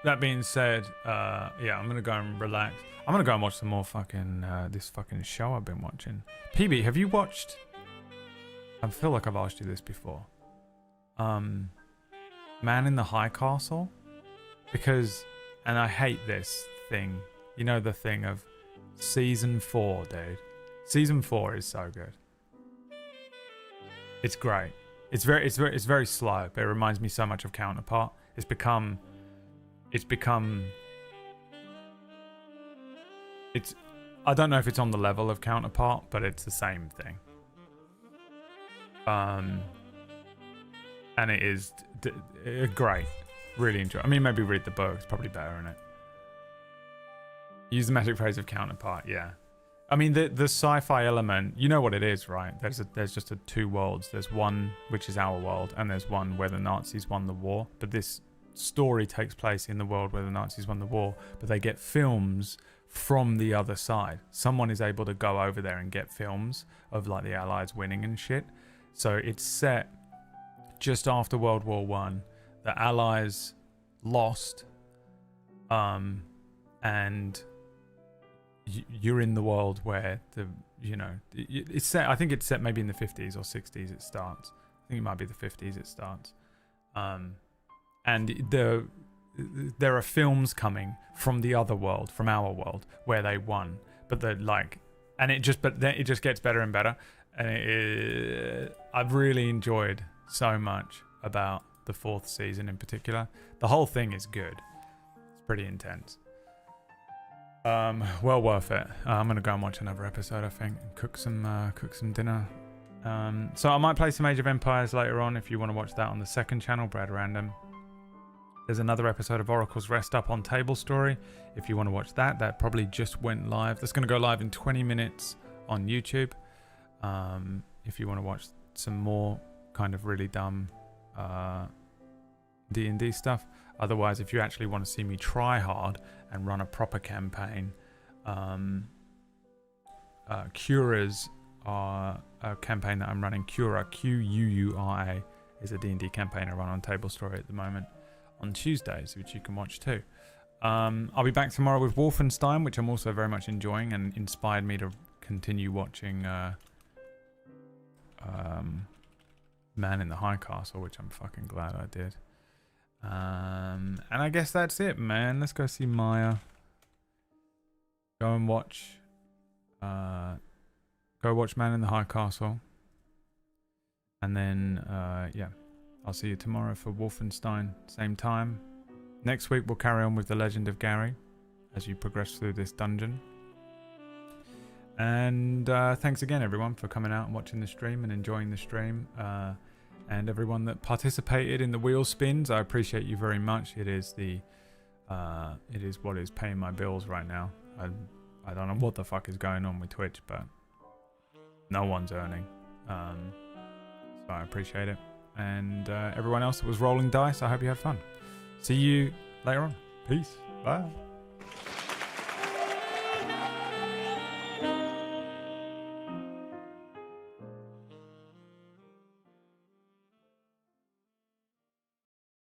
[SPEAKER 3] That being said, yeah, I'm gonna go and relax. I'm gonna go and watch some more fucking this fucking show I've been watching. PB, have you watched? I feel like I've asked you this before. Man in the High Castle, because. And I hate this thing. You know, the thing of season 4, dude. Season 4 is so good. It's great. It's very slow, but it reminds me so much of Counterpart. It's become I don't know if it's on the level of Counterpart, but it's the same thing. And it is great. Really enjoy. I mean, maybe read the book. It's probably better, isn't it? Use the magic phrase of Counterpart. Yeah. I mean, the sci-fi element, you know what it is, right? There's just two worlds. There's one which is our world, and there's one where the Nazis won the war. But this story takes place in the world where the Nazis won the war, but they get films from the other side. Someone is able to go over there and get films of like the Allies winning and shit. So it's set just after World War One. The Allies lost, and you're in the world where it's set. I think it's set maybe in the 50s or 60s. It starts. I think it might be the 50s. It starts, and there are films coming from the other world, from our world, where they won. But it just gets better and better. And I've really enjoyed so much about the 4th season in particular. The whole thing is good. It's pretty intense. Well worth it. I'm gonna go and watch another episode, I think, and cook some dinner. So I might play some Age of Empires later on if you want to watch that on the second channel, Brad Random. There's another episode of Oracle's Rest up on Table Story. If you want to watch that, that probably just went live. That's going to go live in 20 minutes on YouTube. If you want to watch some more kind of really dumb D&D stuff. Otherwise, if you actually want to see me try hard and run a proper campaign, Cura's are a campaign that I'm running. Cura, Quuura, is a D&D campaign I run on Table Story at the moment on Tuesdays, which you can watch too. I'll be back tomorrow with Wolfenstein, which I'm also very much enjoying and inspired me to continue watching Man in the High Castle, which I'm fucking glad I did. And I guess that's it, man. Let's go see Maya. Go and watch Man in the High Castle. And then yeah, I'll see you tomorrow for Wolfenstein, same time. Next week we'll carry on with The Legend of Gary as you progress through this dungeon. And thanks again everyone for coming out and watching the stream and enjoying the stream. And everyone that participated in the wheel spins, I appreciate you very much. It is what is paying my bills right now. I don't know what the fuck is going on with Twitch, but no one's earning. So I appreciate it. And everyone else that was rolling dice, I hope you had fun. See you later on. Peace. Bye.